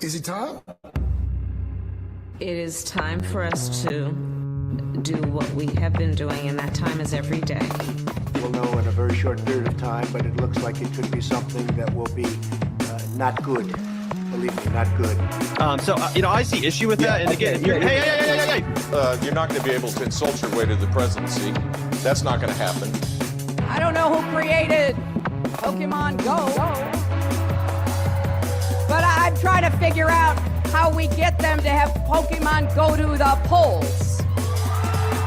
Is it time? It is time for us to do what we have been doing, and that time is every day. We'll know in a very short period of time, but it looks like it could be something that will be not good. Believe me, not good. I see issue with that. And again, hey. You're not going to be able to insult your way to the presidency. That's not going to happen. I don't know who created Pokemon Go, but I'm trying to figure out how we get them to have Pokemon go to the polls.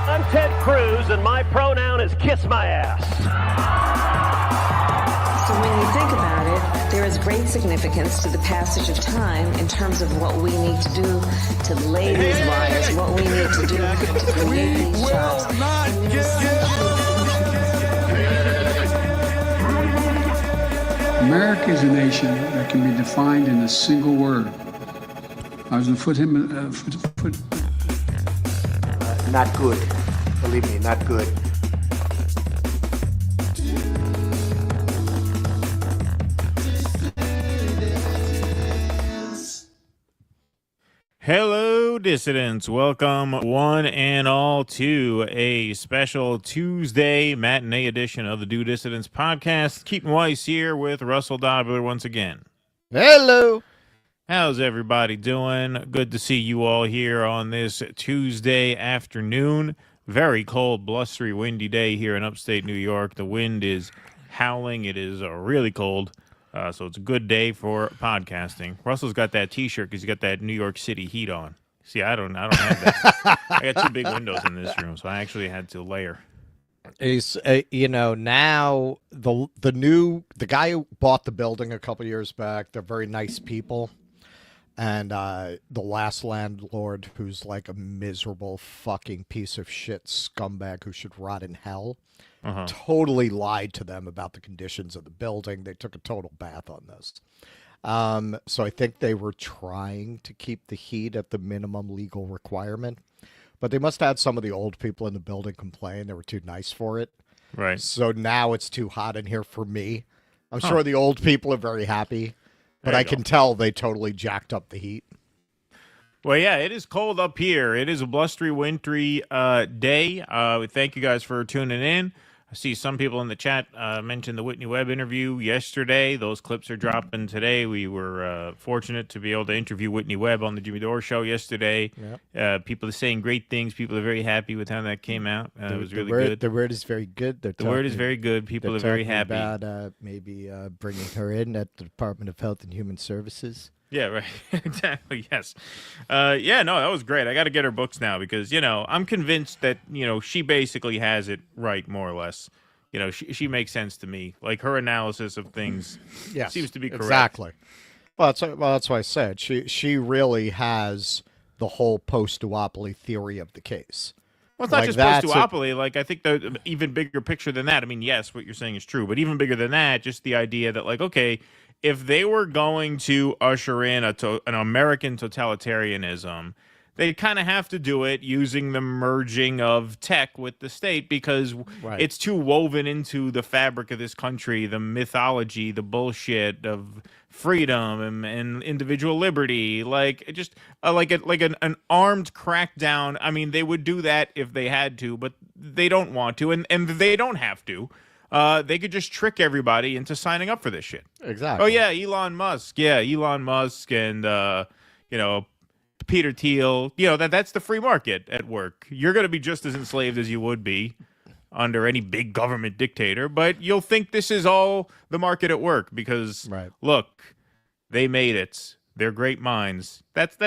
I'm Ted Cruz, and my pronoun is kiss my ass. So when you think about it, there is great significance to the passage of time in terms of what we need to do to lay these wires, what we need to do to create these jobs. America is a nation that can be defined in a single word. I was going to foot. Not good. Believe me, not good. Hello, dissidents. Welcome, one and all, to a special Tuesday matinee edition of the Do Dissidents podcast. Keaton Weiss here with Russell Dobler once again. Hello. How's everybody doing? Good to see you all here on this Tuesday afternoon. Very cold, blustery, windy day here in upstate New York. The wind is howling. It is really cold. So it's a good day for podcasting. Russell's got that T-shirt because he's got that New York City heat on. See, I don't have that. I got two big windows in this room, so I actually had to layer. Is now the guy who bought the building a couple years back. They're very nice people, and the last landlord, who's like a miserable fucking piece of shit scumbag who should rot in hell. Totally lied to them about the conditions of the building. They took a total bath on this. So I think they were trying to keep the heat at the minimum legal requirement, but they must have had some of the old people in the building complain they were too nice for it. Right. So now it's too hot in here for me. I'm sure the old people are very happy, but I can tell they totally jacked up the heat. Well, yeah, it is cold up here. It is a blustery, wintry day. We thank you guys for tuning in. I see some people in the chat mention the Whitney Webb interview yesterday. Those clips are dropping today. We were fortunate to be able to interview Whitney Webb on the Jimmy Dore show yesterday. Yep. People are saying great things. People are very happy with how that came out. It was really good. The word is very good. The word is very good. People are very happy. About maybe bringing her in at the Department of Health and Human Services. Yeah, right. Exactly. Yes. That was great. I got to get her books now because, I'm convinced that, she basically has it right, more or less. She makes sense to me. Like her analysis of things seems to be correct. Exactly. Well, that's why I said she really has the whole post-duopoly theory of the case. Well, it's not just post-duopoly. Like, I think the even bigger picture than that. I mean, yes, what you're saying is true, but even bigger than that, just the idea that, like, okay, if they were going to usher in an American totalitarianism, they kind of have to do it using the merging of tech with the state because it's too woven into the fabric of this country, the mythology, the bullshit of freedom and individual liberty, like just an armed crackdown. I mean, they would do that if they had to, but they don't want to, and they don't have to. They could just trick everybody into signing up for this shit. Exactly. Oh, yeah, Elon Musk. Yeah, Elon Musk and, Peter Thiel. That's the free market at work. You're going to be just as enslaved as you would be under any big government dictator, but you'll think this is all the market at work because, look, they made it. They're great minds. That's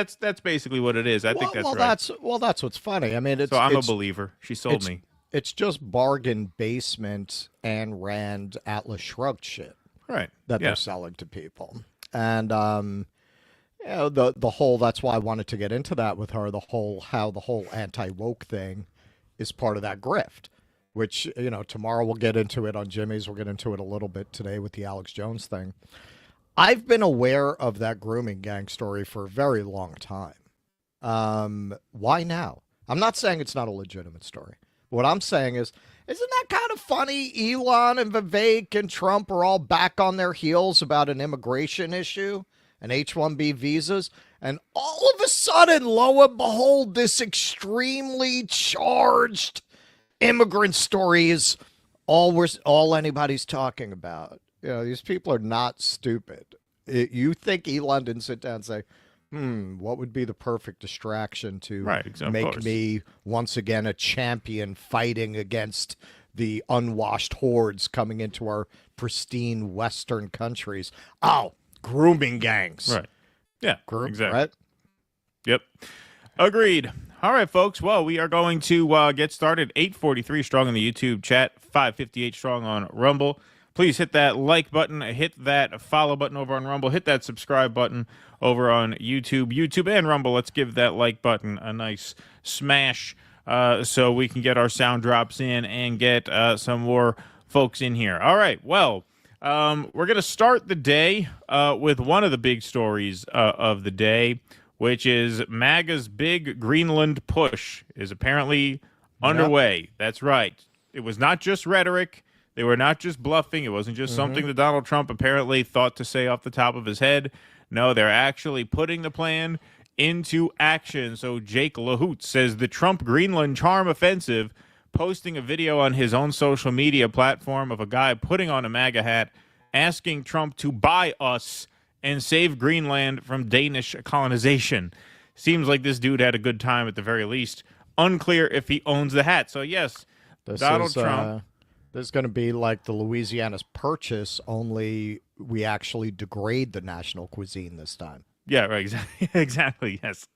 basically what it is. I think that's right. That's what's funny. I mean, so I'm a believer. She sold me. It's just bargain basement and Rand Atlas Shrugged shit, right? That they're selling to people, and the whole. That's why I wanted to get into that with her. How the whole anti-woke thing is part of that grift, which tomorrow we'll get into it on Jimmy's. We'll get into it a little bit today with the Alex Jones thing. I've been aware of that grooming gang story for a very long time. Why now? I'm not saying it's not a legitimate story. What I'm saying is, isn't that kind of funny? Elon and Vivek and Trump are all back on their heels about an immigration issue. and H-1B visas, and all of a sudden, lo and behold, this extremely charged immigrant story is all anybody's talking about. You know, these people are not stupid. You think Elon didn't sit down and say, what would be the perfect distraction to make me once again a champion fighting against the unwashed hordes coming into our pristine Western countries? Oh, grooming gangs. Right. Yeah, exactly. Right? Yep. Agreed. All right, folks. Well, we are going to get started. 843 strong on the YouTube chat, 558 strong on Rumble. Please hit that like button, hit that follow button over on Rumble, hit that subscribe button over on YouTube and Rumble. Let's give that like button a nice smash so we can get our sound drops in and get some more folks in here. All right, well, we're going to start the day with one of the big stories of the day, which is MAGA's big Greenland push is apparently underway. That's right. It was not just rhetoric. They were not just bluffing. It wasn't just something that Donald Trump apparently thought to say off the top of his head. No, they're actually putting the plan into action. So Jake LaHoot says the Trump Greenland charm offensive, posting a video on his own social media platform of a guy putting on a MAGA hat, asking Trump to buy us and save Greenland from Danish colonization. Seems like this dude had a good time at the very least. Unclear if he owns the hat. So yes, Donald Trump... This is going to be like the Louisiana's Purchase, only we actually degrade the national cuisine this time. Yeah, right. Exactly. Yes.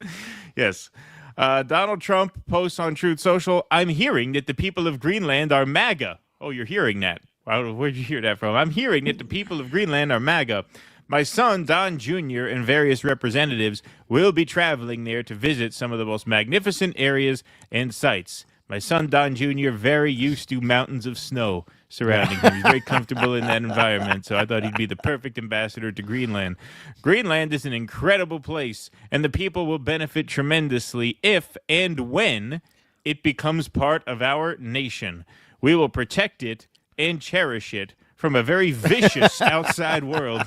Yes. Donald Trump posts on Truth Social, I'm hearing that the people of Greenland are MAGA. Oh, you're hearing that. Where'd you hear that from? I'm hearing that the people of Greenland are MAGA. My son, Don Jr., and various representatives will be traveling there to visit some of the most magnificent areas and sites. My son, Don Jr., very used to mountains of snow surrounding him. He's very comfortable in that environment, so I thought he'd be the perfect ambassador to Greenland. Greenland is an incredible place, and the people will benefit tremendously if and when it becomes part of our nation. We will protect it and cherish it from a very vicious outside world.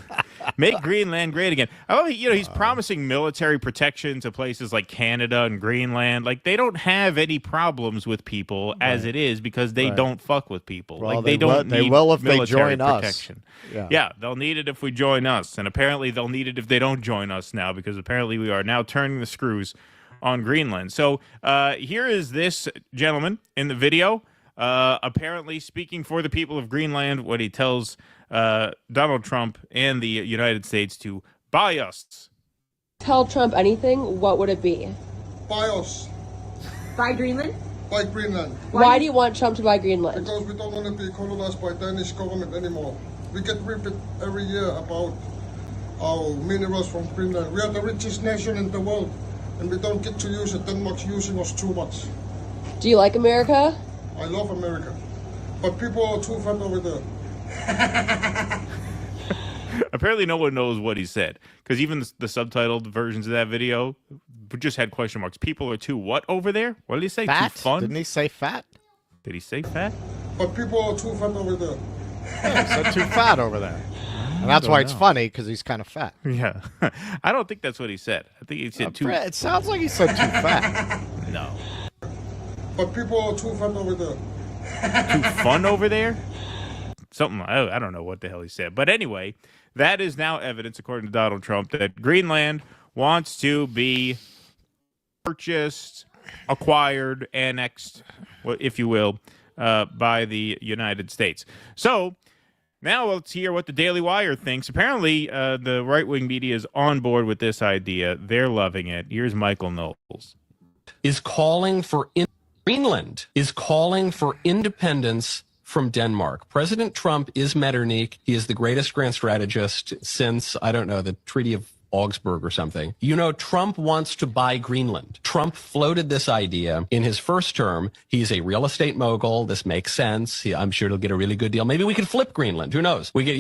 Make Greenland great again. I love, he's promising military protection to places like Canada and Greenland. Like, they don't have any problems with people as it is because they don't fuck with people. Well, like, they don't need if military they join protection. Us. Yeah, they'll need it if we join us. And apparently they'll need it if they don't join us now, because apparently we are now turning the screws on Greenland. So here is this gentleman in the video. Apparently speaking for the people of Greenland when he tells Donald Trump and the United States to buy us. Tell Trump anything, what would it be? Buy us. Buy Greenland? Buy Greenland. Why do you want Trump to buy Greenland? Because we don't want to be colonized by Danish government anymore. We get ripped every year about our minerals from Greenland. We are the richest nation in the world, and we don't get to use it. Denmark's using us too much. Do you like America? I love America, but people are too fat over there. Apparently no one knows what he said, because even the subtitled versions of that video just had question marks. People are too what over there? What did he say? Fat? Too fun? Didn't he say fat? Did he say fat? But people are too fat over there. Yeah, he said too fat over there. And that's why it's funny, because he's kind of fat. Yeah. I don't think that's what he said. I think he said too... It sounds like he said too fat. No. But people are too fun over there. Too fun over there? Something, I don't know what the hell he said. But anyway, that is now evidence, according to Donald Trump, that Greenland wants to be purchased, acquired, annexed, if you will, by the United States. So now let's hear what the Daily Wire thinks. Apparently, the right-wing media is on board with this idea. They're loving it. Here's Michael Knowles. Is calling for... Greenland is calling for independence from Denmark. President Trump is Metternich. He is the greatest grand strategist since, I don't know, the Treaty of Augsburg or something. You know, Trump wants to buy Greenland. Trump floated this idea in his first term. He's a real estate mogul. This makes sense. I'm sure he'll get a really good deal. Maybe we could flip Greenland. Who knows? We get,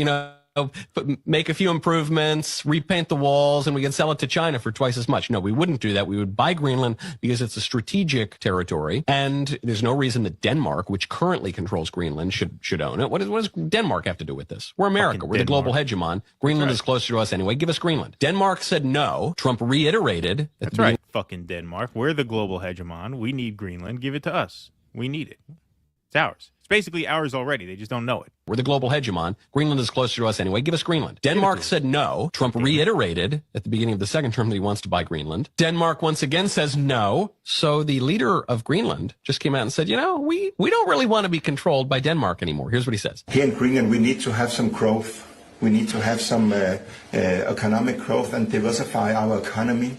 make a few improvements, repaint the walls, and we can sell it to China for twice as much. No, we wouldn't do that. We would buy Greenland because it's a strategic territory, and there's no reason that Denmark, which currently controls Greenland, should own it. What does Denmark have to do with this? We're America. We're the global hegemon. Greenland is closer to us anyway. Give us Greenland. Denmark said no. Trump reiterated. That's right. Fucking Denmark. We're the global hegemon. We need Greenland. Give it to us. We need it. It's ours. It's basically ours already. They just don't know it. We're the global hegemon. Greenland is closer to us anyway. Give us Greenland. Denmark said no. Trump reiterated at the beginning of the second term that he wants to buy Greenland. Denmark once again says no. So the leader of Greenland just came out and said, we don't really want to be controlled by Denmark anymore. Here's what he says. Here in Greenland, we need to have some growth. We need to have some economic growth and diversify our economy.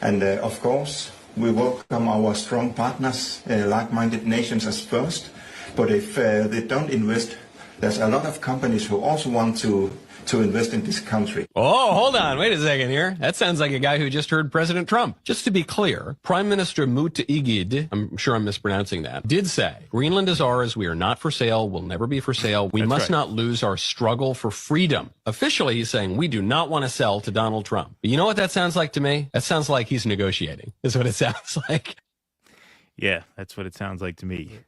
And of course, we welcome our strong partners, like-minded nations as first. But if they don't invest, there's a lot of companies who also want to invest in this country. Oh, hold on. Wait a second here. That sounds like a guy who just heard President Trump. Just to be clear, Prime Minister Mutteegid, I'm sure I'm mispronouncing that, did say, Greenland is ours. We are not for sale. We'll never be for sale. We must not lose our struggle for freedom. Officially, he's saying we do not want to sell to Donald Trump. But you know what that sounds like to me? That sounds like he's negotiating, is what it sounds like. Yeah, that's what it sounds like to me.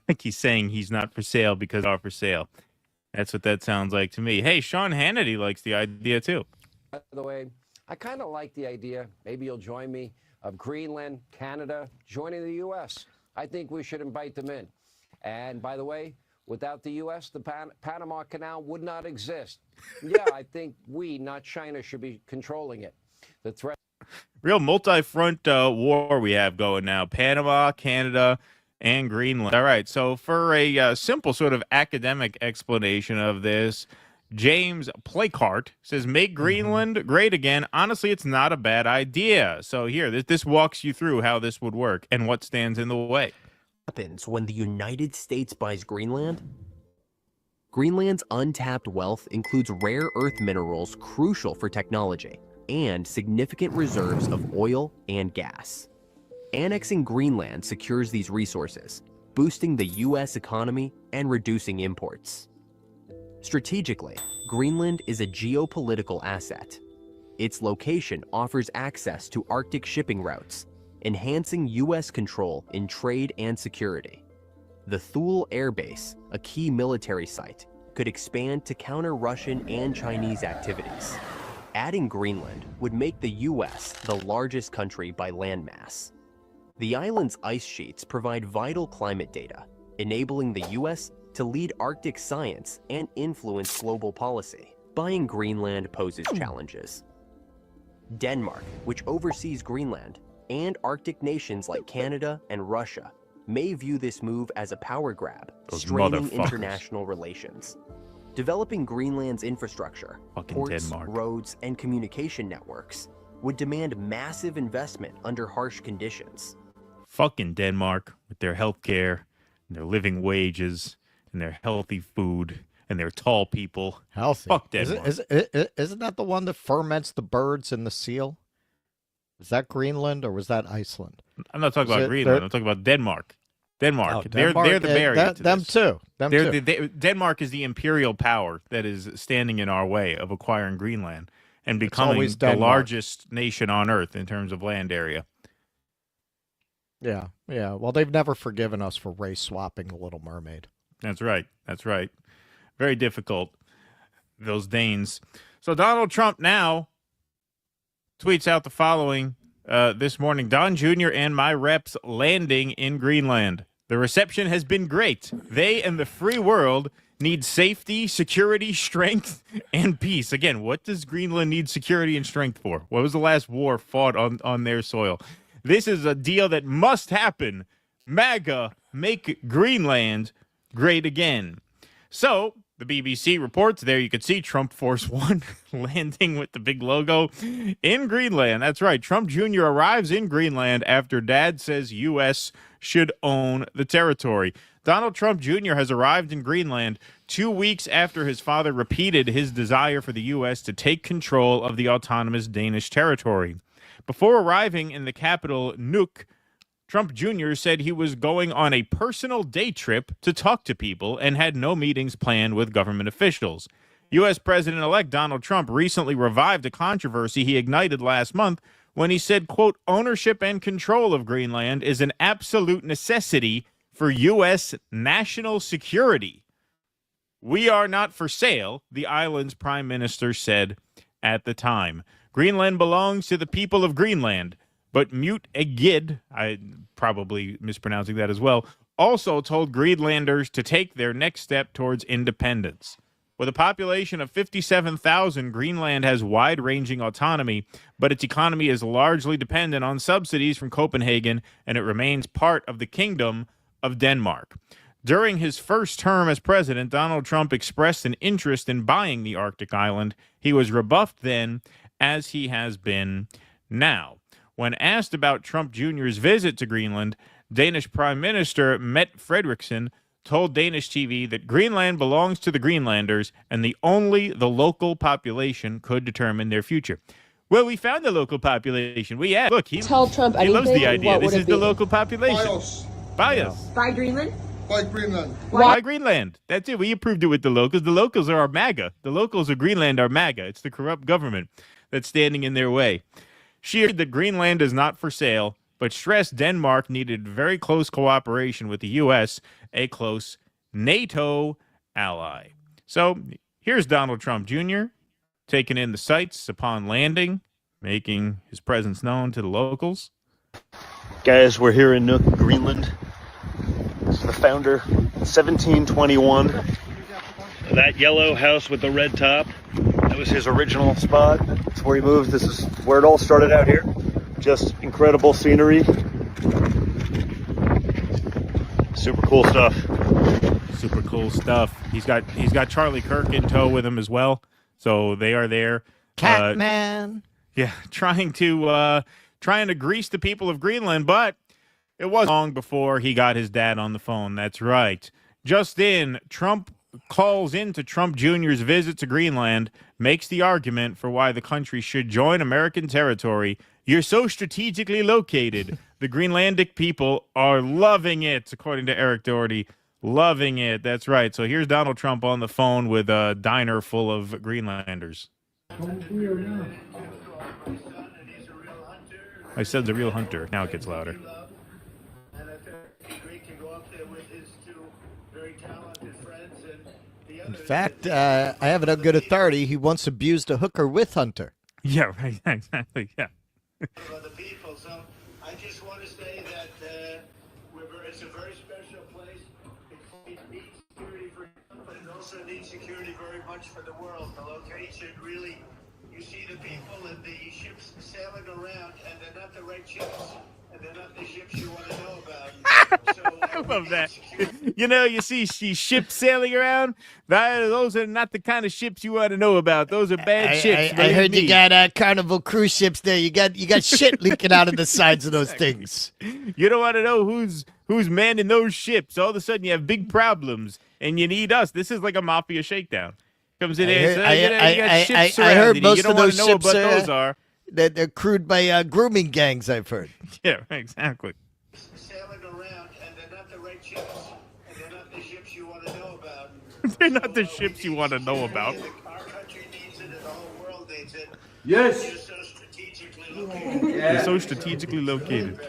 Like he's saying he's not for sale because they're for sale. That's what that sounds like to me. Hey, Sean Hannity likes the idea too. By the way, I kind of like the idea, maybe you'll join me, of Greenland, Canada, joining the U.S. I think we should invite them in. And by the way, without the U.S., the Panama Canal would not exist. Yeah, I think we, not China, should be controlling it. The threat. Real multi-front war we have going now. Panama, Canada, and Greenland. All right, so for a simple sort of academic explanation of this, James Plakehart says, make Greenland great again. Honestly, it's not a bad idea. So here, this walks you through how this would work and what stands in the way. Happens when the United States buys Greenland? Greenland's untapped wealth includes rare earth minerals crucial for technology and significant reserves of oil and gas. Annexing Greenland secures these resources, boosting the U.S. economy and reducing imports. Strategically, Greenland is a geopolitical asset. Its location offers access to Arctic shipping routes, enhancing U.S. control in trade and security. The Thule Air Base, a key military site, could expand to counter Russian and Chinese activities. Adding Greenland would make the U.S. the largest country by landmass. The island's ice sheets provide vital climate data, enabling the U.S. to lead Arctic science and influence global policy. Buying Greenland poses challenges. Denmark, which oversees Greenland, and Arctic nations like Canada and Russia may view this move as a power grab, straining international relations. Developing Greenland's infrastructure, ports, roads, and communication networks would demand massive investment under harsh conditions. Fucking Denmark with their healthcare and their living wages and their healthy food and their tall people. Healthy. Fuck Denmark. Isn't that the one that ferments the birds and the seal? Is that Greenland or was that Iceland? I'm not talking about Greenland. I'm talking about Denmark. Denmark. Oh, they're the barrier to them this. too. Denmark is the imperial power that is standing in our way of acquiring Greenland and becoming the largest nation on Earth in terms of land area. Yeah. Well, they've never forgiven us for race swapping the Little Mermaid. That's right. Very difficult, those Danes. So Donald Trump now tweets out the following this morning. Don Jr. and my reps landing in Greenland. The reception has been great. They and the free world need safety, security, strength, and peace. Again, what does Greenland need security and strength for? What was the last war fought on their soil? This is a deal that must happen. MAGA, make Greenland great again. So the BBC reports, there you can see Trump Force One landing with the big logo in Greenland. That's right. Trump Jr. arrives in Greenland after Dad says U.S. should own the territory. Donald Trump Jr. has arrived in Greenland 2 weeks after his father repeated his desire for the U.S. to take control of the autonomous Danish territory. Before arriving in the capital, Nuuk, Trump Jr. said he was going on a personal day trip to talk to people and had no meetings planned with government officials. U.S. President-elect Donald Trump recently revived a controversy he ignited last month when he said, quote, ownership and control of Greenland is an absolute necessity for U.S. national security. We are not for sale, the island's prime minister said at the time. Greenland belongs to the people of Greenland, but Mute Egid, I'm probably mispronouncing that as well, also told Greenlanders to take their next step towards independence. With a population of 57,000, Greenland has wide-ranging autonomy, but its economy is largely dependent on subsidies from Copenhagen, and it remains part of the Kingdom of Denmark. During his first term as president, Donald Trump expressed an interest in buying the Arctic island. He was rebuffed then, as he has been now. When asked about Trump Jr.'s visit to Greenland, Danish Prime Minister Mette Frederiksen told Danish TV that Greenland belongs to the Greenlanders and only the local population could determine their future. Well, we found the local population. We asked. Look, he loves the idea. This is the local population. By us. By Greenland? By Greenland. By Greenland. That's it. We approved it with the locals. The locals are our MAGA. The locals of Greenland are MAGA. It's the corrupt government that's standing in their way. She agreed that Greenland is not for sale, but stressed Denmark needed very close cooperation with the U.S., a close NATO ally. So here's Donald Trump Jr. taking in the sights upon landing, making his presence known to the locals. Guys, we're here in Nuuk, Greenland. This is the founder, 1721. That yellow house with the red top, that was his original spot. That's where he moved. This is where it all started out here. Just incredible scenery. Super cool stuff. Super cool stuff. He's got Charlie Kirk in tow with him as well. So they are there. Catman. Yeah, trying to grease the people of Greenland, but it wasn't long before he got his dad on the phone. That's right. Just in, Trump calls into Trump Jr.'s visit to Greenland, makes the argument for why the country should join American territory. You're so strategically located. The Greenlandic people are loving it, according to Eric Doherty. Loving it. That's right. So here's Donald Trump on the phone with a diner full of Greenlanders. I said the real hunter. Now it gets louder. In fact, I have it on good authority. He once abused a hooker with Hunter. Yeah, right. Exactly. Yeah. The people. So I just want to say that it's a very special place. It needs security for, but it also needs security very much for the world. The location really, you see the people and the ships sailing around, and they're not the right ships, and they're not the ships you want to know about. I love that. You see ships sailing around. Those are not the kind of ships you want to know about. Those are bad ships. I heard you got Carnival cruise ships there. You got shit leaking out of the sides of those things. You don't want to know who's manning those ships. All of a sudden, you have big problems, and you need us. This is like a mafia shakedown. Comes in here. I heard most of those ships they're crewed by grooming gangs. I've heard. Yeah, exactly. Sailing around, and they're not the right ships, and they're not the ships you want to know about. They're not the ships you want to know about. Our country needs it, and the whole world needs it. Yes. You're so strategically located. You're so strategically located.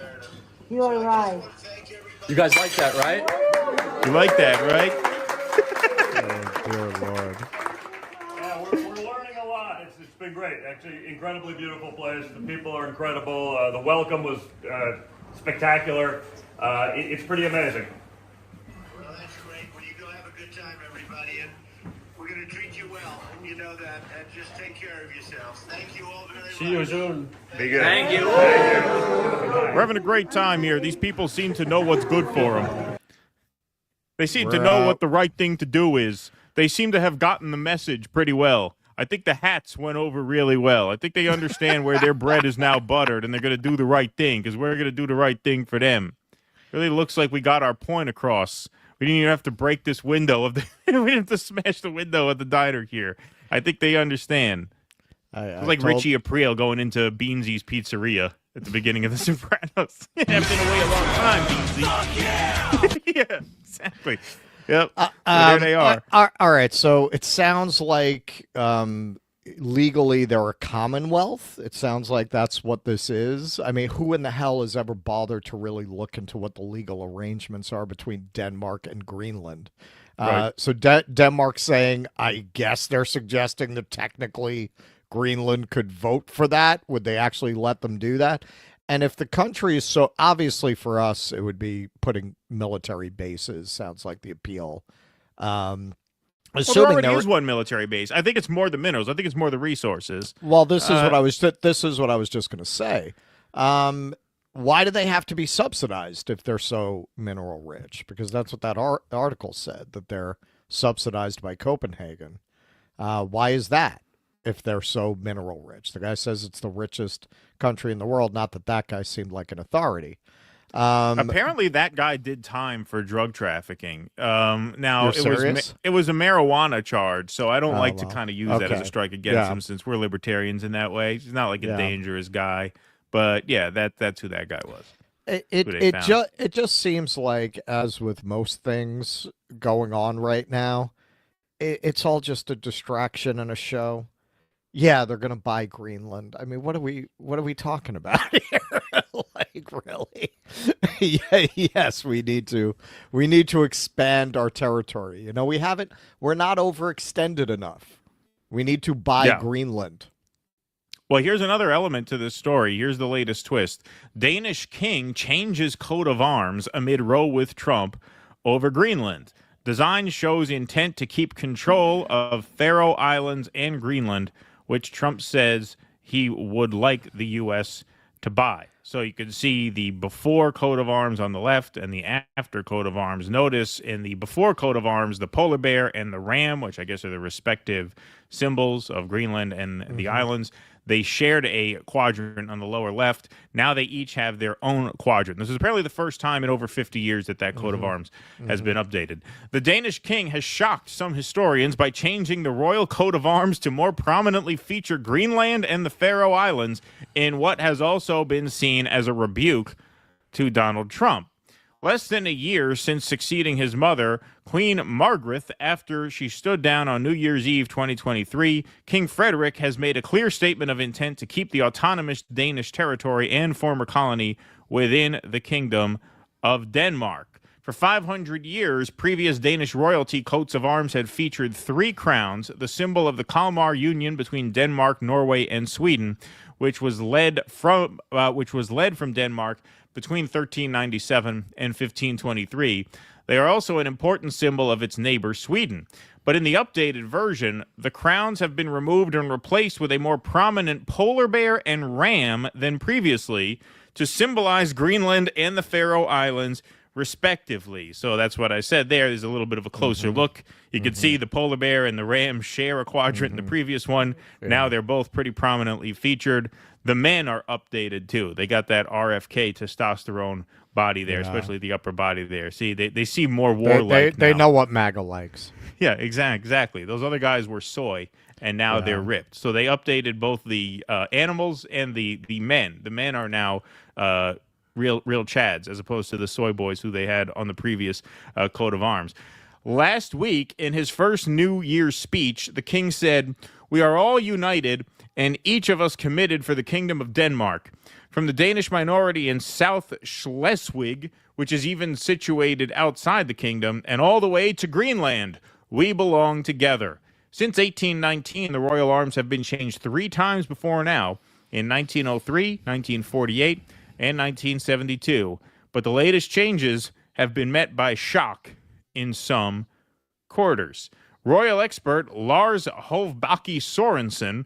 You're right. You guys like that, right? You like that, right? Oh, dear Lord. Yeah, we're learning a lot. It's been great. Actually, incredibly beautiful place. The people are incredible. The welcome was spectacular. It's pretty amazing. Well, that's great. Well, you go have a good time, everybody, and we're going to treat you well. You know that, and just take care of yourselves. Thank you all very much. See you soon. Be good. Thank you. We're having a great time here. These people seem to know what's good for them. They seem to know what the right thing to do is. They seem to have gotten the message pretty well. I think the hats went over really well. I think they understand where their bread is now buttered, and they're going to do the right thing because we're going to do the right thing for them. Really looks like we got our point across. We didn't even have to break this window of the. We didn't have to smash the window of the diner here. I think they understand. It's like Richie Aprile going into Beansy's Pizzeria at the beginning of The Sopranos. I've been away a long time, Beansy. Yeah, exactly. Yep. There they are. All right. So it sounds like legally they're a commonwealth. It sounds like that's what this is. I mean, who in the hell has ever bothered to really look into what the legal arrangements are between Denmark and Greenland? Right. So Denmark's saying, I guess they're suggesting that technically Greenland could vote for that. Would they actually let them do that? And if the country is so, obviously for us, it would be putting military bases. Sounds like the appeal. There already is one military base. I think it's more the minerals. I think it's more the resources. Well, this is what I was just going to say. Why do they have to be subsidized if they're so mineral rich? Because that's what that article said, that they're subsidized by Copenhagen. Why is that if they're so mineral rich? The guy says it's the richest country in the world. Not that that guy seemed like an authority. Apparently, that guy did time for drug trafficking. Now it was a marijuana charge, so I don't like to kind of use that as a strike against him, since we're libertarians in that way. He's not like a dangerous guy, but yeah, that's who that guy was. It just seems like, as with most things going on right now, it's all just a distraction and a show. Yeah, they're going to buy Greenland. I mean, what are we talking about here? Like, really? Yeah, yes, we need to expand our territory. You know, we're not overextended enough. We need to buy Greenland. Well, here's another element to this story. Here's the latest twist. Danish king changes coat of arms amid row with Trump over Greenland. Design shows intent to keep control of Faroe Islands and Greenland, which Trump says he would like the U.S. to buy. So you can see the before coat of arms on the left and the after coat of arms. Notice in the before coat of arms, the polar bear and the ram, which I guess are the respective symbols of Greenland and the islands, they shared a quadrant on the lower left. Now they each have their own quadrant. This is apparently the first time in over 50 years that coat of arms has been updated. The Danish king has shocked some historians by changing the royal coat of arms to more prominently feature Greenland and the Faroe Islands in what has also been seen as a rebuke to Donald Trump. Less than a year since succeeding his mother, Queen Margaret, after she stood down on New Year's Eve 2023, King Frederick has made a clear statement of intent to keep the autonomous Danish territory and former colony within the Kingdom of Denmark. For 500 years, previous Danish royalty coats of arms had featured 3 crowns, the symbol of the Kalmar Union between Denmark, Norway, and Sweden, which was led from Denmark between 1397 and 1523. They are also an important symbol of its neighbor, Sweden. But in the updated version, the crowns have been removed and replaced with a more prominent polar bear and ram than previously to symbolize Greenland and the Faroe Islands, respectively. So that's what I said there. There's a little bit of a closer look. You can see the polar bear and the ram share a quadrant in the previous one. Yeah. Now they're both pretty prominently featured. The men are updated too. They got that RFK testosterone body there, especially the upper body there. See, they seem more warlike. They know what MAGA likes. Yeah, exactly. Those other guys were soy, and now they're ripped. So they updated both the animals and the men. The men are now real Chads, as opposed to the soy boys who they had on the previous coat of arms. Last week, in his first New Year's speech, the king said, "We are all united, and each of us committed for the Kingdom of Denmark. From the Danish minority in South Schleswig, which is even situated outside the kingdom, and all the way to Greenland, we belong together." Since 1819, the royal arms have been changed 3 times before now, in 1903, 1948, and 1972. But the latest changes have been met by shock in some quarters. Royal expert Lars Hovbacke Sorensen,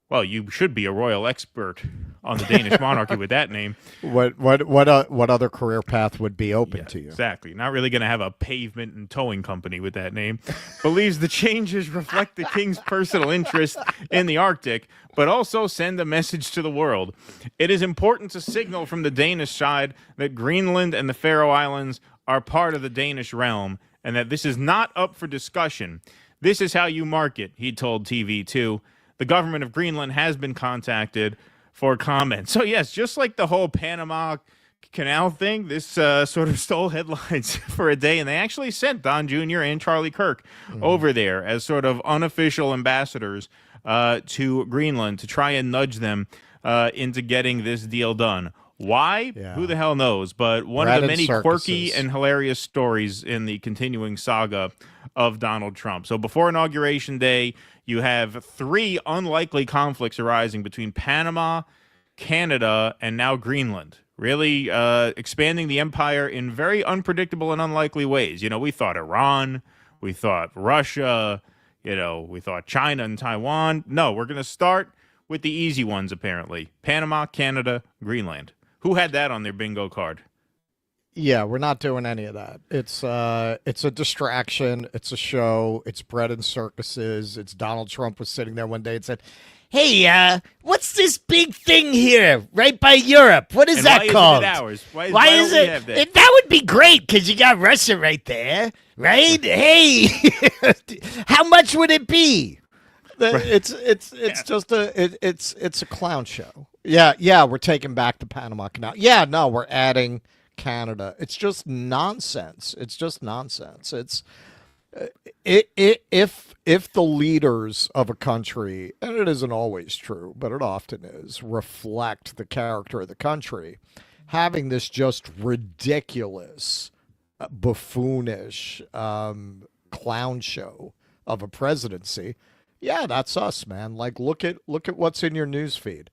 well, you should be a royal expert on the Danish monarchy with that name. What other career path would be open to you? Exactly. Not really going to have a pavement and towing company with that name. Believes the changes reflect the king's personal interest in the Arctic, but also send a message to the world. It is important to signal from the Danish side that Greenland and the Faroe Islands are part of the Danish realm, and that this is not up for discussion. This is how you market, he told TV2. The government of Greenland has been contacted for comment. So yes, just like the whole Panama Canal thing, this sort of stole headlines for a day, and they actually sent Don Jr. and Charlie Kirk over there as sort of unofficial ambassadors to Greenland to try and nudge them into getting this deal done. Why? Yeah. Who the hell knows? But one of the many quirky and hilarious stories in the continuing saga of Donald Trump. So before Inauguration Day, you have 3 unlikely conflicts arising between Panama, Canada, and now Greenland. Really expanding the empire in very unpredictable and unlikely ways. You know, we thought Iran, we thought Russia, you know, we thought China and Taiwan. No, we're going to start with the easy ones, apparently. Panama, Canada, Greenland. Who had that on their bingo card? Yeah, we're not doing any of that. It's a distraction. It's a show. It's bread and circuses. It's Donald Trump was sitting there one day and said, "Hey, what's this big thing here right by Europe? What is that called? Why is it? That would be great because you got Russia right there, right? Hey, how much would it be?" It's just it's a clown show. Yeah, we're taking back the Panama Canal. Yeah, no, we're adding Canada. It's just nonsense. It's just nonsense. It's if the leaders of a country, and it isn't always true, but it often is, reflect the character of the country, having this just ridiculous, buffoonish clown show of a presidency, yeah, that's us, man. Like, look at what's in your newsfeed.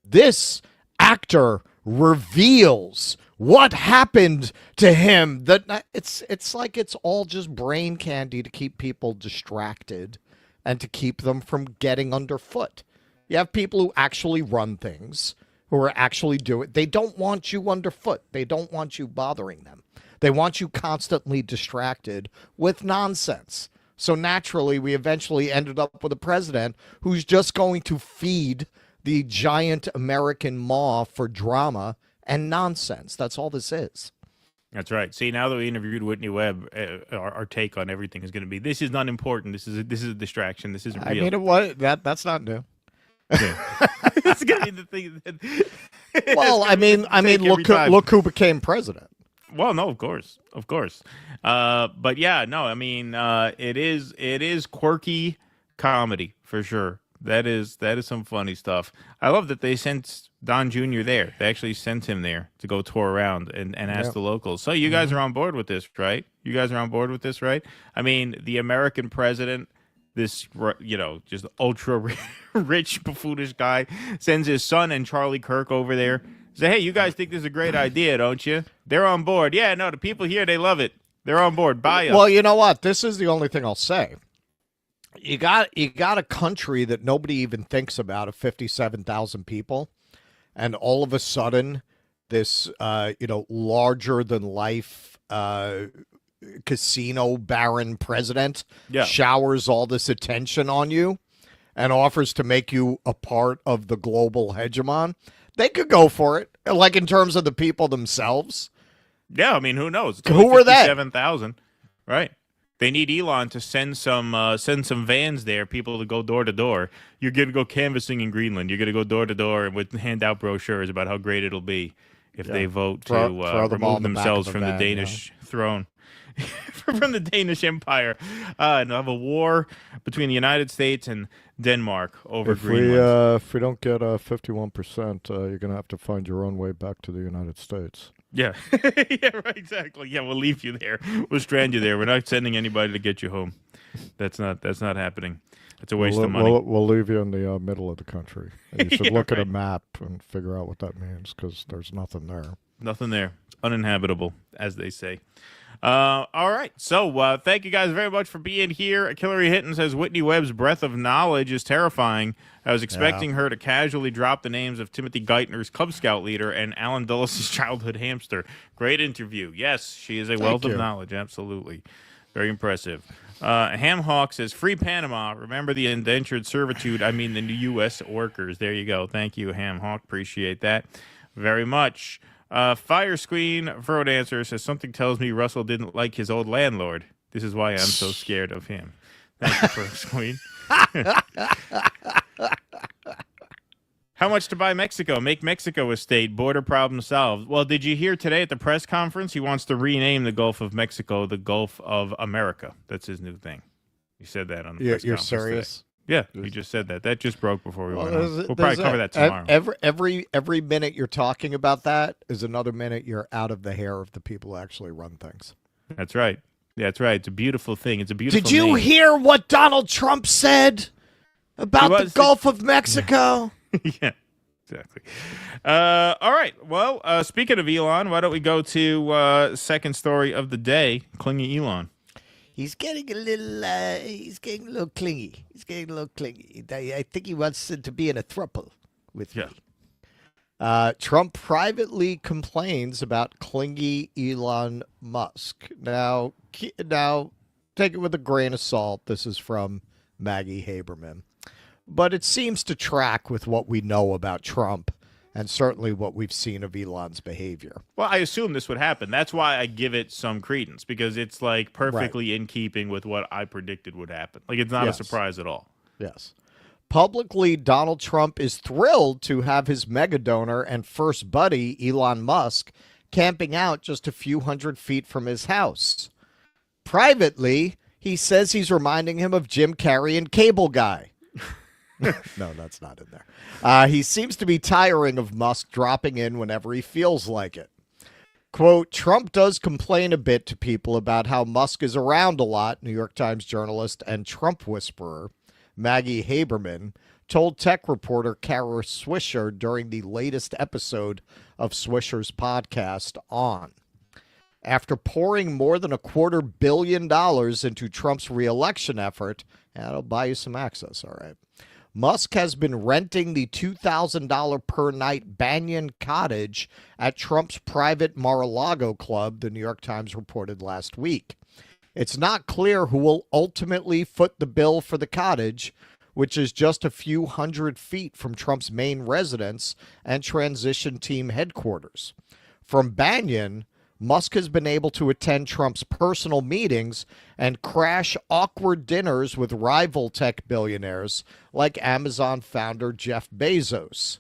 This actor reveals what happened to him. That it's like it's all just brain candy to keep people distracted and to keep them from getting underfoot. You have people who actually run things, who are actually doing it. They don't want you underfoot. They don't want you bothering them. They want you constantly distracted with nonsense. So naturally, we eventually ended up with a president who's just going to feed the giant American maw for drama and nonsense. That's all this is. That's right. See, now that we interviewed Whitney Webb, our take on everything is going to be: this is not important. This is a distraction. This isn't real. I mean, what that's not new. Yeah. It's going to be the thing. Well, I mean, look who became president. Well, no, of course. But yeah, no, I mean, it is quirky comedy for sure. That is some funny stuff. I love that they sent Don Jr. there. They actually sent him there to go tour around and ask the locals. So you guys are on board with this, right? You guys are on board with this, right? I mean, the American president, this, just ultra rich, buffoonish guy, sends his son and Charlie Kirk over there. Say, hey, you guys think this is a great idea, don't you? They're on board. Yeah, no, the people here, they love it. They're on board. Buy us. Well, you know what? This is the only thing I'll say. You got a country that nobody even thinks about of 57,000 people, and all of a sudden, this larger than life casino baron president showers all this attention on you and offers to make you a part of the global hegemon. They could go for it, like in terms of the people themselves. Yeah, I mean, who knows? Who were they? 7,000, right? They need Elon to send some vans there, people to go door to door. You're going to go canvassing in Greenland. You're going to go door to door and hand out brochures about how great it'll be if they vote to remove themselves from the Danish throne, from the Danish Empire, and have a war between the United States and Denmark over Greenland. If we don't get 51%, you're going to have to find your own way back to the United States. Yeah, yeah, right, exactly. Yeah, we'll leave you there. We'll strand you there. We're not sending anybody to get you home. That's not happening. It's a waste of money. We'll leave you in the middle of the country. And you should look at a map and figure out what that means, because there's nothing there. Nothing there. It's uninhabitable, as they say. All right. So thank you guys very much for being here. Hillary Hinton says Whitney Webb's breadth of knowledge is terrifying. I was expecting her to casually drop the names of Timothy Geithner's Cub Scout leader and Alan Dulles' childhood hamster. Great interview. Yes, she is a wealth of knowledge. Absolutely. Very impressive. Ham Hawk says, free Panama. Remember the indentured servitude. I mean, the U.S. workers. There you go. Thank you, Ham Hawk. Appreciate that very much. Fire Screen Road Answer says, something tells me Russell didn't like his old landlord. This is why I'm so scared of him. Thank you, Fire Screen. How much to buy Mexico? Make Mexico a state. Border problem solved. Well, did you hear today at the press conference? He wants to rename the Gulf of Mexico the Gulf of America. That's his new thing. He said that on the press You're conference serious? today. Yeah, he just said that. That just broke before we went on. There's We'll probably cover that tomorrow. Every minute you're talking about that is another minute you're out of the hair of the people who actually run things. That's right. Yeah, that's right. It's a beautiful thing. It's a beautiful Did you name. hear what Donald Trump said about the Gulf of Mexico? Yeah, exactly. All right. Well, speaking of Elon, why don't we go to second story of the day? Clingy Elon. He's getting a little. He's getting a little clingy. I think he wants to be in a throuple with me. Trump privately complains about clingy Elon Musk. Now, take it with a grain of salt. This is from Maggie Haberman. But it seems to track with what we know about Trump and certainly what we've seen of Elon's behavior. Well, I assume this would happen. That's why I give it some credence, because it's like perfectly in keeping with what I predicted would happen. Like, it's not a surprise at all. Yes. Publicly, Donald Trump is thrilled to have his mega donor and first buddy, Elon Musk, camping out just a few hundred feet from his house. Privately, he says he's reminding him of Jim Carrey and Cable Guy. No, that's not in there. He seems to be tiring of Musk dropping in whenever he feels like it. Quote, Trump does complain a bit to people about how Musk is around a lot, New York Times journalist and Trump whisperer Maggie Haberman told tech reporter Kara Swisher during the latest episode of Swisher's podcast On. After pouring more than $250 million into Trump's reelection effort, that'll buy you some access, all right. Musk has been renting the $2,000 per night Banyan Cottage at Trump's private Mar-a-Lago club, the New York Times reported last week. It's not clear who will ultimately foot the bill for the cottage, which is just a few hundred feet from Trump's main residence and transition team headquarters. From Banyan, Musk has been able to attend Trump's personal meetings and crash awkward dinners with rival tech billionaires like Amazon founder Jeff Bezos.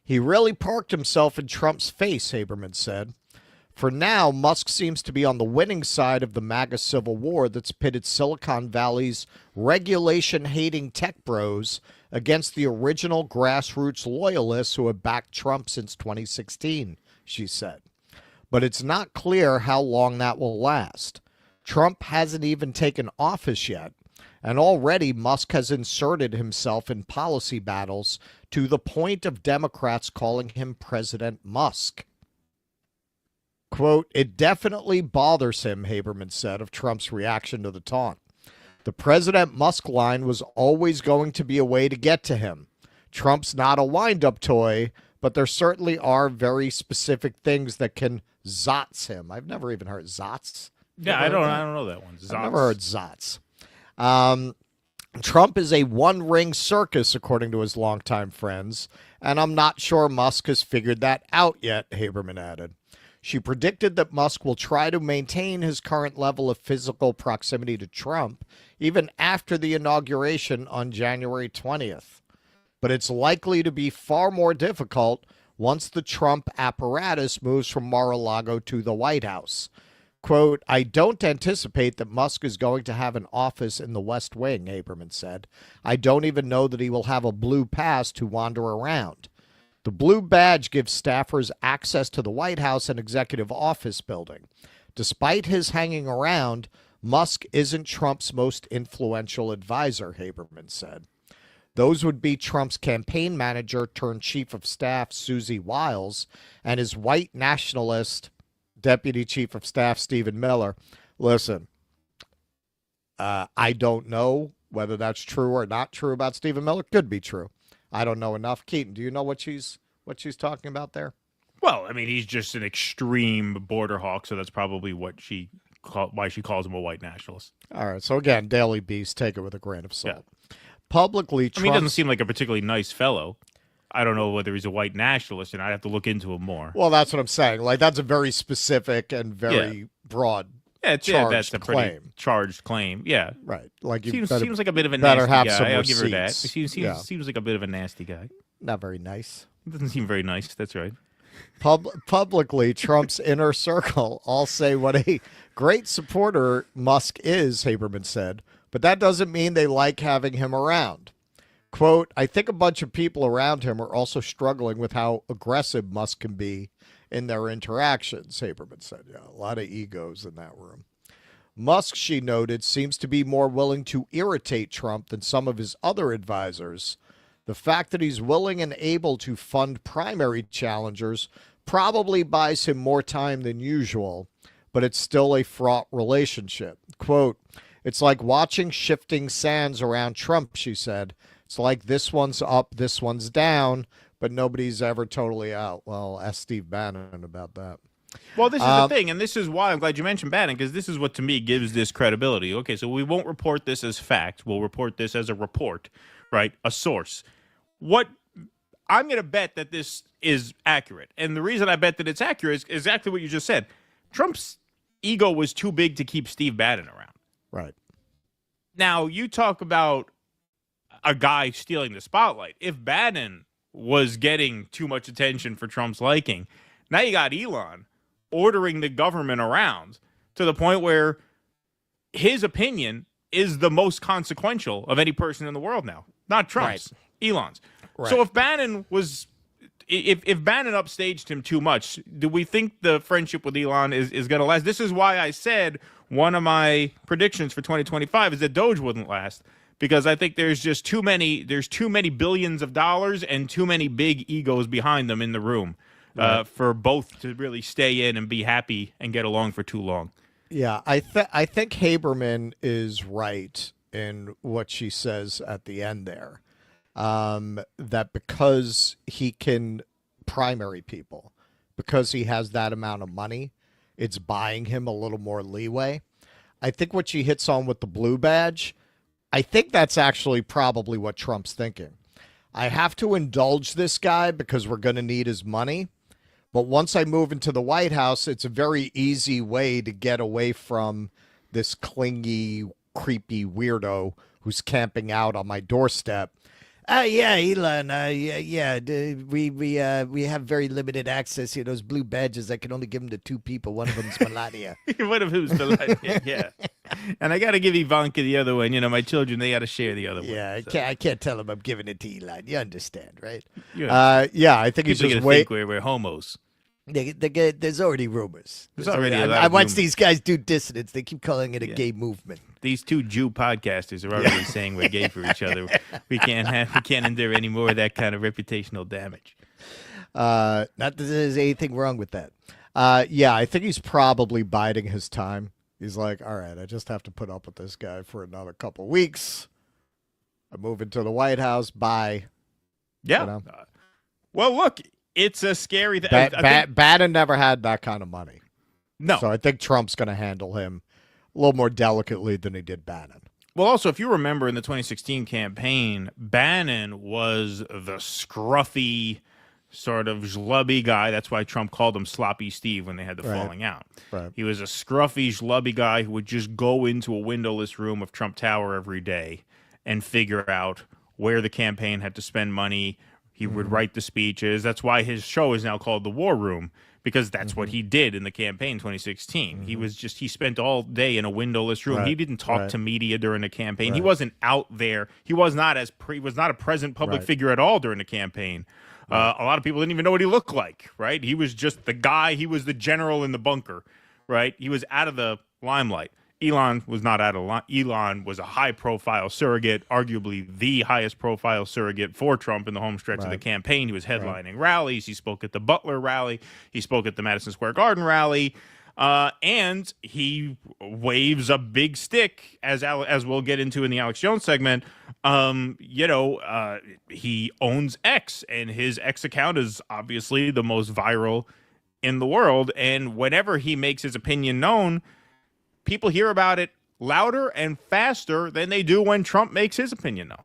He really parked himself in Trump's face, Haberman said. For now, Musk seems to be on the winning side of the MAGA civil war that's pitted Silicon Valley's regulation-hating tech bros against the original grassroots loyalists who have backed Trump since 2016, she said. But it's not clear how long that will last. Trump hasn't even taken office yet, and already Musk has inserted himself in policy battles to the point of Democrats calling him President Musk. Quote, it definitely bothers him, Haberman said of Trump's reaction to the taunt. The President Musk line was always going to be a way to get to him. Trump's not a wind-up toy, but there certainly are very specific things that can zots him. I've never even heard zots. Yeah, I don't know that one. Zots. I've never heard zots. Trump is a one-ring circus, according to his longtime friends, and I'm not sure Musk has figured that out yet, Haberman added. She predicted that Musk will try to maintain his current level of physical proximity to Trump even after the inauguration on January 20th. But it's likely to be far more difficult once the Trump apparatus moves from Mar-a-Lago to the White House. Quote, I don't anticipate that Musk is going to have an office in the West Wing, Haberman said. I don't even know that he will have a blue pass to wander around. The blue badge gives staffers access to the White House and executive office building. Despite his hanging around, Musk isn't Trump's most influential advisor, Haberman said. Those would be Trump's campaign manager turned chief of staff, Susie Wiles, and his white nationalist deputy chief of staff, Stephen Miller. Listen, I don't know whether that's true or not true about Stephen Miller. Could be true. I don't know enough. Keaton, do you know what she's talking about there? Well, I mean, he's just an extreme border hawk, so that's probably why she calls him a white nationalist. All right. So again, Daily Beast, take it with a grain of salt. Yeah. Publicly, I mean, he doesn't seem like a particularly nice fellow. I don't know whether he's a white nationalist, and I'd have to look into him more. Well, that's what I'm saying. Like, that's a very specific and very broad that's a pretty claim. charged claim. Yeah, right. Like you seems like a bit of a better nasty have guy. some I'll give her that. receipts. Seems like a bit of a nasty guy. Not very nice. It doesn't seem very nice. That's right. Publicly, Trump's inner circle all say what a great supporter Musk is, Haberman said, but that doesn't mean they like having him around. Quote, I think a bunch of people around him are also struggling with how aggressive Musk can be in their interactions, Haberman said. Yeah, a lot of egos in that room. Musk, she noted, seems to be more willing to irritate Trump than some of his other advisors. The fact that he's willing and able to fund primary challengers probably buys him more time than usual, but it's still a fraught relationship. Quote, it's like watching shifting sands around Trump, she said. It's like this one's up, this one's down, but nobody's ever totally out. Well, ask Steve Bannon about that. Well, this is the thing, and this is why I'm glad you mentioned Bannon, because this is what, to me, gives this credibility. Okay, so we won't report this as fact. We'll report this as a report, right? A source. What I'm going to bet that this is accurate. And the reason I bet that it's accurate is exactly what you just said. Trump's ego was too big to keep Steve Bannon around. Right. Now, you talk about a guy stealing the spotlight. If Bannon was getting too much attention for Trump's liking, now you got Elon ordering the government around to the point where his opinion is the most consequential of any person in the world now. Not Trump's, Elon's. Right. So if Bannon was, if Bannon upstaged him too much, do we think the friendship with Elon is going to last? This is why I said one of my predictions for 2025 is that Doge wouldn't last, because I think there's just too many billions of dollars and too many big egos behind them in the room for both to really stay in and be happy and get along for too long. Yeah, I think Haberman is right in what she says at the end there. That because he can primary people, because he has that amount of money, it's buying him a little more leeway. I think what she hits on with the blue badge, I think that's actually probably what Trump's thinking. I have to indulge this guy because we're going to need his money. But once I move into the White House, it's a very easy way to get away from this clingy, creepy weirdo who's camping out on my doorstep. Yeah, Elon. We have very limited access here. Those blue badges, I can only give them to two people. One of them's Melania. One of whom's Melania, yeah. And I got to give Ivanka the other one. You know, my children, they got to share the other one. Yeah, So. I can't tell him I'm giving it to Elon. You understand, right? Yeah. Yeah, I think he's People just gonna think we're homos. There's already rumors. There's already a lot I of watch rumors. these guys do dissidents. They keep calling it a gay movement. These two Jew podcasters are already saying we're gay for each other. We can't endure any more of that kind of reputational damage. Not that there's anything wrong with that. Yeah, I think he's probably biding his time. He's like, all right, I just have to put up with this guy for another couple of weeks. I move into the White House. Bye. Yeah. You know? Well, look, it's a scary thing. Bannon never had that kind of money. No. So I think Trump's going to handle him a little more delicately than he did Bannon. Well, also, if you remember in the 2016 campaign, Bannon was the scruffy, sort of schlubby guy. That's why Trump called him Sloppy Steve when they had the falling out. Right. He was a scruffy, schlubby guy who would just go into a windowless room of Trump Tower every day and figure out where the campaign had to spend money. He would write the speeches. That's why his show is now called The War Room, because that's what he did in the campaign 2016. He spent all day in a windowless room. Right. He didn't talk Right. to media during the campaign. He Right. wasn't out there. He was not a present public Right. figure at all during the campaign. A lot of people didn't even know what he looked like, right? He was just the guy. He was the general in the bunker, right? He was out of the limelight. Elon was not out of Elon was a high-profile surrogate, arguably the highest-profile surrogate for Trump in the home stretch of the campaign. He was headlining rallies. He spoke at the Butler rally. He spoke at the Madison Square Garden rally. And he waves a big stick, as we'll get into in the Alex Jones segment. He owns X, and his X account is obviously the most viral in the world. And whenever he makes his opinion known, people hear about it louder and faster than they do when Trump makes his opinion known.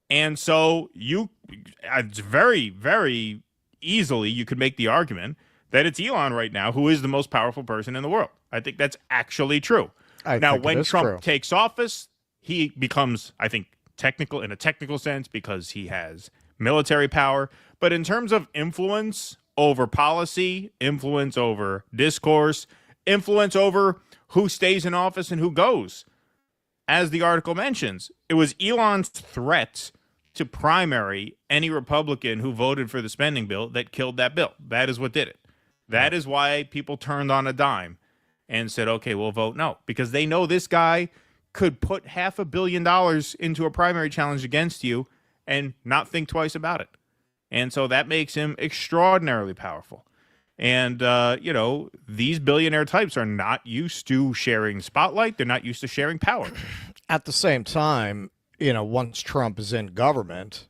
And so it's very, very easily you could make the argument that it's Elon right now who is the most powerful person in the world. I think that's actually true. Now, when Trump takes office, he becomes, I think, in a technical sense, because he has military power. But in terms of influence over policy, influence over discourse, influence over who stays in office and who goes, as the article mentions, it was Elon's threat to primary any Republican who voted for the spending bill that killed that bill. That is what did it. That is why people turned on a dime and said, okay, we'll vote no, because they know this guy could put $500 million into a primary challenge against you and not think twice about it. And so that makes him extraordinarily powerful. And, these billionaire types are not used to sharing spotlight. They're not used to sharing power. At the same time, once Trump is in government,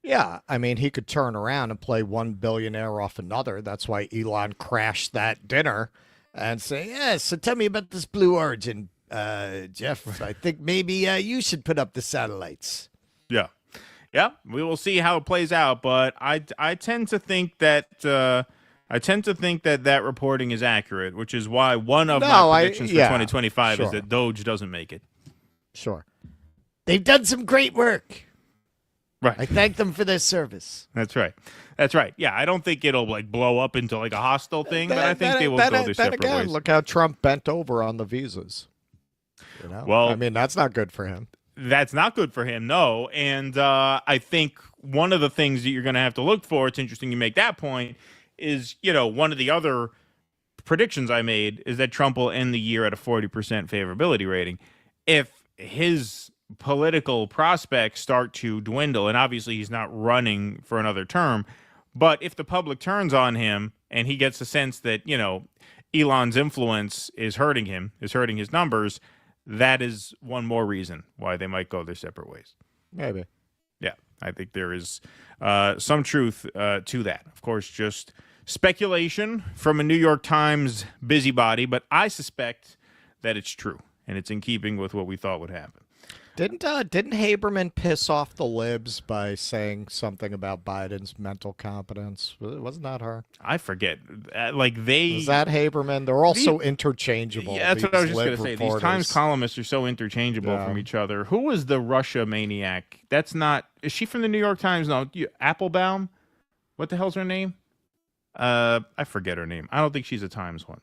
he could turn around and play one billionaire off another. That's why Elon crashed that dinner and say, yes, so tell me about this Blue Origin, Jeff. I think maybe you should put up the satellites. Yeah. Yeah, we will see how it plays out, but I tend to think that that reporting is accurate, which is why one of my predictions for 2025 is that Doge doesn't make it. Sure. They've done some great work. Right. I thank them for their service. That's right. Yeah, I don't think it'll blow up into a hostile thing, but I think they will go their separate ways. Look how Trump bent over on the visas. Well, that's not good for him. That's not good for him, no. And I think one of the things that you're going to have to look for, it's interesting you make that point, is, one of the other predictions I made is that Trump will end the year at a 40% favorability rating. If his political prospects start to dwindle, and obviously he's not running for another term, but if the public turns on him and he gets a sense that, Elon's influence is hurting him, is hurting his numbers, that is one more reason why they might go their separate ways. Maybe. Yeah, I think there is some truth to that. Of course, just speculation from a New York Times busybody, but I suspect that it's true, and it's in keeping with what we thought would happen. Didn't Haberman piss off the libs by saying something about Biden's mental competence? Wasn't that her? I forget. Was that Haberman? They're all so interchangeable. Yeah, that's what I was just going to say. Reporters. These Times columnists are so interchangeable from each other. Who was the Russia maniac? That's not. Is she from the New York Times? No, Applebaum. What the hell's her name? I forget her name. I don't think she's a Times one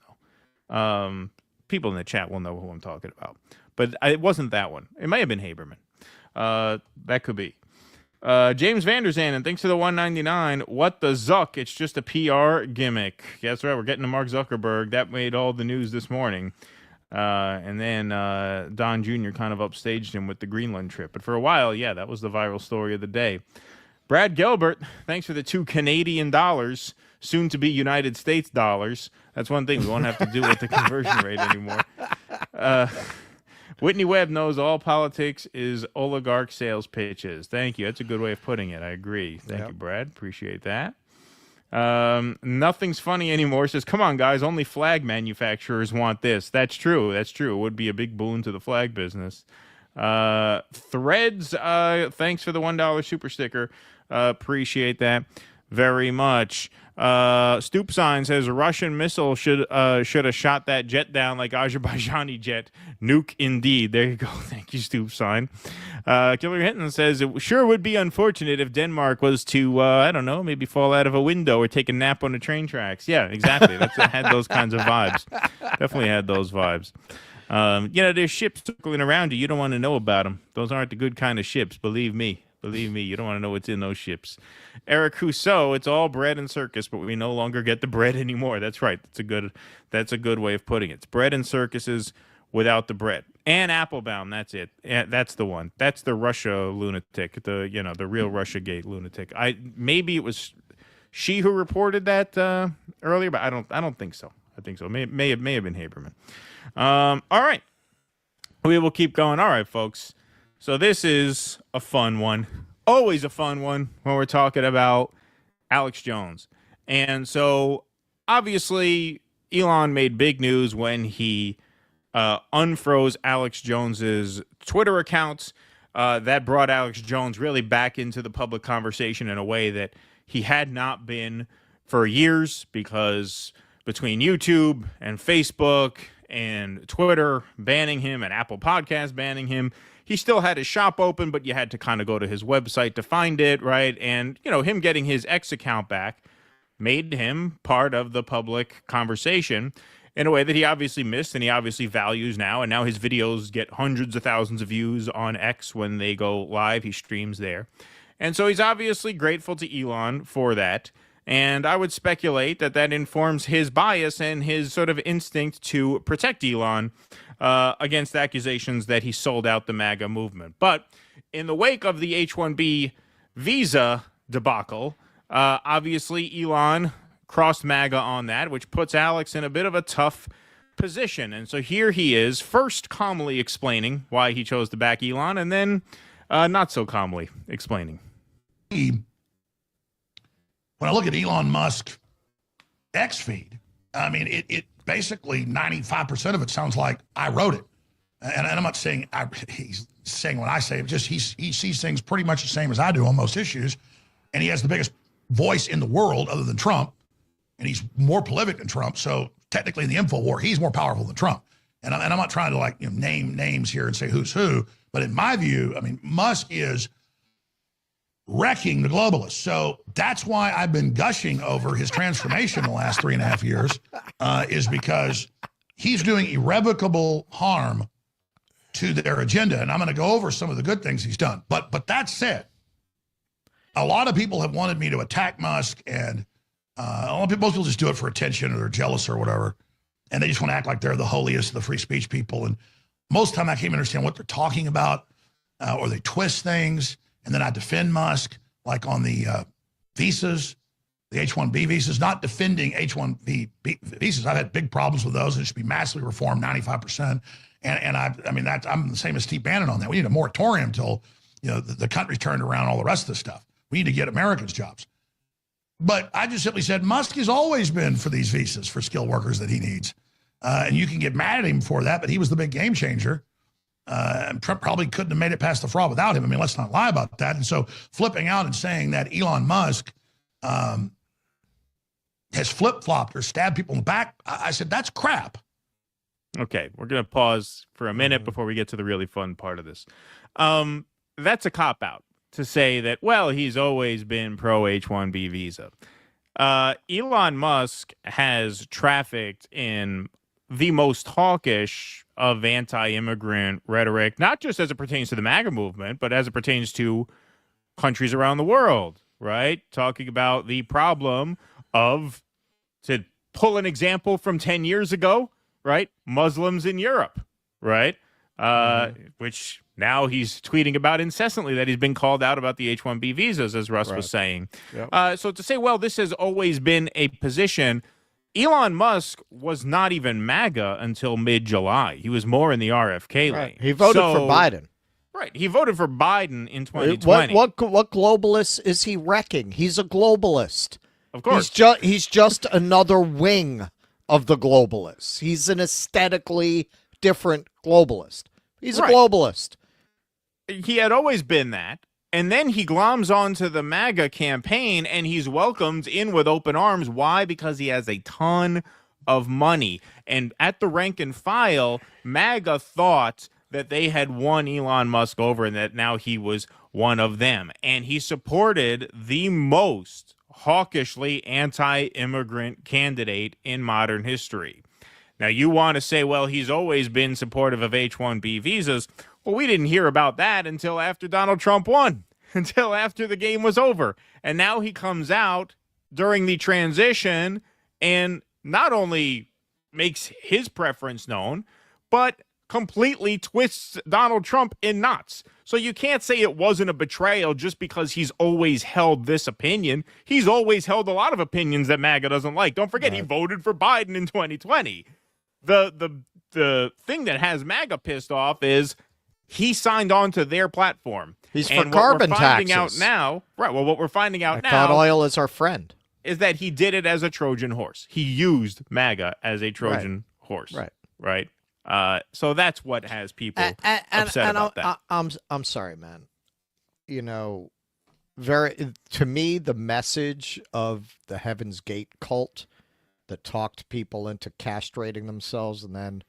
though. People in the chat will know who I'm talking about. But it wasn't that one. It may have been Haberman. That could be. James Vanderzan, and thanks for the $1.99. What the Zuck? It's just a PR gimmick. Yeah, that's right. We're getting to Mark Zuckerberg. That made all the news this morning. And then Don Jr. kind of upstaged him with the Greenland trip. But for a while, that was the viral story of the day. Brad Gilbert, thanks for the $2 Canadian, soon to be United States dollars. That's one thing we won't have to do with the conversion rate anymore. Whitney Webb knows all politics is oligarch sales pitches. Thank you. That's a good way of putting it. I agree. Thank you, Brad. Appreciate that. Nothing's funny anymore. Says, come on, guys. Only flag manufacturers want this. That's true. That's true. It would be a big boon to the flag business. Threads, thanks for the $1 super sticker. Appreciate that very much. Stoop Sign says a Russian missile should have shot that jet down like Azerbaijani jet. Nuke indeed. There you go. Thank you, Stoop Sign. Killer Hinton says it sure would be unfortunate if Denmark was to I don't know, maybe fall out of a window or take a nap on the train tracks. Yeah, exactly. It had those kinds of vibes. Definitely had those vibes. There's ships circling around you. You don't want to know about them. Those aren't the good kind of ships. Believe me. Believe me, you don't want to know what's in those ships. Eric Rousseau, it's all bread and circus, but we no longer get the bread anymore. That's right. That's a good way of putting it. It's bread and circuses without the bread. And Applebaum, that's it. That's the one. That's the Russia lunatic, the real Russiagate lunatic. Maybe it was she who reported that earlier, but I don't think so. I think so. May have been Haberman. All right. We will keep going. All right, folks. So this is a fun one. Always a fun one when we're talking about Alex Jones. And so, obviously, Elon made big news when he unfroze Alex Jones's Twitter accounts. That brought Alex Jones really back into the public conversation in a way that he had not been for years, because between YouTube and Facebook and Twitter banning him and Apple Podcasts banning him. He still had his shop open, but you had to kind of go to his website to find it, right? And, you know, him getting his X account back made him part of the public conversation in a way that he obviously missed and he obviously values now. And now his videos get hundreds of thousands of views on X when they go live. He streams there. And so he's obviously grateful to Elon for that. And I would speculate that that informs his bias and his sort of instinct to protect Elon against accusations that he sold out the MAGA movement. But in the wake of the H-1B visa debacle, obviously Elon crossed MAGA on that, which puts Alex in a bit of a tough position. And so here he is, first calmly explaining why he chose to back Elon, and then not so calmly explaining. When I look at Elon Musk X feed, I mean, it basically 95% of it sounds like I wrote it. And I'm not saying he's saying what I say, but just he sees things pretty much the same as I do on most issues. And he has the biggest voice in the world other than Trump. And he's more prolific than Trump. So technically in the info war, he's more powerful than Trump. And I'm not trying to name names here and say who's who. But in my view, I mean, Musk is wrecking the globalists. So that's why I've been gushing over his transformation the last 3.5 years, is because he's doing irrevocable harm to their agenda. And I'm going to go over some of the good things he's done. But that said, a lot of people have wanted me to attack Musk, and most people just do it for attention, or they're jealous or whatever. And they just want to act like they're the holiest of the free speech people. And most of the time I can't even understand what they're talking about, or they twist things. And then I defend Musk, like on the visas, the H-1B visas, not defending H-1B visas. I've had big problems with those. It should be massively reformed, 95%. And I mean, I'm the same as Steve Bannon on that. We need a moratorium until, you know, the country's turned around, all the rest of this stuff. We need to get Americans jobs. But I just simply said, Musk has always been for these visas for skilled workers that he needs. And you can get mad at him for that, but he was the big game changer. And Trump probably couldn't have made it past the fraud without him. I mean, let's not lie about that. And so flipping out and saying that Elon Musk has flip-flopped or stabbed people in the back, I said, that's crap. Okay, we're going to pause for a minute before we get to the really fun part of this. That's a cop-out to say that, well, he's always been pro H-1B visa. Elon Musk has trafficked in the most hawkish of anti-immigrant rhetoric, not just as it pertains to the MAGA movement, but as it pertains to countries around the world, right? Talking about the problem of, to pull an example from 10 years ago, right? Muslims in Europe, right? Which now he's tweeting about incessantly, that he's been called out about the H-1B visas, as Russ was saying. Yep. So to say, well, this has always been a position, Elon Musk was not even MAGA until mid-July. He was more in the RFK lane. He voted for Biden. Right. He voted for Biden in 2020. What globalists is he wrecking? He's a globalist. Of course. He's just another wing of the globalists. He's an aesthetically different globalist. He's a globalist. He had always been that. And then he gloms onto the MAGA campaign, and he's welcomed in with open arms. Why? Because he has a ton of money. And at the rank and file, MAGA thought that they had won Elon Musk over and that now he was one of them. And he supported the most hawkishly anti-immigrant candidate in modern history. Now, you want to say, well, he's always been supportive of H-1B visas. Well, we didn't hear about that until after Donald Trump won, until after the game was over. And now he comes out during the transition and not only makes his preference known, but completely twists Donald Trump in knots. So you can't say it wasn't a betrayal just because he's always held this opinion. He's always held a lot of opinions that MAGA doesn't like. Don't forget, he voted for Biden in 2020. The thing that has MAGA pissed off is he signed on to their platform. He's for carbon taxes. Out now, right? Well, what we're finding out now, thought oil is our friend, is that he did it as a Trojan horse. He used MAGA as a Trojan horse. Right. So that's what has people upset about that. I'm sorry, man. You know, to me, the message of the Heaven's Gate cult that talked people into castrating themselves and then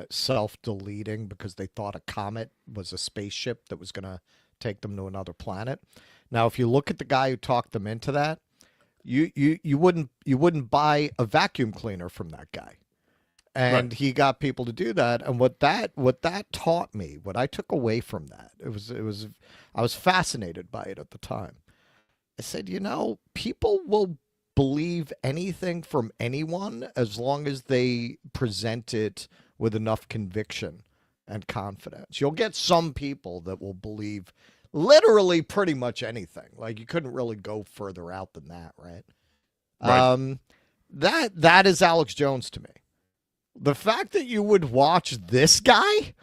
self-deleting because they thought a comet was a spaceship that was going to take them to another planet. Now, if you look at the guy who talked them into that, you wouldn't buy a vacuum cleaner from that guy. And he got people to do that. And what that taught me, what I took away from that, I was fascinated by it at the time. I said, people will believe anything from anyone as long as they present it with enough conviction and confidence. You'll get some people that will believe literally pretty much anything. Like, you couldn't really go further out than that, right? That is Alex Jones to me. The fact that you would watch this guy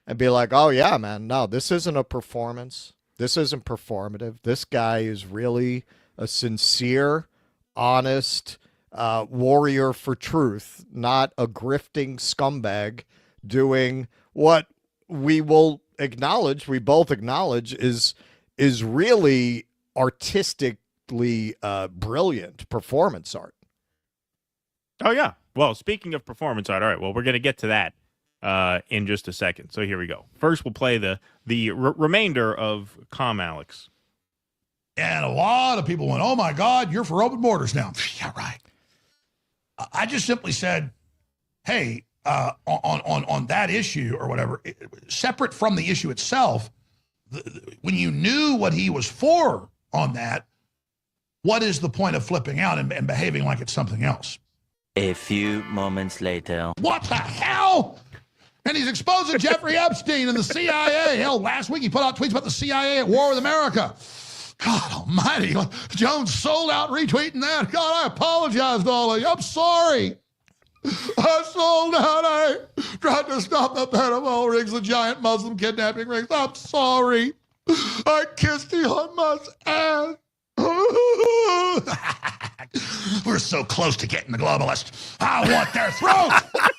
and be like, oh, yeah, man, no, this isn't a performance. This isn't performative. This guy is really a sincere, honest warrior for truth, not a grifting scumbag doing what we will acknowledge, we both acknowledge, is really artistically brilliant performance art. Oh, yeah. Well, speaking of performance art, all right, well, we're going to get to that in just a second. So here we go. First, we'll play the remainder of Calm Alex. And a lot of people went, oh, my God, you're for open borders now. Yeah, right. I just simply said, hey, on that issue or whatever, separate from the issue itself, when you knew what he was for on that, what is the point of flipping out and behaving like it's something else? A few moments later. What the hell? And he's exposing Jeffrey Epstein and the CIA. Hell, last week he put out tweets about the CIA at war with America. God almighty. Jones sold out retweeting that. God, I apologize to all of you. I'm sorry. I sold out. I tried to stop the pedophile rings, the giant Muslim kidnapping rings. I'm sorry. I kissed Elon Musk's ass. We're so close to getting the globalists. I want their throat.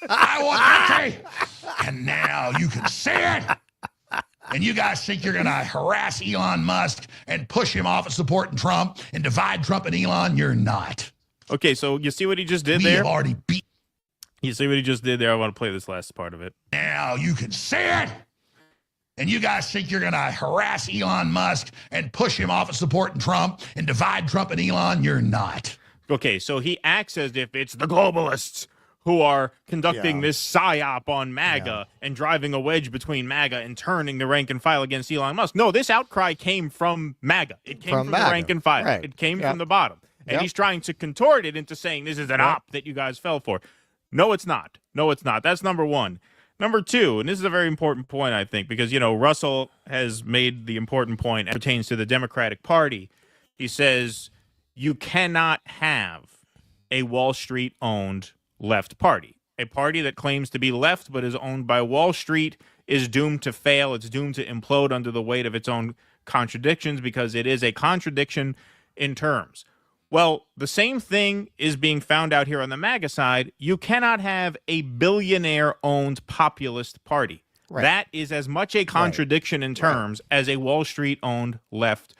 I want victory. And now you can see it. And you guys think you're going to harass Elon Musk and push him off of supporting Trump and divide Trump and Elon? You're not. Okay, so you see what he just did we there? Have already beat. You see what he just did there? I want to play this last part of it. Now you can see it. And you guys think you're going to harass Elon Musk and push him off of supporting Trump and divide Trump and Elon? You're not. Okay, so he acts as if it's the globalists who are conducting this psyop on MAGA and driving a wedge between MAGA and turning the rank and file against Elon Musk. No, this outcry came from MAGA. It came from the rank and file. Right. It came from the bottom. And he's trying to contort it into saying this is an op that you guys fell for. No, it's not. No, it's not. That's number one. Number two, and this is a very important point, I think, because, Russell has made the important point as it pertains to the Democratic Party. He says you cannot have a Wall Street-owned left party. A party that claims to be left but is owned by Wall Street is doomed to fail. It's doomed to implode under the weight of its own contradictions because it is a contradiction in terms. Well, the same thing is being found out here on the MAGA side. You cannot have a billionaire-owned populist party. Right. That is as much a contradiction in terms as a Wall Street-owned left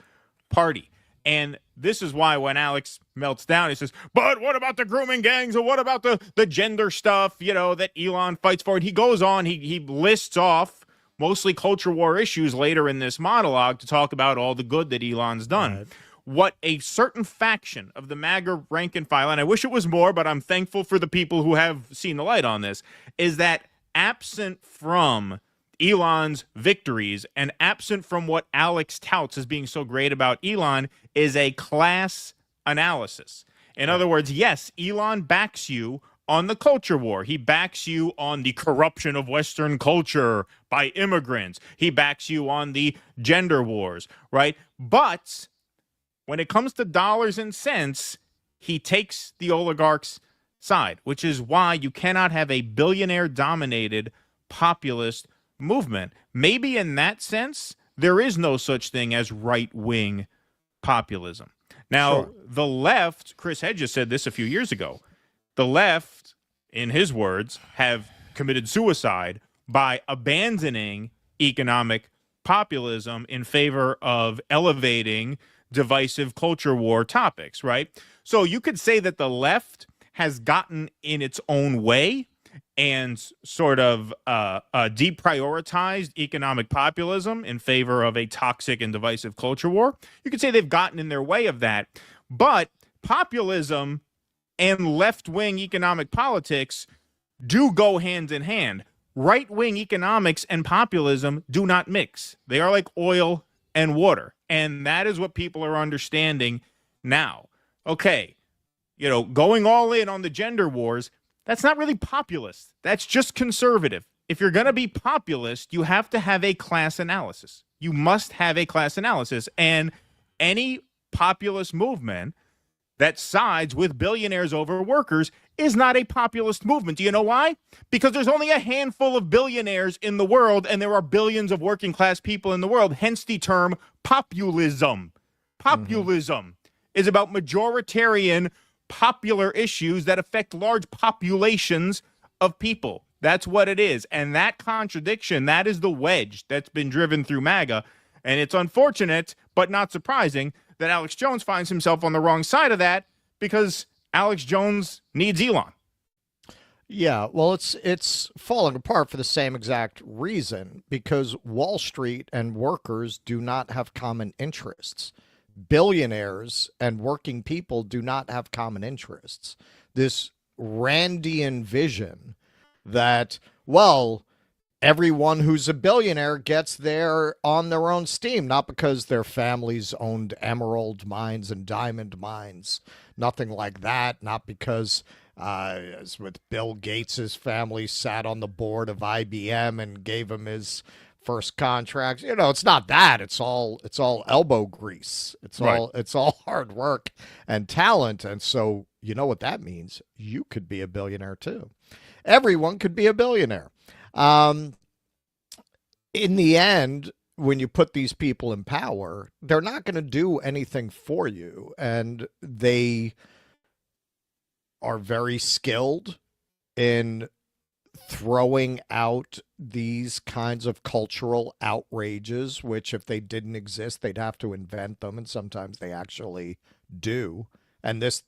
party. And this is why when Alex melts down, he says, but what about the grooming gangs, or what about the gender stuff, that Elon fights for? And he goes on, he lists off mostly culture war issues later in this monologue to talk about all the good that Elon's done. Right. What a certain faction of the MAGA rank and file, and I wish it was more, but I'm thankful for the people who have seen the light on this, is that absent from Elon's victories and absent from what Alex touts as being so great about Elon is a class analysis. In other words, yes, Elon backs you on the culture war. He backs you on the corruption of Western culture by immigrants. He backs you on the gender wars, right? But when it comes to dollars and cents, he takes the oligarchs' side, which is why you cannot have a billionaire-dominated populist movement. Maybe in that sense, there is no such thing as right-wing populism. Now, the left, Chris Hedges said this a few years ago, the left, in his words, have committed suicide by abandoning economic populism in favor of elevating divisive culture war topics, right? So you could say that the left has gotten in its own way and sort of deprioritized economic populism in favor of a toxic and divisive culture war. You could say they've gotten in their way of that. But populism and left-wing economic politics do go hand in hand. Right-wing economics and populism do not mix. They are like oil and water. And that is what people are understanding now. Okay, going all in on the gender wars, that's not really populist. That's just conservative. If you're going to be populist, you have to have a class analysis. You must have a class analysis. And any populist movement that sides with billionaires over workers is not a populist movement. Do you know why? Because there's only a handful of billionaires in the world, and there are billions of working class people in the world, hence the term populism. Populism is about majoritarian popular issues that affect large populations of people. That's what it is. And that contradiction, that is the wedge that's been driven through MAGA. And it's unfortunate, but not surprising, that Alex Jones finds himself on the wrong side of that, because Alex Jones needs Elon. Yeah, well, it's falling apart for the same exact reason, because Wall Street and workers do not have common interests. Billionaires and working people do not have common interests. This Randian vision that, well, everyone who's a billionaire gets there on their own steam, not because their families owned emerald mines and diamond mines, nothing like that, not because as with Bill Gates's family sat on the board of IBM and gave him his first contracts. It's not that. It's all elbow grease. It's all hard work and talent. And so you know what that means? You could be a billionaire too. Everyone could be a billionaire. In the end, when you put these people in power, they're not going to do anything for you. And they are very skilled in throwing out these kinds of cultural outrages, which if they didn't exist, they'd have to invent them. And sometimes they actually do. And this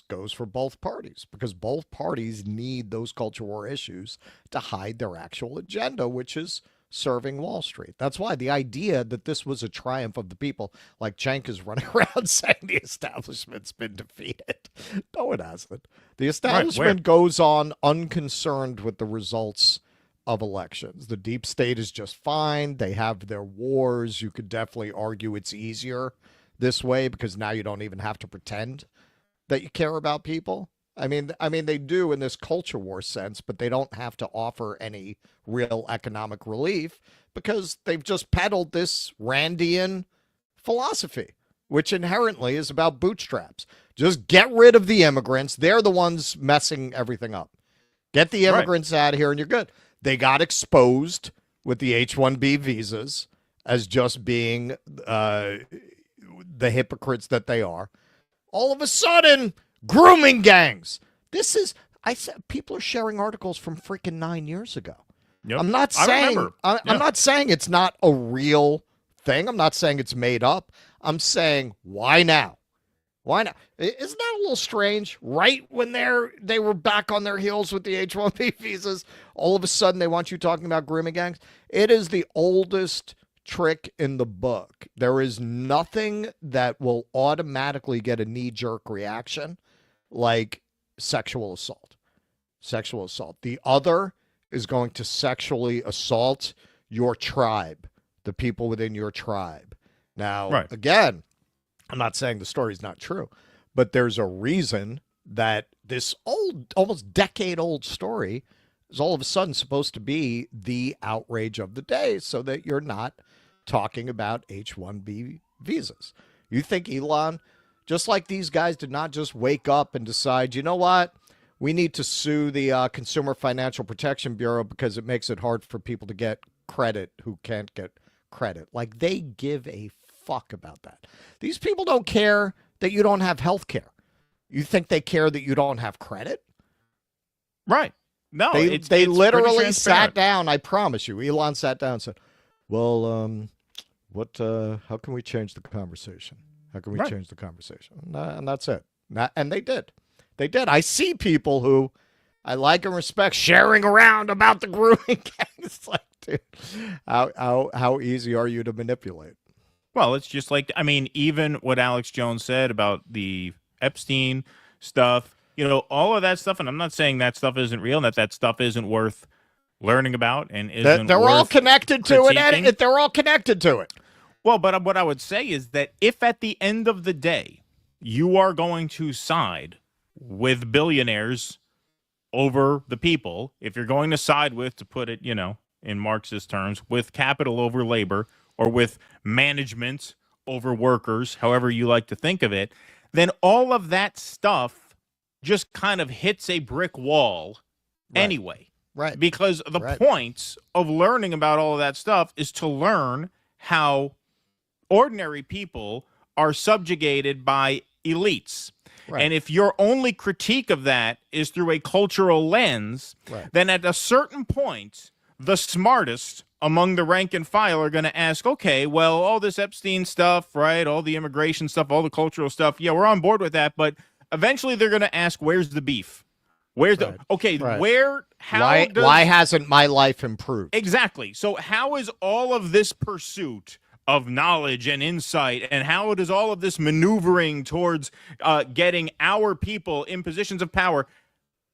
goes for both parties, because both parties need those culture war issues to hide their actual agenda, which is serving Wall Street. That's why the idea that this was a triumph of the people, like Cenk is running around saying the establishment's been defeated. No, it hasn't. The establishment goes on unconcerned with the results of elections. The deep state is just fine. They have their wars. You could definitely argue it's easier this way, because now you don't even have to pretend that you care about people. I mean, they do in this culture war sense, but they don't have to offer any real economic relief, because they've just peddled this Randian philosophy, which inherently is about bootstraps. Just get rid of the immigrants. They're the ones messing everything up. Get the immigrants out of here and you're good. They got exposed with the H-1B visas as just being the hypocrites that they are. All of a sudden, grooming gangs. I said, people are sharing articles from freaking 9 years ago. Yep. I'm not saying it's not a real thing. I'm not saying it's made up. I'm saying, why now? Why not? Isn't that a little strange? Right when they were back on their heels with the H-1B visas, all of a sudden they want you talking about grooming gangs. It is the oldest trick in the book. There is nothing that will automatically get a knee-jerk reaction like sexual assault. Sexual assault. The other is going to sexually assault your tribe, the people within your tribe. Now, again, I'm not saying the story's not true, but there's a reason that this old, almost decade-old story is all of a sudden supposed to be the outrage of the day, so that you're not talking about H-1B visas. You think Elon, just like these guys did not just wake up and decide, you know what, we need to sue the Consumer Financial Protection Bureau because it makes it hard for people to get credit who can't get credit. Like, they give a fuck about that. These people don't care that you don't have health care. You think they care that you don't have credit? Right. No, they literally sat down. I promise you. Elon sat down and said, well, how can we change the conversation? How can we change the conversation? And that's it. And they did. They did. I see people who I like and respect sharing around about the grooming gang. It's like, dude, how easy are you to manipulate? Well, it's just like, I mean, even what Alex Jones said about the Epstein stuff, you know, all of that stuff, and I'm not saying that stuff isn't real and that stuff isn't worth learning about and isn't They're all connected to it, critiquing. and they're all connected to it. Well, but what I would say is that if at the end of the day you are going to side with billionaires over the people, if you're going to side with, to put it, you know, in Marxist terms, with capital over labor or with management over workers, however you like to think of it, then all of that stuff just kind of hits a brick wall anyway. Right. Because the point of learning about all of that stuff is to learn how ordinary people are subjugated by elites. Right. And if your only critique of that is through a cultural lens, then at a certain point, the smartest among the rank and file are going to ask, okay, well, all this Epstein stuff, right, all the immigration stuff, all the cultural stuff, yeah, we're on board with that, but eventually they're going to ask, where's the beef? Where's the why hasn't my life improved? Exactly. So how is all of this pursuit of knowledge and insight, and how does all of this maneuvering towards getting our people in positions of power,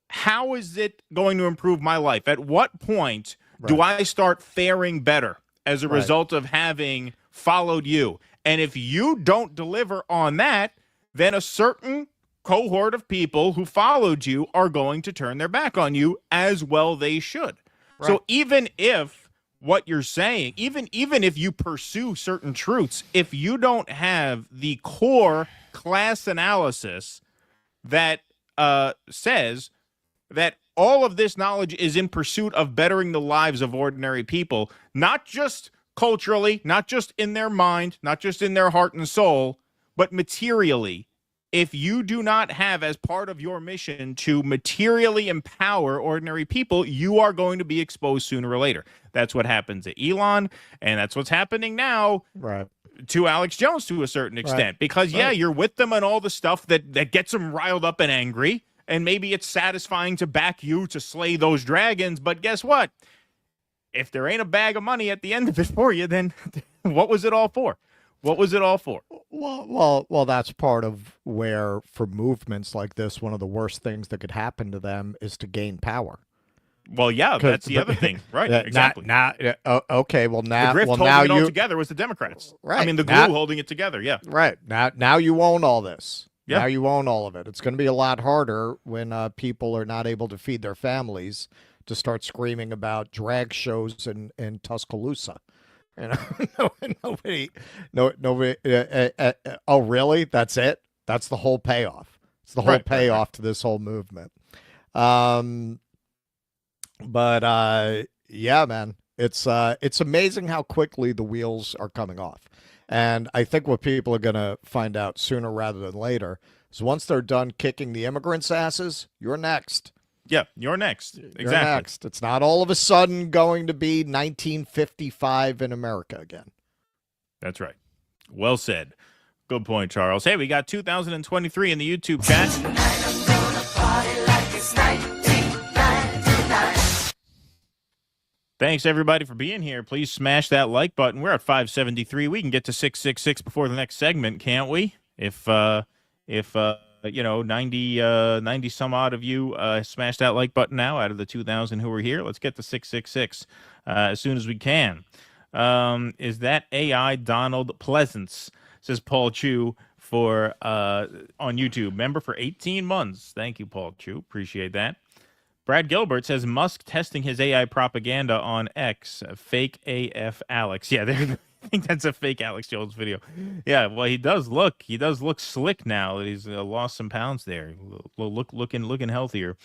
how is it going to improve my life? At what point do I start faring better as a result of having followed you? And if you don't deliver on that, then a certain cohort of people who followed you are going to turn their back on you, as well they should. So even if what you're saying, even if you pursue certain truths, if you don't have the core class analysis that says that all of this knowledge is in pursuit of bettering the lives of ordinary people, not just culturally, not just in their mind, not just in their heart and soul, but materially, if you do not have as part of your mission to materially empower ordinary people, you are going to be exposed sooner or later. That's what happens to Elon, and that's what's happening now to Alex Jones to a certain extent. Because, you're with them on all the stuff that gets them riled up and angry, and maybe it's satisfying to back you to slay those dragons, but guess what? If there ain't a bag of money at the end of it for you, then what was it all for? What was it all for? Well, that's part of where, for movements like this, one of the worst things that could happen to them is to gain power. Well, yeah, that's the other thing, right? Exactly. Okay, well now, the grift holding it all together was the Democrats. Right. I mean, the glue holding it together. Yeah. Right. Now you own all this. Yeah. Now you own all of it. It's going to be a lot harder when people are not able to feed their families to start screaming about drag shows in Tuscaloosa. You know, nobody. Oh, really? That's it? That's the whole payoff. It's the whole payoff to this whole movement. But yeah, man, it's amazing how quickly the wheels are coming off. And I think what people are going to find out sooner rather than later is once they're done kicking the immigrants' asses, you're next. Yeah, you're next. Exactly. You're next. It's not all of a sudden going to be 1955 in America again. That's right. Well said. Good point, Charles. Hey, we got 2023 in the YouTube chat. Thanks, everybody, for being here. Please smash that like button. We're at 573. We can get to 666 before the next segment, can't we? If 90 some odd of you smash that like button now out of the 2,000 who are here. Let's get to 666 as soon as we can. Is that AI Donald Pleasance? Says Paul Chu for on YouTube. Member for 18 months. Thank you, Paul Chu. Appreciate that. Brad Gilbert says Musk testing his AI propaganda on X. Fake AF Alex. Yeah, I think that's a fake Alex Jones video. Yeah, well, he does look slick now that he's lost some pounds there. Looking healthier.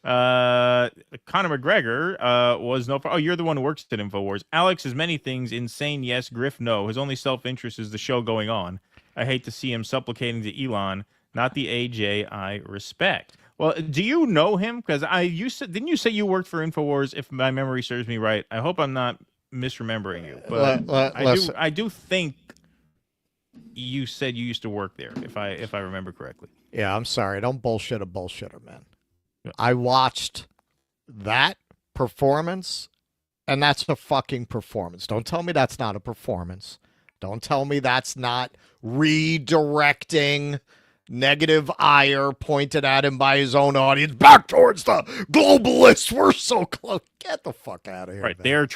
Conor McGregor was no. Oh, you're the one who works at InfoWars. Alex is many things. Insane, yes. Griff, no. His only self-interest is the show going on. I hate to see him supplicating to Elon, not the AJ I respect. Well, do you know him? Because didn't you say you worked for InfoWars? If my memory serves me right, I hope I'm not misremembering you, but I do think you said you used to work there, if I remember correctly. Yeah, I'm sorry. Don't bullshit a bullshitter, man. I watched that performance, and that's a fucking performance. Don't tell me that's not a performance. Don't tell me that's not redirecting negative ire pointed at him by his own audience back towards the globalists. We're so close. Get the fuck out of here. Right. Man. They're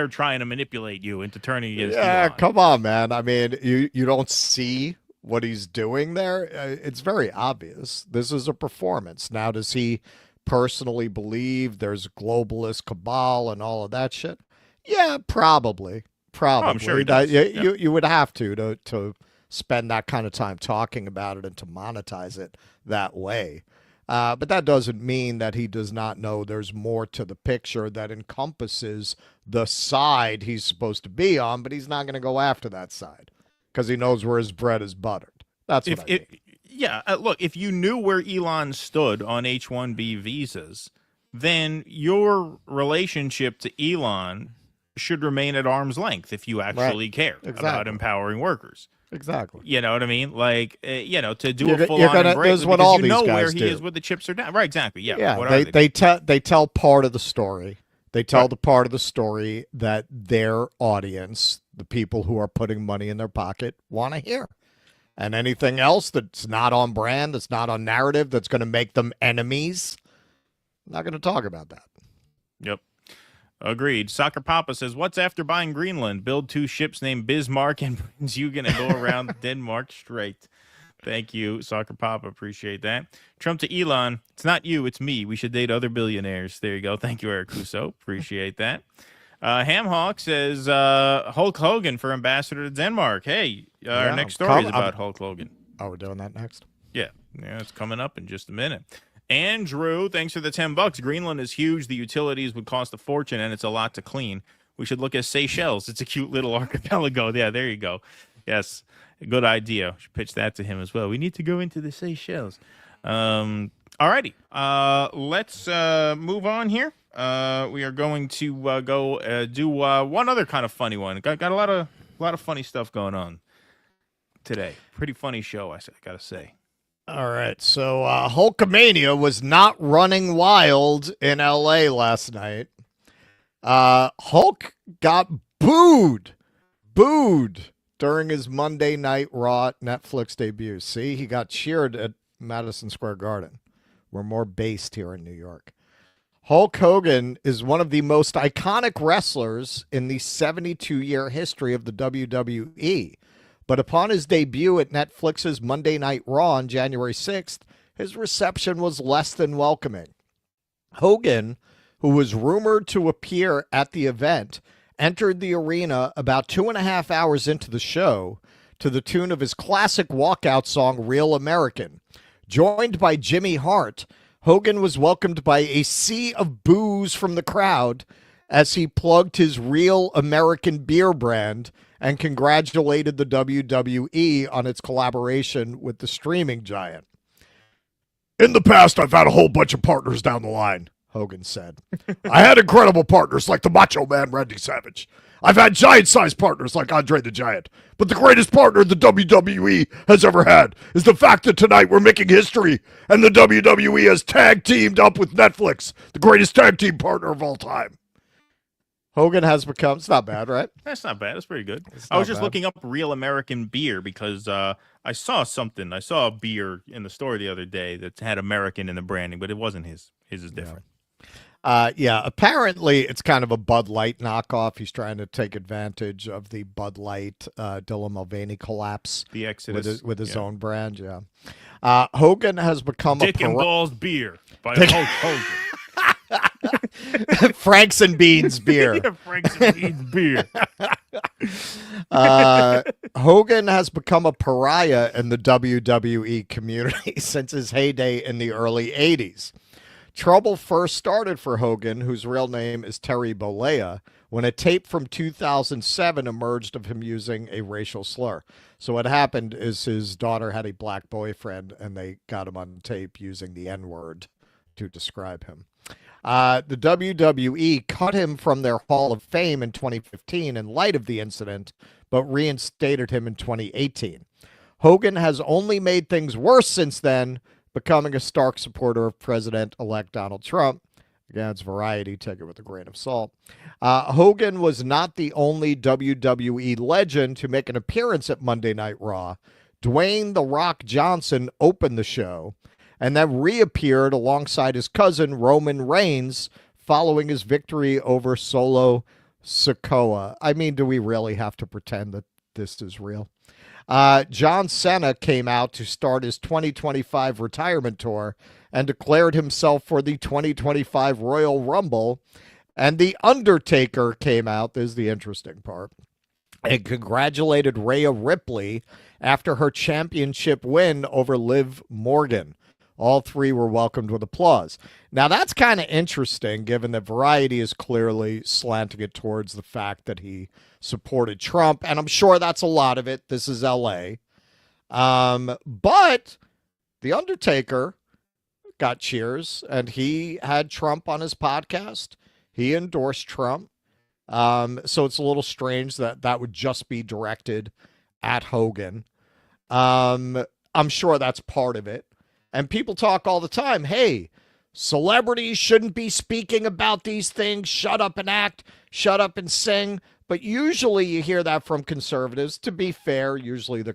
trying to manipulate you into turning against Yeah, Elon. come on, man. I mean, you don't see what he's doing there. It's very obvious. This is a performance. Now, does he personally believe there's globalist cabal and all of that shit? Yeah, probably. Probably. I'm sure he does. You would have to spend that kind of time talking about it and to monetize it that way. But that doesn't mean that he does not know there's more to the picture that encompasses the side he's supposed to be on, but he's not going to go after that side because he knows where his bread is buttered. That's what I mean. Yeah, look, if you knew where Elon stood on H-1B visas, then your relationship to Elon should remain at arm's length if you actually care about empowering workers. Exactly. You know what I mean? Like, to do a full-on this embrace is what all because these you know guys where he do. is with the chips are down. Right, exactly. Yeah. Yeah, they tell part of the story. They tell the part of the story that their audience, the people who are putting money in their pocket, want to hear. And anything else that's not on brand, that's not on narrative, that's going to make them enemies, I'm not going to talk about that. Yep. Agreed. Soccer Papa says, what's after buying Greenland? Build 2 ships named Bismarck and Prince Eugen and go around Denmark straight. Thank you, Soccer Papa. Appreciate that. Trump to Elon, it's not you, it's me. We should date other billionaires. There you go. Thank you, Eric Cuso. Appreciate that. Hamhawk says, Hulk Hogan for ambassador to Denmark. Hey, our next story is about Hulk Hogan. Oh, we're doing that next? Yeah, it's coming up in just a minute. Andrew, thanks for the $10. Greenland is huge. The utilities would cost a fortune, and it's a lot to clean. We should look at Seychelles. It's a cute little archipelago. Yeah, there you go. Yes, good idea. Should pitch that to him as well. We need to go into the Seychelles. All righty. Let's move on here. We are going to go do one other kind of funny one. Got a lot of funny stuff going on today. Pretty funny show, I got to say. All right, so Hulkamania was not running wild in L.A. last night. Hulk got booed during his Monday Night Raw Netflix debut. See, he got cheered at Madison Square Garden. We're more based here in New York. Hulk Hogan is one of the most iconic wrestlers in the 72-year history of the WWE. But upon his debut at Netflix's Monday Night Raw on January 6th, his reception was less than welcoming. Hogan, who was rumored to appear at the event, entered the arena about 2.5 hours into the show to the tune of his classic walkout song, Real American. Joined by Jimmy Hart, Hogan was welcomed by a sea of boos from the crowd as he plugged his Real American beer brand and congratulated the WWE on its collaboration with the streaming giant. In the past, I've had a whole bunch of partners down the line, Hogan said. I had incredible partners like the Macho Man Randy Savage. I've had giant-sized partners like Andre the Giant. But the greatest partner the WWE has ever had is the fact that tonight we're making history and the WWE has tag-teamed up with Netflix, the greatest tag-team partner of all time. Hogan has become, it's not bad, right? That's not bad. That's pretty good. I was just looking up Real American beer because I saw something. I saw a beer in the store the other day that had American in the branding, but it wasn't his. His is different. Yeah, apparently it's kind of a Bud Light knockoff. He's trying to take advantage of the Bud Light Dylan Mulvaney collapse. The Exodus. With his own brand, yeah. Hogan has become Dick and Balls beer by Hulk Hogan. Franks and Beans beer. Yeah, Franks and Beans beer. Hogan has become a pariah in the WWE community since his heyday in the early 80s. Trouble first started for Hogan, whose real name is Terry Bollea, when a tape from 2007 emerged of him using a racial slur. So what happened is his daughter had a black boyfriend, and they got him on tape using the N-word to describe him. The WWE cut him from their Hall of Fame in 2015 in light of the incident, but reinstated him in 2018. Hogan has only made things worse since then, becoming a stark supporter of President-elect Donald Trump. Again, it's Variety. Take it with a grain of salt. Hogan was not the only WWE legend to make an appearance at Monday Night Raw. Dwayne "The Rock" Johnson opened the show and then reappeared alongside his cousin Roman Reigns following his victory over Solo Sikoa. I mean, do we really have to pretend that this is real? John Cena came out to start his 2025 retirement tour and declared himself for the 2025 Royal Rumble. And The Undertaker came out, this is the interesting part, and congratulated Rhea Ripley after her championship win over Liv Morgan. All three were welcomed with applause. Now, that's kind of interesting, given that Variety is clearly slanting it towards the fact that he supported Trump, and I'm sure that's a lot of it. This is L.A. But The Undertaker got cheers, and he had Trump on his podcast. He endorsed Trump. So it's a little strange that that would just be directed at Hogan. I'm sure that's part of it. And people talk all the time, hey, celebrities shouldn't be speaking about these things. Shut up and act. Shut up and sing. But usually you hear that from conservatives. To be fair, usually the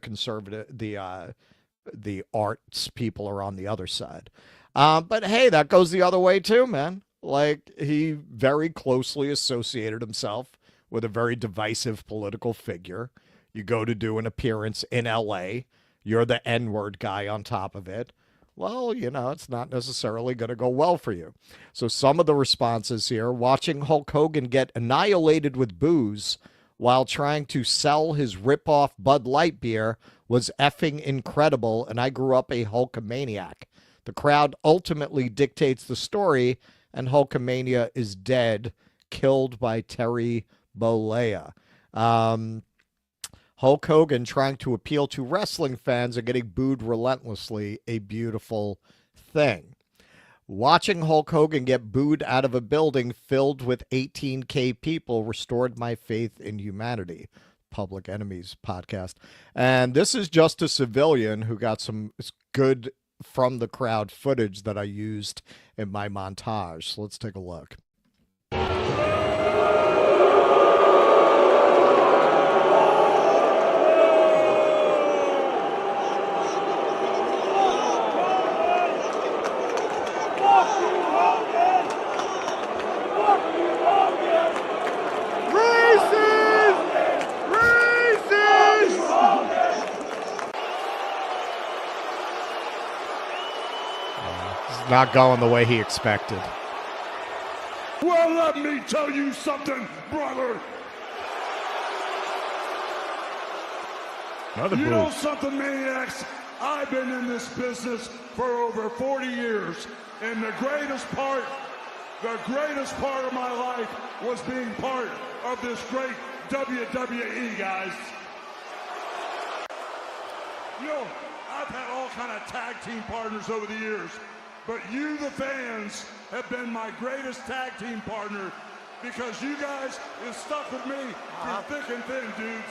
arts people are on the other side. But hey, that goes the other way too, man. Like, he very closely associated himself with a very divisive political figure. You go to do an appearance in L.A., you're the N-word guy on top of it. Well, you know, it's not necessarily going to go well for you. So some of the responses here, watching Hulk Hogan get annihilated with booze while trying to sell his rip-off Bud Light beer was effing incredible, and I grew up a Hulkamaniac. The crowd ultimately dictates the story, and Hulkamania is dead, killed by Terry Bollea. Hulk Hogan trying to appeal to wrestling fans and getting booed relentlessly, a beautiful thing. Watching Hulk Hogan get booed out of a building filled with 18K people restored my faith in humanity. Public Enemies podcast. And this is just a civilian who got some good from the crowd footage that I used in my montage. So let's take a look. Not going the way he expected. Well, let me tell you something, brother. You know something, maniacs? I've been in this business for over 40 years, and the greatest part of my life was being part of this great WWE, guys. You know, I've had all kind of tag team partners over the years. But you, the fans, have been my greatest tag team partner because you guys have stuck with me through thick and thin, dudes.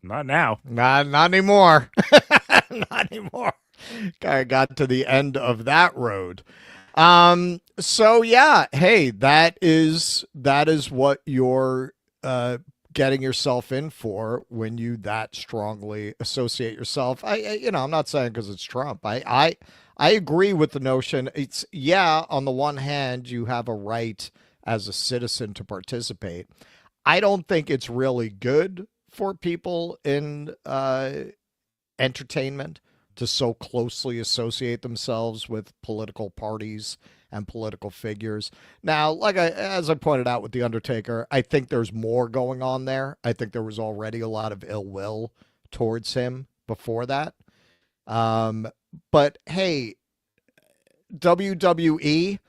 Not now. Not anymore. Not anymore. I got to the end of that road. So yeah, hey, that is what you're getting yourself in for when you that strongly associate yourself. I'm not saying because it's Trump. I agree with the notion. It's, yeah, on the one hand, you have a right as a citizen to participate. I don't think it's really good for people in entertainment to so closely associate themselves with political parties and political figures. Now, as I pointed out with The Undertaker, I think there's more going on there. I think there was already a lot of ill will towards him before that. But hey, WWE,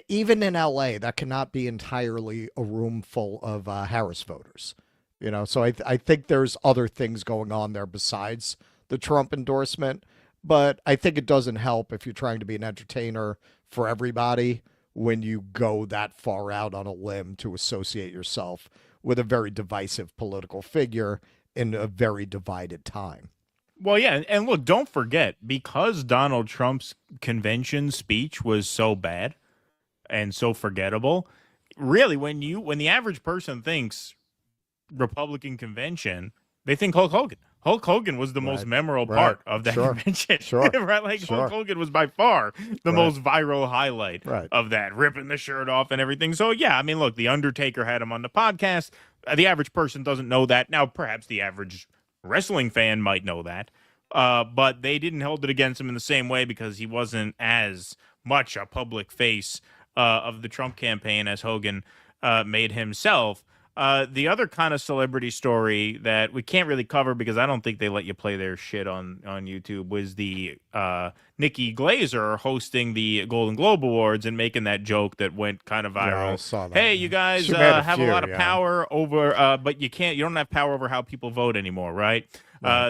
even in LA, that cannot be entirely a room full of Harris voters. You know, so I think there's other things going on there besides the Trump endorsement. But I think it doesn't help if you're trying to be an entertainer for everybody when you go that far out on a limb to associate yourself with a very divisive political figure in a very divided time. Well, yeah, and look, don't forget, because Donald Trump's convention speech was so bad and so forgettable, really, when the average person thinks Republican convention, they think Hulk Hogan. Hulk Hogan was the most memorable part of that convention. Right? Like Hulk Hogan was by far the most viral highlight of that, ripping the shirt off and everything. So yeah, I mean, look, The Undertaker had him on the podcast. The average person doesn't know that. Now, perhaps the average wrestling fan might know that. But they didn't hold it against him in the same way because he wasn't as much a public face of the Trump campaign as Hogan made himself. The other kind of celebrity story that we can't really cover because I don't think they let you play their shit on YouTube was the Nikki Glaser hosting the Golden Globe Awards and making that joke that went kind of viral. Yeah, I saw that. Hey, you guys have a lot of power over, but you don't have power over how people vote anymore, right?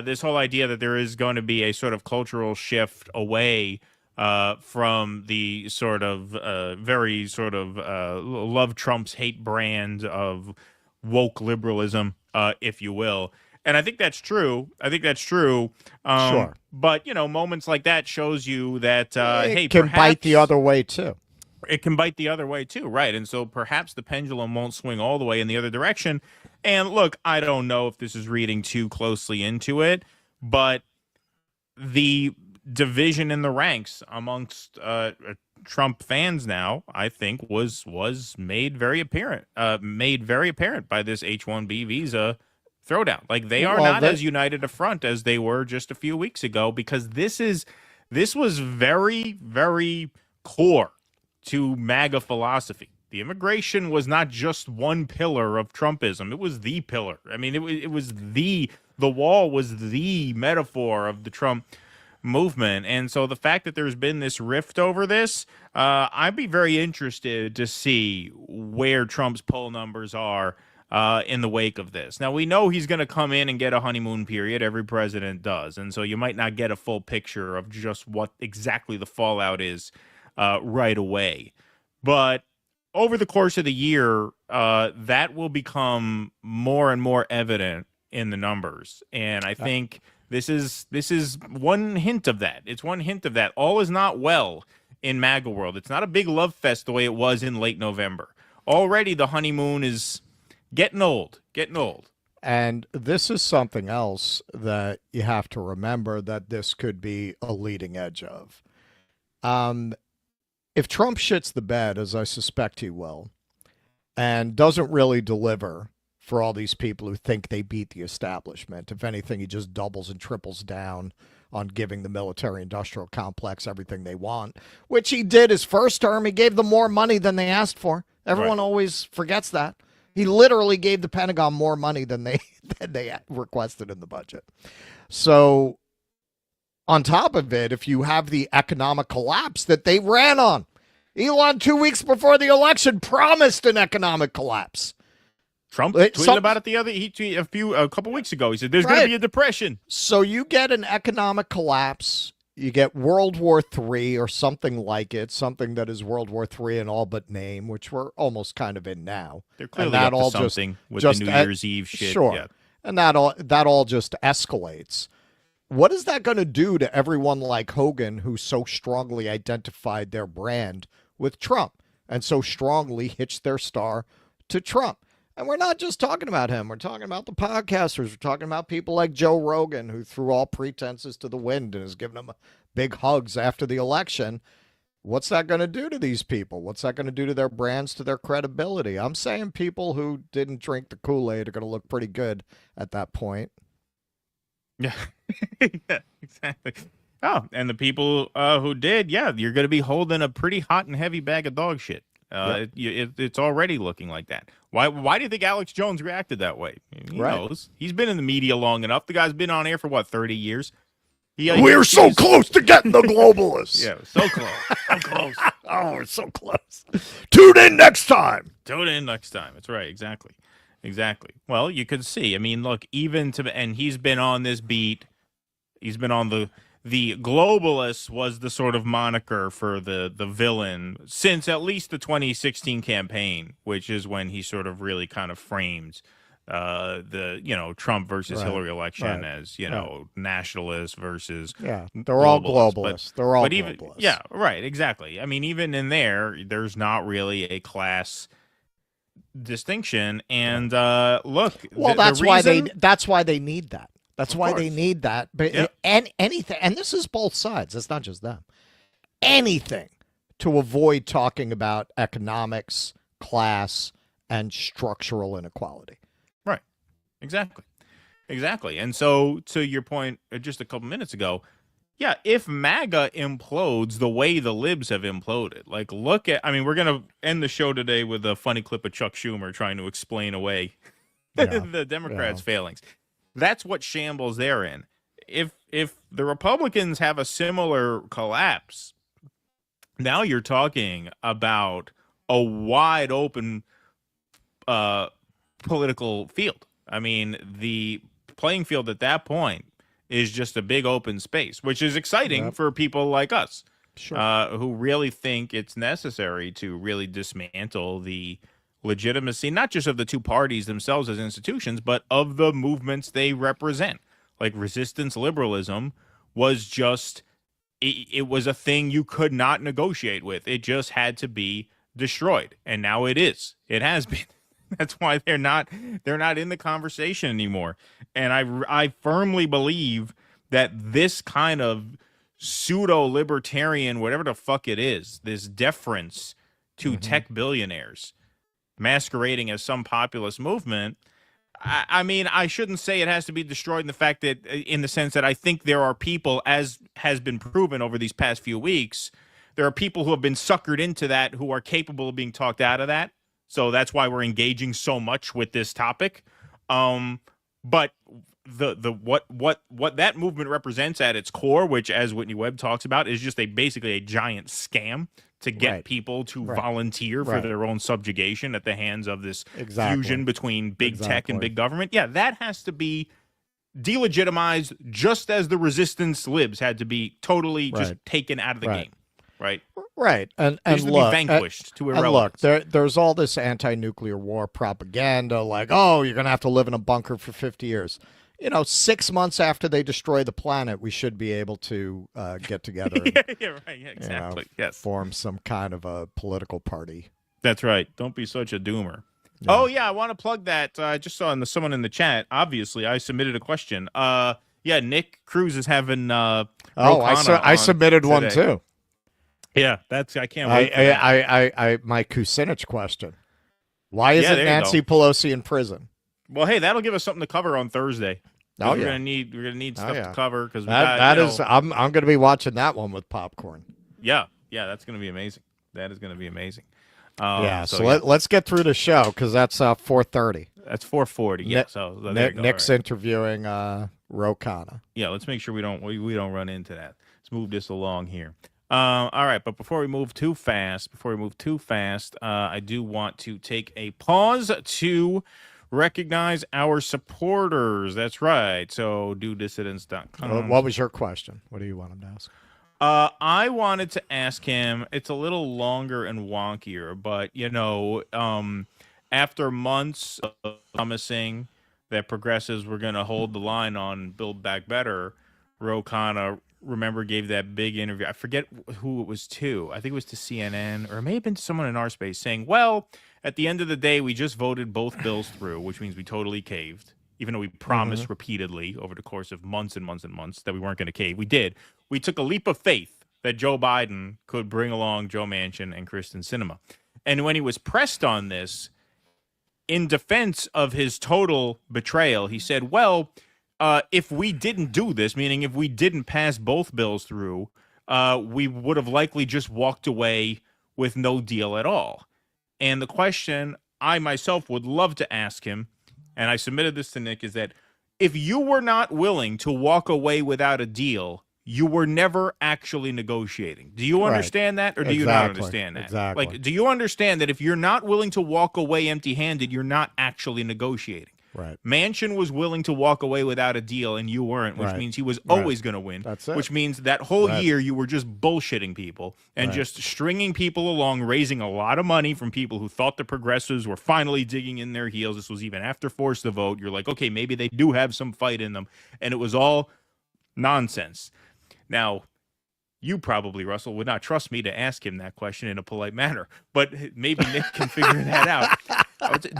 This whole idea that there is going to be a sort of cultural shift away from the sort of very sort of love Trump's hate brand of woke liberalism, if you will. And I think that's true. Sure. But, moments like that shows you that, it can bite the other way, too. It can bite the other way, too, right? And so perhaps the pendulum won't swing all the way in the other direction. And look, I don't know if this is reading too closely into it, but the division in the ranks amongst Trump fans now, I think, was made very apparent by this H-1B visa throwdown. Like they are not as united a front as they were just a few weeks ago, because this was very, very core to MAGA philosophy. The immigration was not just one pillar of Trumpism; it was the pillar. I mean, it was the wall was the metaphor of the Trump movement. And so the fact that there's been this rift over this, I'd be very interested to see where Trump's poll numbers are in the wake of this. Now, we know he's going to come in and get a honeymoon period. Every president does. And so you might not get a full picture of just what exactly the fallout is right away. But over the course of the year, that will become more and more evident in the numbers. And I think this is one hint of that. It's one hint of that. All is not well in MAGA world. It's not a big love fest the way it was in late November. Already the honeymoon is getting old. And this is something else that you have to remember that this could be a leading edge of. If Trump shits the bed, as I suspect he will, and doesn't really deliver for all these people who think they beat the establishment, if anything, he just doubles and triples down on giving the military-industrial complex everything they want, which he did his first term. He gave them more money than they asked for. Everyone always forgets that. He literally gave the Pentagon more money than they requested in the budget. So on top of it, if you have the economic collapse that they ran on, Elon 2 weeks before the election promised an economic collapse. Trump tweeted about it a couple weeks ago. He said there's going to be a depression. So you get an economic collapse. You get World War III or something like it, something that is World War III in all but name, which we're almost kind of in now. They're clearly up to something with the New Year's Eve shit. Sure. Yeah. And that all just escalates. What is that going to do to everyone like Hogan, who so strongly identified their brand with Trump and so strongly hitched their star to Trump? And we're not just talking about him. We're talking about the podcasters. We're talking about people like Joe Rogan, who threw all pretenses to the wind and has given them big hugs after the election. What's that going to do to these people? What's that going to do to their brands, to their credibility? I'm saying people who didn't drink the Kool-Aid are going to look pretty good at that point. Yeah, yeah, exactly. Oh, and the people who did, yeah, you're going to be holding a pretty hot and heavy bag of dog shit. It's already looking like that. Why do you think Alex Jones reacted that way? He knows. He's been in the media long enough. The guy's been on air for, 30 years? We're so close to getting the globalists. Yeah, so close. So close. Oh, we're so close. Tune in next time. That's right. Exactly. Well, you could see. I mean, look, and he's been on this beat. He's been on the globalist was the sort of moniker for the villain since at least the 2016 campaign, which is when he sort of really kind of framed the Trump versus Right. Hillary election Right. as nationalists versus they're all globalists. They're all globalists. Yeah, right, exactly. I mean, even in there's not really a class distinction. And look, Well, that's why they need that. That's why they course. need that. But and anything, and this is both sides. It's not just them. Anything to avoid talking about economics, class, and structural inequality. Right. Exactly. And so, to your point just a couple minutes ago, yeah, if MAGA implodes the way the libs have imploded, like look at, I mean, we're going to end the show today with a funny clip of Chuck Schumer trying to explain away the Democrats' failings. That's what shambles they're in. If the Republicans have a similar collapse, now you're talking about a wide open political field. I mean, the playing field at that point is just a big open space, which is exciting for people like us, who really think it's necessary to really dismantle the legitimacy, not just of the two parties themselves as institutions, but of the movements they represent. Like resistance liberalism was just, it was a thing you could not negotiate with. It just had to be destroyed. And now it is. It has been. That's why they're not in the conversation anymore. And I firmly believe that this kind of pseudo-libertarian, whatever the fuck it is, this deference to tech billionaires masquerading as some populist movement, I mean, I shouldn't say it has to be destroyed in the fact that, in the sense that I think there are people, as has been proven over these past few weeks, there are people who have been suckered into that who are capable of being talked out of that. So that's why we're engaging so much with this topic. But what that movement represents at its core, which, as Whitney Webb talks about, is just basically a giant scam to get people to volunteer for their own subjugation at the hands of this fusion between big tech and big government. Yeah, that has to be delegitimized, just as the resistance libs had to be totally just taken out of the game. Right. Right. And look, be vanquished to irrelevance. And look, there's all this anti-nuclear war propaganda, like, oh, you're going to have to live in a bunker for 50 years. 6 months after they destroy the planet, we should be able to get together and, form some kind of a political party. That's right. Don't be such a doomer. Yeah. Oh, yeah, I want to plug that. I just saw someone in the chat. Obviously, I submitted a question. Yeah, Nick Cruz is having I submitted today. One, too. Yeah, I can't wait. My Kucinich question. Why isn't Nancy Pelosi in prison? Well, hey, that'll give us something to cover on Thursday. Oh, we're gonna need stuff to cover because I'm going to be watching that one with popcorn. Yeah, that's going to be amazing. That is going to be amazing. Let's get through the show because that's 4:30. That's 4:40. Yeah. So Nick's interviewing Ro Khanna. Yeah, let's make sure we don't run into that. Let's move this along here. All right, but before we move too fast, I do want to take a pause to recognize our supporters. That's right. So dodissidents.com. What was your question? What do you want him to ask? I wanted to ask him, it's a little longer and wonkier, but after months of promising that progressives were going to hold the line on Build Back Better, Ro Khanna, remember, gave that big interview. I forget who it was to. I think it was to CNN, or it may have been to someone in our space, saying, well, at the end of the day, we just voted both bills through, which means we totally caved, even though we promised repeatedly over the course of months and months and months that we weren't going to cave. We did. We took a leap of faith that Joe Biden could bring along Joe Manchin and Kristen Sinema. And when he was pressed on this, in defense of his total betrayal, he said, well, if we didn't do this, meaning if we didn't pass both bills through, we would have likely just walked away with no deal at all. And the question I myself would love to ask him, and I submitted this to Nick, is that if you were not willing to walk away without a deal, you were never actually negotiating. Do you understand that, or do you not understand that? Exactly. Like, do you understand that if you're not willing to walk away empty-handed, you're not actually negotiating? Right. Manchin was willing to walk away without a deal, and you weren't, which means he was always going to win. That's it. Which means that whole year you were just bullshitting people and just stringing people along, raising a lot of money from people who thought the progressives were finally digging in their heels. This was even after Force the Vote. You're like, okay, maybe they do have some fight in them. And it was all nonsense. Now, you probably, Russell, would not trust me to ask him that question in a polite manner, but maybe Nick can figure that out.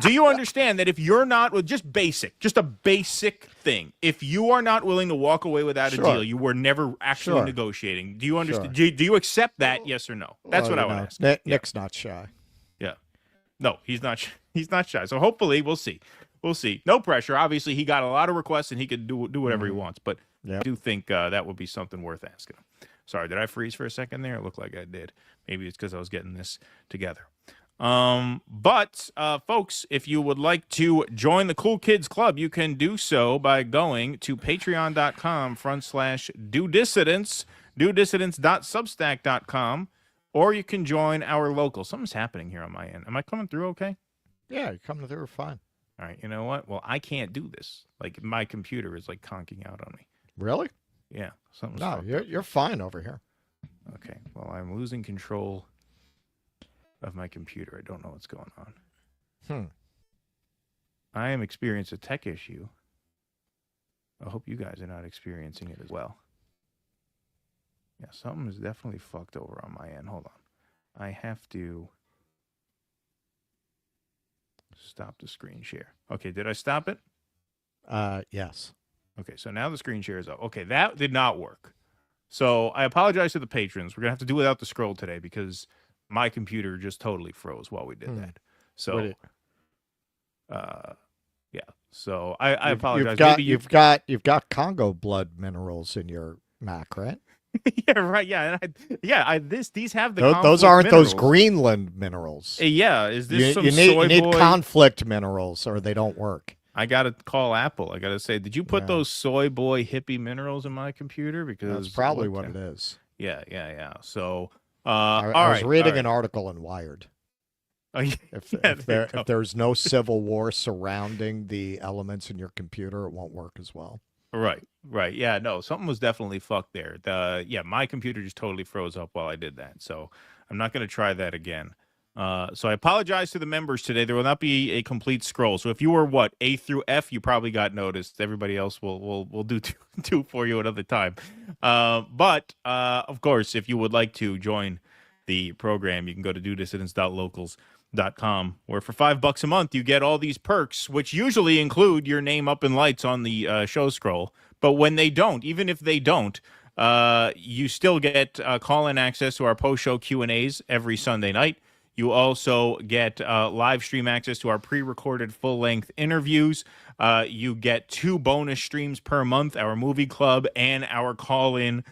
Do you understand that if you're not, just a basic thing, if you are not willing to walk away without a deal, you were never actually negotiating? Do you understand? Do you accept that? Yes or no? That's what I would ask. Nick's not shy. Yeah. No, he's not. He's not shy. So hopefully, we'll see. We'll see. No pressure. Obviously, he got a lot of requests and he could do whatever he wants. But I do think that would be something worth asking him. Sorry, did I freeze for a second there? It looked like I did. Maybe it's because I was getting this together. But folks, if you would like to join the Cool Kids Club, you can do so by going to patreon.com/dodissidents, dodissidents.substack.com, or you can join our local. Something's happening here on my end. Am I coming through okay? Yeah, you're coming through fine. All right, you know what? Well, I can't do this. Like, my computer is, like, conking out on me. Really? Yeah. No, you're fine over here. Okay, well, I'm losing control of my computer. I don't know what's going on. I am experiencing a tech issue. I hope you guys are not experiencing it as well. Yeah, something is definitely fucked over on my end. Hold on. I have to stop the screen share. Okay, did I stop it? Yes. Okay, so now the screen share is up. Okay, that did not work. So I apologize to the patrons. We're going to have to do without the scroll today because my computer just totally froze while we did that. So, yeah. So I apologize. You've got Congo blood minerals in your Mac, right? Yeah, right. Yeah, these have the those aren't minerals. Those Greenland minerals. Yeah, is this some you soy need boy? conflict minerals or they don't work. I got to call Apple. I got to say, did you put those soy boy hippie minerals in my computer? Because that's probably what it is. Yeah. So, I was reading an article in Wired. Oh, yeah. If there's no civil war surrounding the elements in your computer, it won't work as well. Right. Yeah, no, something was definitely fucked there. My computer just totally froze up while I did that. So I'm not going to try that again. So I apologize to the members today. There will not be a complete scroll. So if you were A through F, you probably got noticed. Everybody else will do two for you another time. But of course, if you would like to join the program, you can go to dodissidents.locals.com, where for $5 a month you get all these perks, which usually include your name up in lights on the show scroll. But when they don't, even if they don't, you still get call-in access to our post-show Q&As every Sunday night. You also get live stream access to our pre-recorded full-length interviews. You get 2 bonus streams per month, our movie club and our call-in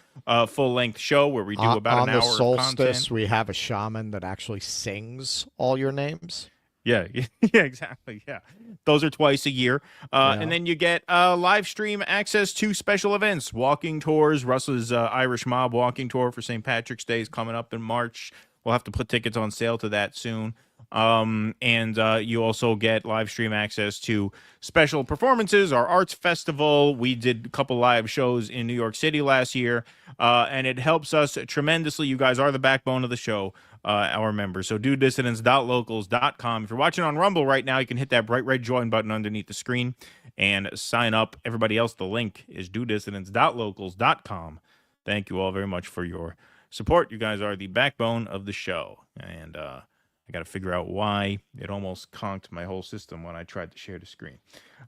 full-length show where we do about an hour of content. On the solstice, we have a shaman that actually sings all your names. Yeah, exactly. Yeah, those are twice a year. And then you get live stream access to special events, walking tours. Russell's Irish Mob walking tour for St. Patrick's Day is coming up in March. We'll have to put tickets on sale to that soon. And you also get live stream access to special performances, our arts festival. We did a couple live shows in New York City last year, and it helps us tremendously. You guys are the backbone of the show, our members. So dodissidents.locals.com. If you're watching on Rumble right now, you can hit that bright red join button underneath the screen and sign up. Everybody else, the link is dodissidents.locals.com. Thank you all very much for your support. You guys are the backbone of the show, and I got to figure out why it almost conked my whole system when I tried to share the screen.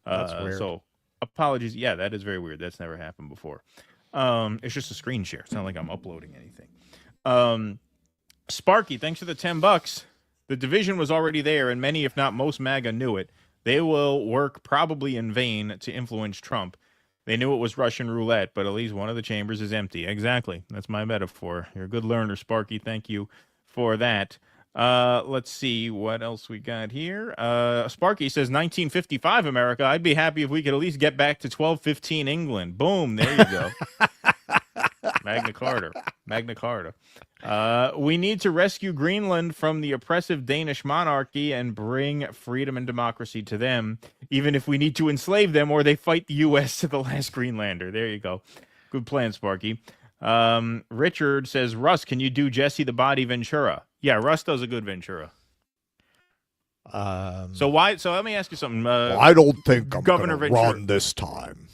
That's weird. So apologies. Yeah, that is very weird. That's never happened before. It's just a screen share. It's not like I'm uploading anything. Sparky, thanks for the $10. The division was already there, and many, if not most, MAGA knew it. They will work probably in vain to influence Trump. They knew it was Russian roulette, but at least one of the chambers is empty. Exactly. That's my metaphor. You're a good learner, Sparky. Thank you for that. Let's see what else we got here. Sparky says 1955 America. I'd be happy if we could at least get back to 1215 England. Boom. There you go. Magna Carta. We need to rescue Greenland from the oppressive Danish monarchy and bring freedom and democracy to them. even if we need to enslave them or they fight the U.S. to the last Greenlander. There you go. Good plan, Sparky. Richard says, Russ, can you do Jesse the Body Ventura? Yeah, Russ does a good Ventura. So let me ask you something. I don't think I'm Governor going to Ventura. run this time.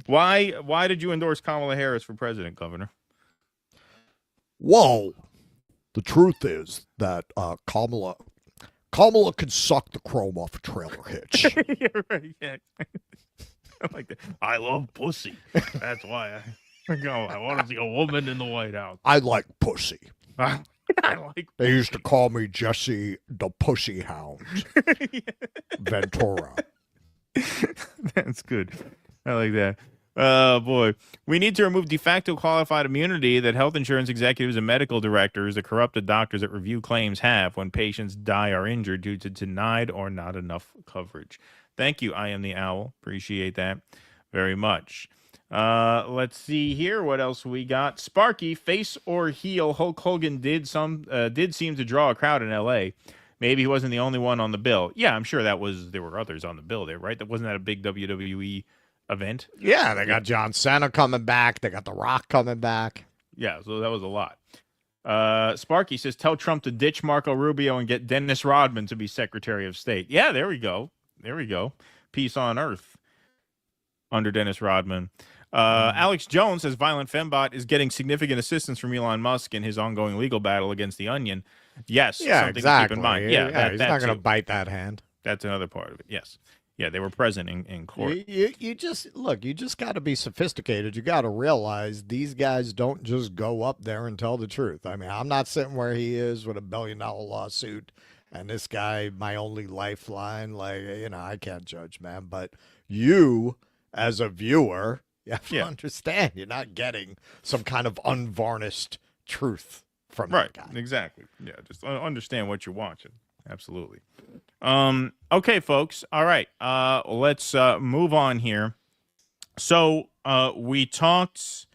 Why did you endorse Kamala Harris for president, Governor? Whoa. The truth is that Kamala can suck the chrome off a trailer hitch. You're right, yeah. I like that. I love pussy. That's why I want to see a woman in the White House. I like pussy. I like They used to call me Jesse the Pussy Hound. Ventura. That's good. I like that. Oh, boy. We need to remove de facto qualified immunity that health insurance executives and medical directors, the corrupted doctors that review claims, have when patients die or injured due to denied or not enough coverage. Thank you, I Am the Owl. Appreciate that very much. Let's see here. What else we got? Sparky, face or heel, Hulk Hogan did seem to draw a crowd in L.A. Maybe he wasn't the only one on the bill. Yeah, I'm sure there were others on the bill there, right? Wasn't that a big WWE event? Yeah, they got John Cena coming back. They got The Rock coming back. Yeah, so that was a lot. Sparky says, tell Trump to ditch Marco Rubio and get Dennis Rodman to be Secretary of State. Yeah, there we go. There we go. Peace on earth under Dennis Rodman. Alex Jones says Violent Fembot is getting significant assistance from Elon Musk in his ongoing legal battle against the Onion. Yes, Yeah, something exactly. to keep in mind. Yeah, he's not going to too. bite that hand. That's another part of it. Yes. Yeah, they were present in court. You just got to be sophisticated. You got to realize these guys don't just go up there and tell the truth. I mean, I'm not sitting where he is with $1 billion lawsuit and this guy, my only lifeline. Like, I can't judge, man. But you, as a viewer, you have to understand you're not getting some kind of unvarnished truth from that guy. Exactly. Yeah, just understand what you're watching. Absolutely. Okay, folks. All right. Let's move on here. So we talked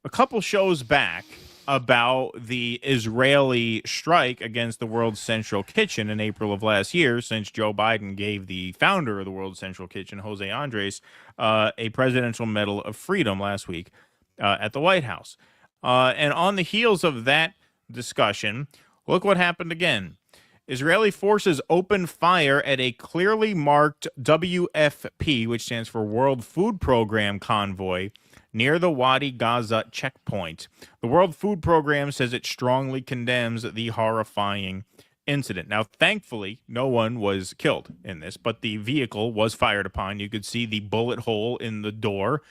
a couple shows back about the Israeli strike against the World Central Kitchen in April of last year, since Joe Biden gave the founder of the World Central Kitchen, Jose Andres, a Presidential Medal of Freedom last week at the White House. And on the heels of that discussion, look what happened again. Israeli forces opened fire at a clearly marked WFP, which stands for World Food Program convoy, near the Wadi Gaza checkpoint. The World Food Program says it strongly condemns the horrifying incident. Now, thankfully, no one was killed in this, but the vehicle was fired upon. You could see the bullet hole in the door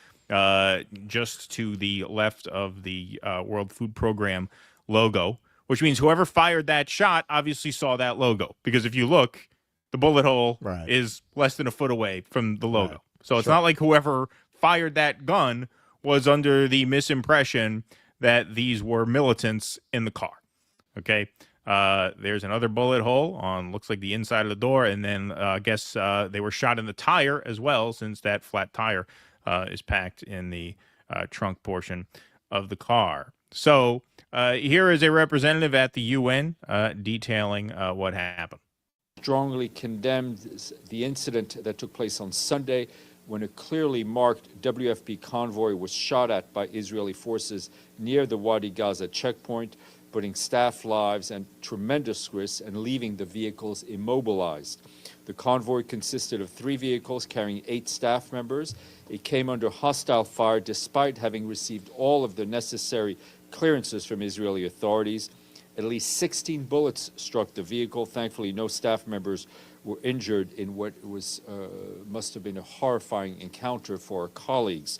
just to the left of the World Food Program logo, which means whoever fired that shot obviously saw that logo. Because if you look, the bullet hole is less than a foot away from the logo. So it's not like whoever fired that gun was under the misimpression that these were militants in the car. Okay? There's another bullet hole on, looks like the inside of the door, and then I guess they were shot in the tire as well, since that flat tire is packed in the trunk portion of the car. So here is a representative at the UN detailing what happened. Strongly condemned the incident that took place on Sunday when a clearly marked WFP convoy was shot at by Israeli forces near the Wadi Gaza checkpoint, putting staff lives at tremendous risk and leaving the vehicles immobilized. The convoy consisted of 3 vehicles carrying 8 staff members. It came under hostile fire despite having received all of the necessary clearances from Israeli authorities. At least 16 bullets struck the vehicle. Thankfully, no staff members were injured in what was must have been a horrifying encounter for our colleagues.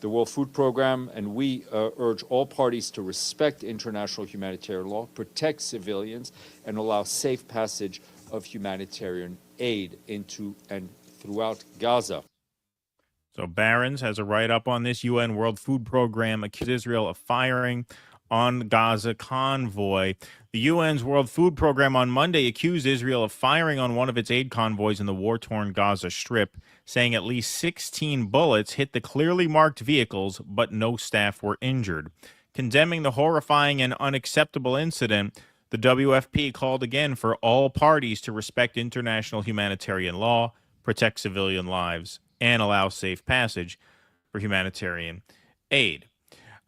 The World Food Program and we urge all parties to respect international humanitarian law, protect civilians, and allow safe passage of humanitarian aid into and throughout Gaza. So Barron's has a write-up on this. UN World Food Program accused Israel of firing on Gaza convoy. The UN's World Food Program on Monday accused Israel of firing on one of its aid convoys in the war-torn Gaza Strip, saying at least 16 bullets hit the clearly marked vehicles, but no staff were injured. Condemning the horrifying and unacceptable incident, The WFP called again for all parties to respect international humanitarian law, protect civilian lives, and allow safe passage for humanitarian aid.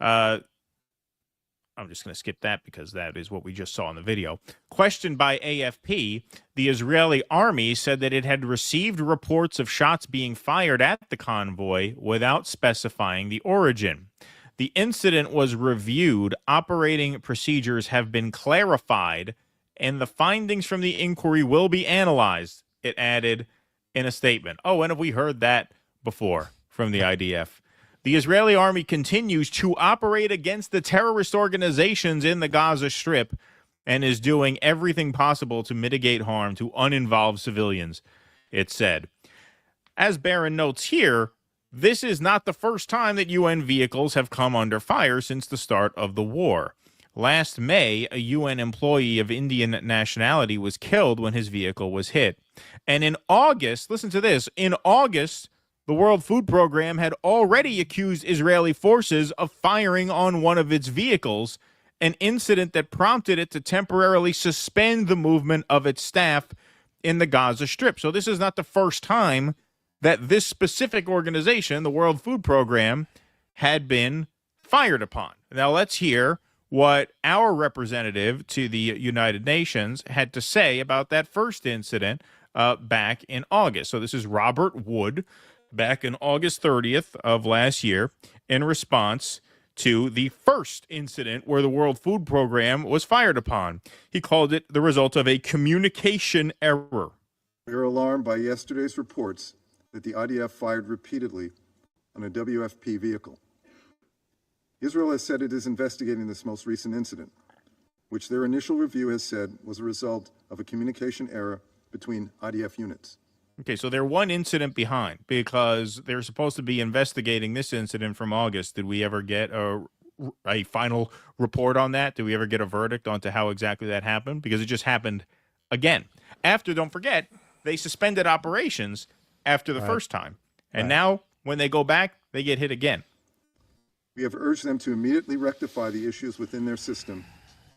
I'm just going to skip that because that is what we just saw in the video. Questioned by AFP, the Israeli army said that it had received reports of shots being fired at the convoy without specifying the origin. The incident was reviewed, operating procedures have been clarified, and the findings from the inquiry will be analyzed, it added in a statement. Oh, when have we heard that before from the IDF? The Israeli army continues to operate against the terrorist organizations in the Gaza Strip and is doing everything possible to mitigate harm to uninvolved civilians, it said. As Barron notes here, this is not the first time that UN vehicles have come under fire since the start of the war. Last May, a UN employee of Indian nationality was killed when his vehicle was hit. And in August, listen to this, in August, the World Food Program had already accused Israeli forces of firing on one of its vehicles, an incident that prompted it to temporarily suspend the movement of its staff in the Gaza Strip. So this is not the first time that this specific organization, the World Food Program, had been fired upon. Now let's hear what our representative to the United Nations had to say about that first incident back in August. So this is Robert Wood, back in August 30th of last year, in response to the first incident where the World Food Program was fired upon. He called it the result of a communication error. We are alarmed by yesterday's reports that the IDF fired repeatedly on a WFP vehicle. Israel has said it is investigating this most recent incident, which their initial review has said was a result of a communication error between IDF units. Okay, so they're one incident behind because they're supposed to be investigating this incident from August. Did we ever get a final report on that? Did we ever get a verdict onto how exactly that happened? Because it just happened again. After, don't forget, they suspended operations after the first time. And now, when they go back, they get hit again. We have urged them to immediately rectify the issues within their system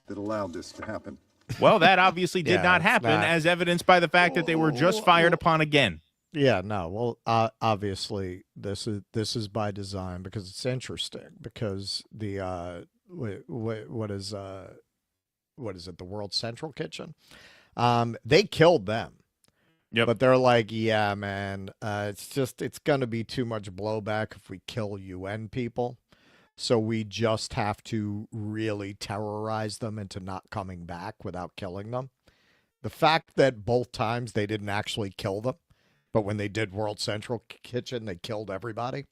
that allowed this to happen. Well, that obviously did not happen, as evidenced by the fact that they were just fired upon again. Yeah, no. Well, obviously, this is by design because it's interesting. Because the what is it? The World Central Kitchen. They killed them. Yep. But they're like, yeah, man. It's going to be too much blowback if we kill UN people. So we just have to really terrorize them into not coming back without killing them. The fact that both times they didn't actually kill them, but when they did World Central Kitchen, they killed everybody.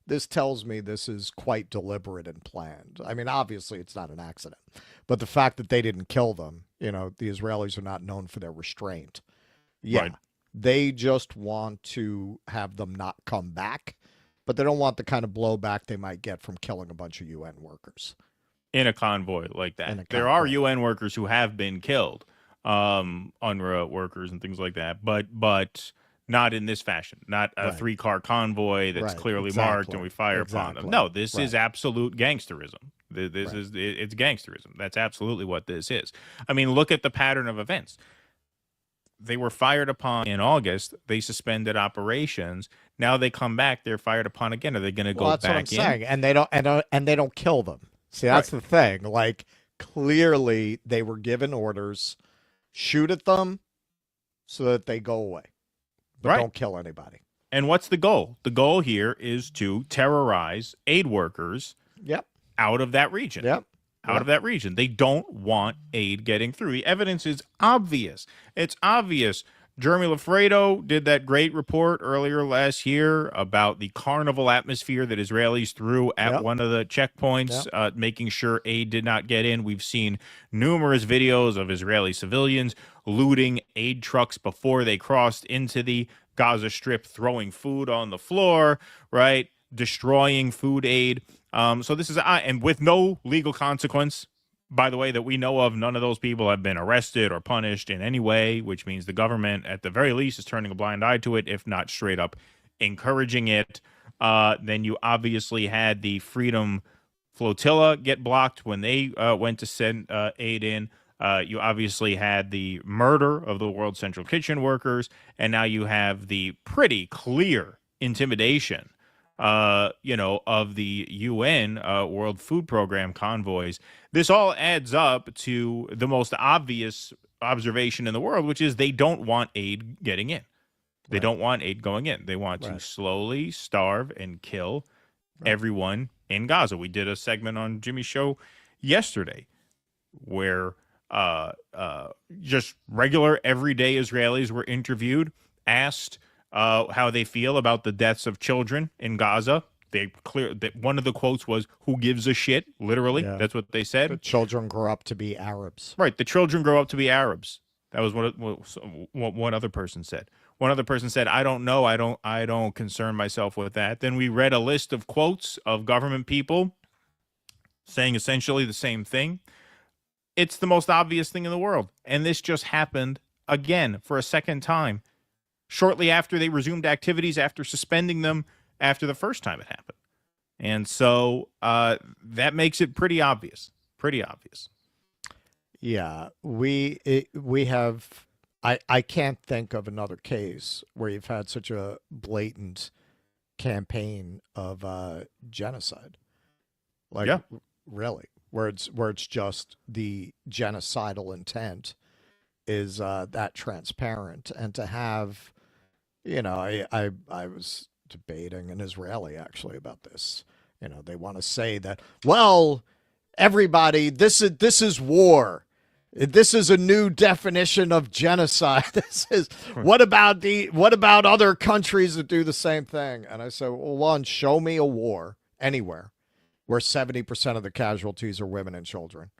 This tells me this is quite deliberate and planned. I mean, obviously it's not an accident, but the fact that they didn't kill them, the Israelis are not known for their restraint. Yeah, right. They just want to have them not come back. But they don't want the kind of blowback they might get from killing a bunch of UN workers. In a convoy like that. There are UN workers who have been killed, UNRWA workers and things like that, but not in this fashion. Not a three-car convoy that's clearly marked and we fire upon them. No, this is absolute gangsterism. It's gangsterism. That's absolutely what this is. I mean, look at the pattern of events. They were fired upon in August. They suspended operations. Now they come back. They're fired upon again. Are they going to go that's back what I'm saying. And they don't kill them. See, that's Right. the thing. Like, clearly they were given orders, shoot at them so that they go away. But Right. don't kill anybody. And what's the goal? The goal here is to terrorize aid workers out of that region. Out of that region. They don't want aid getting through. The evidence is obvious. It's obvious. Jeremy Lafredo did that great report earlier last year about the carnival atmosphere that Israelis threw at one of the checkpoints, making sure aid did not get in. We've seen numerous videos of Israeli civilians looting aid trucks before they crossed into the Gaza Strip, throwing food on the floor, right? Destroying food aid. So this is, and with no legal consequence, by the way, that we know of. None of those people have been arrested or punished in any way, which means the government, at the very least, is turning a blind eye to it, if not straight up encouraging it. Then you obviously had the Freedom Flotilla get blocked when they went to send aid in. You obviously had the murder of the World Central Kitchen workers, and now you have the pretty clear intimidation, of the UN World Food Program convoys. This all adds up to the most obvious observation in the world, which is they don't want aid getting in. They don't want aid going in. They want to slowly starve and kill everyone in Gaza. We did a segment on Jimmy's show yesterday where just regular everyday Israelis were interviewed, asked how they feel about the deaths of children in Gaza. One of the quotes was, "Who gives a shit?" Literally, that's what they said. The children grow up to be Arabs. Right, the children grow up to be Arabs. That was what one other person said. One other person said, "I don't know. I don't concern myself with that." Then we read a list of quotes of government people saying essentially the same thing. It's the most obvious thing in the world. And this just happened again for a second time, shortly after they resumed activities after suspending them after the first time it happened. And so that makes it pretty obvious. Pretty obvious. Yeah, we have. I can't think of another case where you've had such a blatant campaign of genocide. Really, where it's just the genocidal intent is that transparent, and to have, I was debating an Israeli actually about this. They want to say that, well, everybody, this is war. This is a new definition of genocide. This is what about other countries that do the same thing? And I said, well, one, show me a war anywhere where 70% of the casualties are women and children.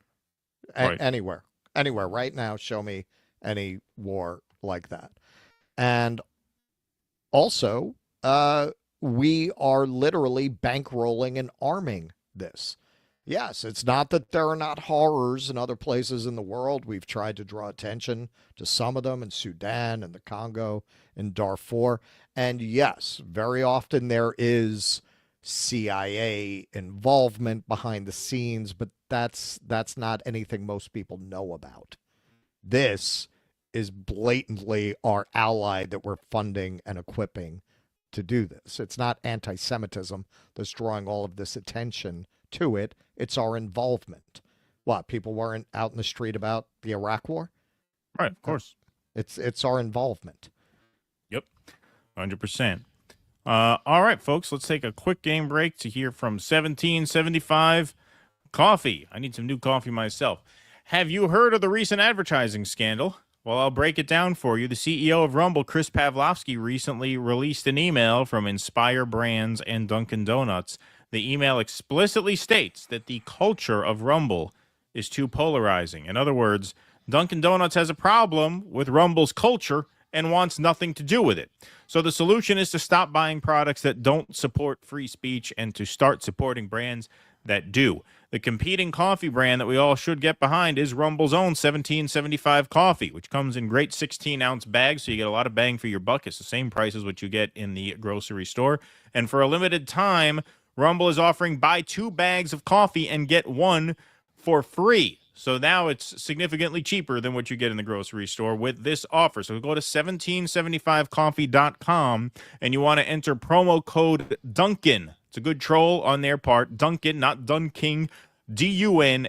Anywhere right now, show me any war like that. And also, we are literally bankrolling and arming this. Yes, it's not that there are not horrors in other places in the world. We've tried to draw attention to some of them in Sudan and the Congo and Darfur. And yes, very often there is CIA involvement behind the scenes, but that's not anything most people know about. This is blatantly our ally that we're funding and equipping to do this. It's not anti-Semitism that's drawing all of this attention to it. It's our involvement. What, people weren't out in the street about the Iraq War? Right, of course. It's our involvement. Yep, 100%. All right, folks, let's take a quick game break to hear from 1775 Coffee. I need some new coffee myself. Have you heard of the recent advertising scandal? Well, I'll break it down for you. The CEO of Rumble, Chris Pavlovsky, recently released an email from Inspire Brands and Dunkin' Donuts. The email explicitly states that the culture of Rumble is too polarizing. In other words, Dunkin' Donuts has a problem with Rumble's culture and wants nothing to do with it. So the solution is to stop buying products that don't support free speech and to start supporting brands that do. The competing coffee brand that we all should get behind is Rumble's own 1775 Coffee, which comes in great 16-ounce bags, so you get a lot of bang for your buck. It's the same price as what you get in the grocery store. And for a limited time, Rumble is offering buy 2 bags of coffee and get 1 for free. So now it's significantly cheaper than what you get in the grocery store with this offer. So go to 1775coffee.com and you want to enter promo code Dunkin'. It's a good troll on their part. Dunkin', not Dunking, Dunkin,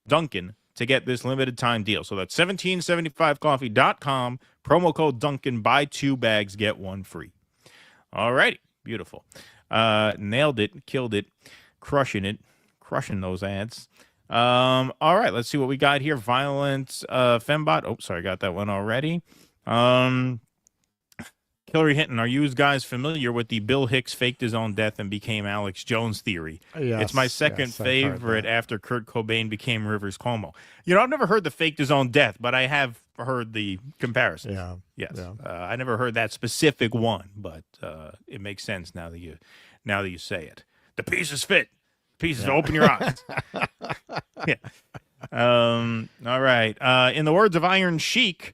Dunkin', to get this limited time deal. So that's 1775coffee.com, promo code Dunkin', buy 2 bags, get 1 free. All righty. Beautiful. Nailed it, killed it, crushing those ads. All right, let's see what we got here. Violent Fembot. Oh, sorry, got that one already. Hillary Hinton, are you guys familiar with the Bill Hicks faked his own death and became Alex Jones theory? Yes, it's my second favorite after Kurt Cobain became Rivers Cuomo. I've never heard the faked his own death, but I have heard the comparison. Yeah. Yes. Yeah. I never heard that specific one, but it makes sense now that you say it. The pieces fit. Pieces open your eyes. Yeah. All right. In the words of Iron Sheik,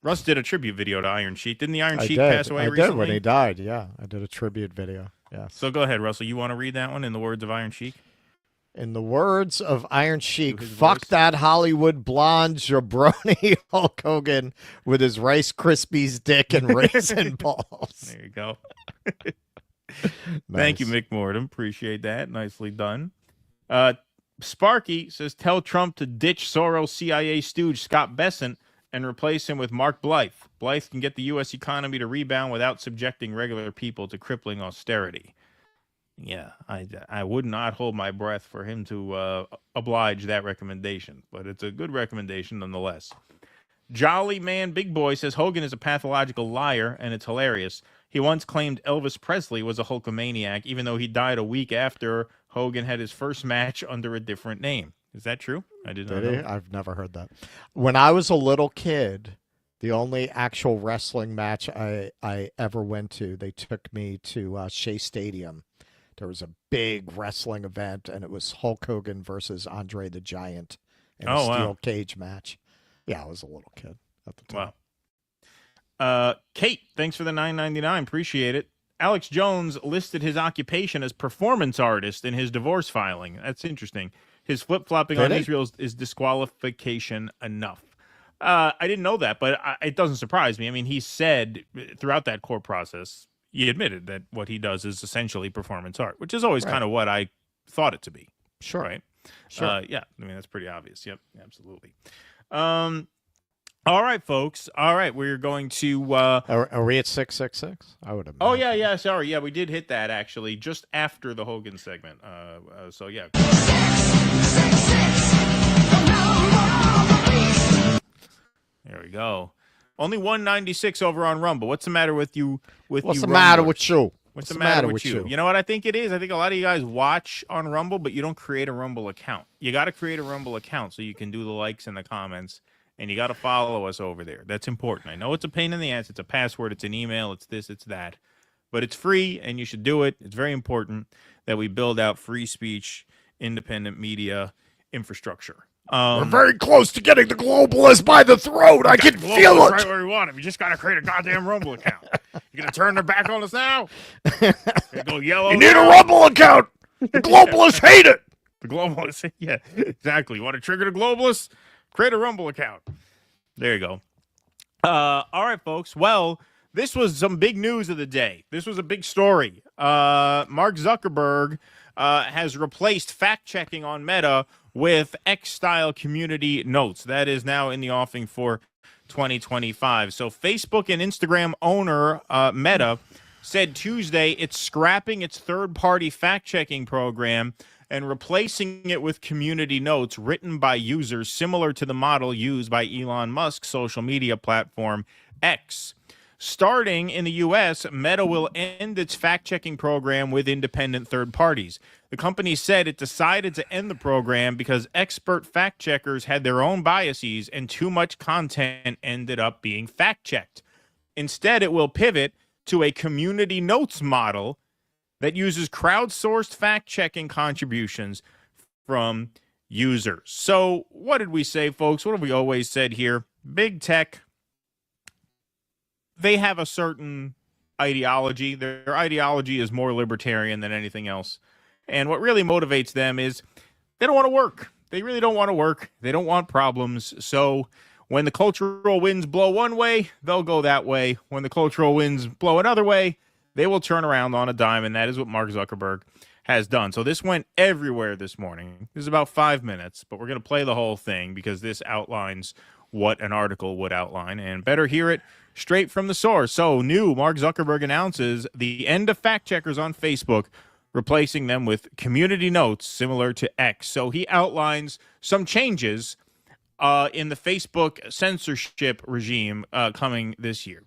Russ did a tribute video to Iron Sheik. Didn't the Iron Sheik pass away recently? I did when he died, yeah. I did a tribute video, yeah. So go ahead, Russell. You want to read that one in the words of Iron Sheik? In the words of Iron Sheik, fuck that Hollywood blonde jabroni Hulk Hogan with his Rice Krispies dick and raisin balls. There you go. Nice. Thank you, Mick Morton. Appreciate that. Nicely done. Sparky says, tell Trump to ditch Soros CIA stooge Scott Bessent and replace him with Mark Blythe. Blythe can get the U.S. economy to rebound without subjecting regular people to crippling austerity. Yeah, I would not hold my breath for him to oblige that recommendation, but it's a good recommendation nonetheless. Jolly Man Big Boy says Hogan is a pathological liar, and it's hilarious. He once claimed Elvis Presley was a Hulkamaniac, even though he died a week after Hogan had his first match under a different name. Is that true? I did not know. I've never heard that. When I was a little kid, the only actual wrestling match I ever went to, they took me to Shea Stadium. There was a big wrestling event, and it was Hulk Hogan versus Andre the Giant in a steel cage match. Yeah, I was a little kid at the time. Wow. Kate, thanks for the $9.99. Appreciate it. Alex Jones listed his occupation as performance artist in his divorce filing. That's interesting. His flip-flopping on Israel is disqualification enough. I didn't know that, but it doesn't surprise me. I mean, he said throughout that court process, he admitted that what he does is essentially performance art, which is always kind of what I thought it to be. Sure. Right? Sure. Yeah, I mean, that's pretty obvious. Yep, absolutely. All right, folks. All right, we're going to... Are we at 666? I would have. Oh, yeah, sorry. Yeah, we did hit that, actually, just after the Hogan segment. So, yeah. There we go. Only 196 over on Rumble. What's the matter with you? What's the matter with you? What's the matter with you? You know what I think it is? I think a lot of you guys watch on Rumble, but you don't create a Rumble account. You got to create a Rumble account so you can do the likes and the comments, and you got to follow us over there. That's important. I know it's a pain in the ass. It's a password. It's an email. It's this. It's that. But it's free, and you should do it. It's very important that we build out free speech, independent media infrastructure. We're very close to getting the globalists by the throat. I can feel it. Right where we want it. We just got to create a goddamn Rumble account. You gonna turn their back on us now? Go yellow. You need a Rumble account. The globalists hate it. The globalists, yeah, exactly. You want to trigger the globalists? Create a Rumble account. There you go. All right, folks. Well, this was some big news of the day. This was a big story. Mark Zuckerberg has replaced fact-checking on Meta with X-style community notes. That is now in the offing for 2025. So Facebook and Instagram owner Meta said Tuesday it's scrapping its third-party fact-checking program and replacing it with community notes written by users similar to the model used by Elon Musk's social media platform X. Starting in the U.S., Meta will end its fact-checking program with independent third parties. The company said it decided to end the program because expert fact-checkers had their own biases and too much content ended up being fact-checked. Instead, it will pivot to a community notes model that uses crowdsourced fact-checking contributions from users. So what did we say, folks? What have we always said here? Big tech, they have a certain ideology. Their ideology is more libertarian than anything else. And what really motivates them is they don't want to work. They really don't want to work. They don't want problems. So when the cultural winds blow one way, they'll go that way. When the cultural winds blow another way, they will turn around on a dime. And that is what Mark Zuckerberg has done. So this went everywhere this morning. This is about 5 minutes, but we're going to play the whole thing because this outlines what an article would outline. And better hear it straight from the source. So new, Mark Zuckerberg announces the end of fact checkers on Facebook, replacing them with community notes similar to X. So he outlines some changes in the Facebook censorship regime coming this year.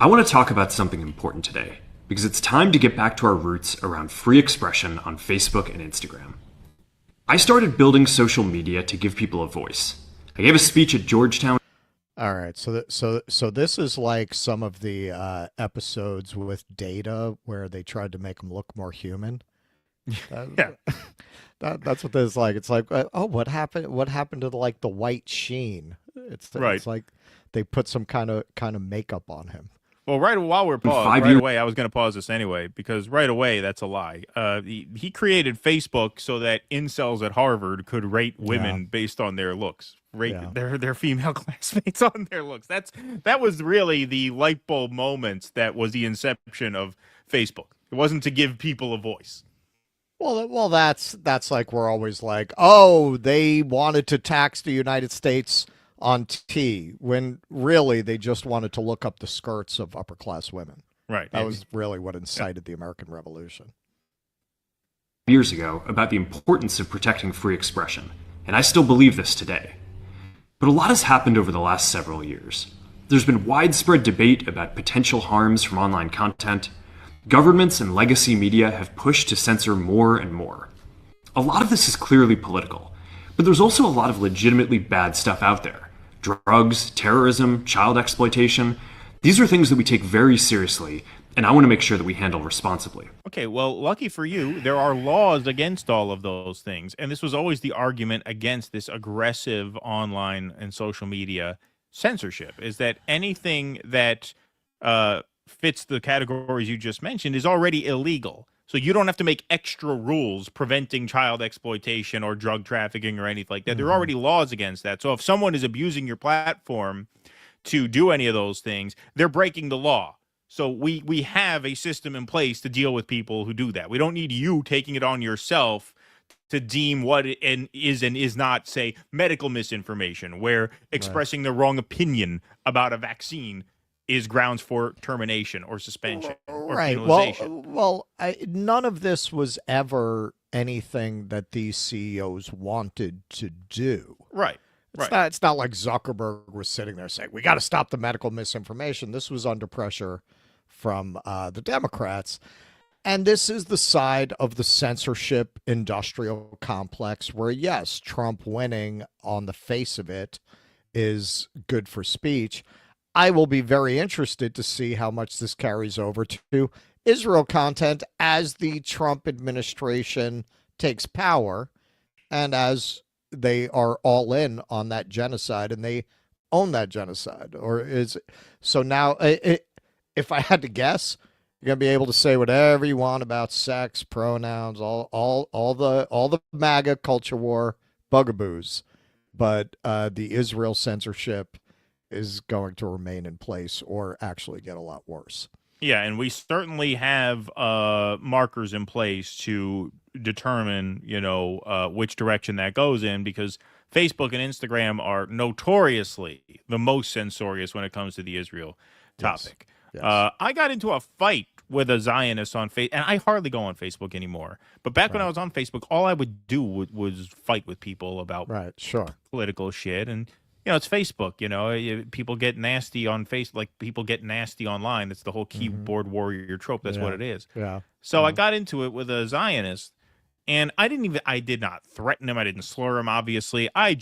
I want to talk about something important today because it's time to get back to our roots around free expression on Facebook and Instagram. I started building social media to give people a voice. I gave a speech at Georgetown. All right, so this is like some of the episodes with Data where they tried to make him look more human. Yeah, that's what this is like. It's like, oh, what happened? What happened to like the white sheen? It's right. It's like they put some kind of makeup on him. Well, while we're paused, away, I was going to pause this anyway, because right away, that's a lie. He created Facebook so that incels at Harvard could rate women based on their looks, their female classmates on their looks. That was really the light bulb moment that was the inception of Facebook. It wasn't to give people a voice. Well, that's like we're always like, oh, they wanted to tax the United States on tea, when really they just wanted to look up the skirts of upper class women. Right. That was really what incited the American Revolution. Years ago about the importance of protecting free expression, and I still believe this today. But a lot has happened over the last several years. There's been widespread debate about potential harms from online content. Governments and legacy media have pushed to censor more and more. A lot of this is clearly political, but there's also a lot of legitimately bad stuff out there. Drugs, terrorism, child exploitation. These are things that we take very seriously, and I want to make sure that we handle responsibly. Okay, well, lucky for you, there are laws against all of those things. And this was always the argument against this aggressive online and social media censorship, is that anything that fits the categories you just mentioned is already illegal. So you don't have to make extra rules preventing child exploitation or drug trafficking or anything like that. There are already laws against that. So if someone is abusing your platform to do any of those things, they're breaking the law. So we have a system in place to deal with people who do that. We don't need you taking it on yourself to deem what is not, say, medical misinformation, where expressing the wrong opinion about a vaccine is grounds for termination or suspension or penalization. Well, none of this was ever anything that these CEOs wanted to do. Right. It's not like Zuckerberg was sitting there saying, we got to stop the medical misinformation. This was under pressure from the Democrats. And this is the side of the censorship industrial complex where, yes, Trump winning on the face of it is good for speech. I will be very interested to see how much this carries over to Israel content as the Trump administration takes power and as they are all in on that genocide and they own that genocide. So now, if I had to guess, you're going to be able to say whatever you want about sex, pronouns, all the MAGA culture war bugaboos, but the Israel censorship is going to remain in place or actually get a lot worse. Yeah, and we certainly have markers in place to determine, which direction that goes in, because Facebook and Instagram are notoriously the most censorious when it comes to the Israel topic. Yes. I got into a fight with a Zionist on Facebook, and I hardly go on Facebook anymore. But back when I was on Facebook, all I would do was fight with people about political shit. And it's Facebook, people get nasty on Facebook, like people get nasty online. That's the whole keyboard warrior trope. That's what it is. Yeah. So I got into it with a Zionist, and I did not threaten him. I didn't slur him, obviously. I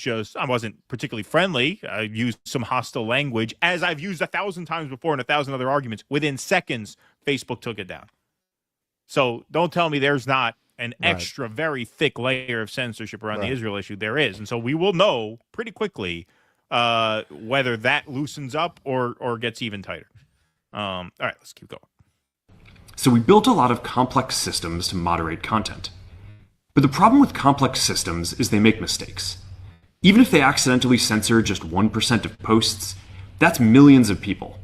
wasn't particularly friendly. I used some hostile language, as I've used 1,000 times before in 1,000 other arguments. Within seconds, Facebook took it down. So don't tell me there's not an extra, very thick layer of censorship around the Israel issue. There is. And so we will know pretty quickly whether that loosens up or gets even tighter. All right, let's keep going. So we built a lot of complex systems to moderate content. But the problem with complex systems is they make mistakes. Even if they accidentally censor just 1% of posts, that's millions of people.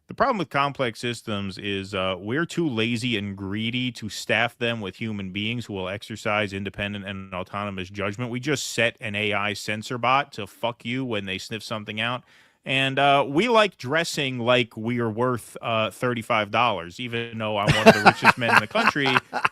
The problem with complex systems is we're too lazy and greedy to staff them with human beings who will exercise independent and autonomous judgment. We just set an AI censor bot to fuck you when they sniff something out. And we like dressing like we are worth $35, even though I'm one of the richest men in the country,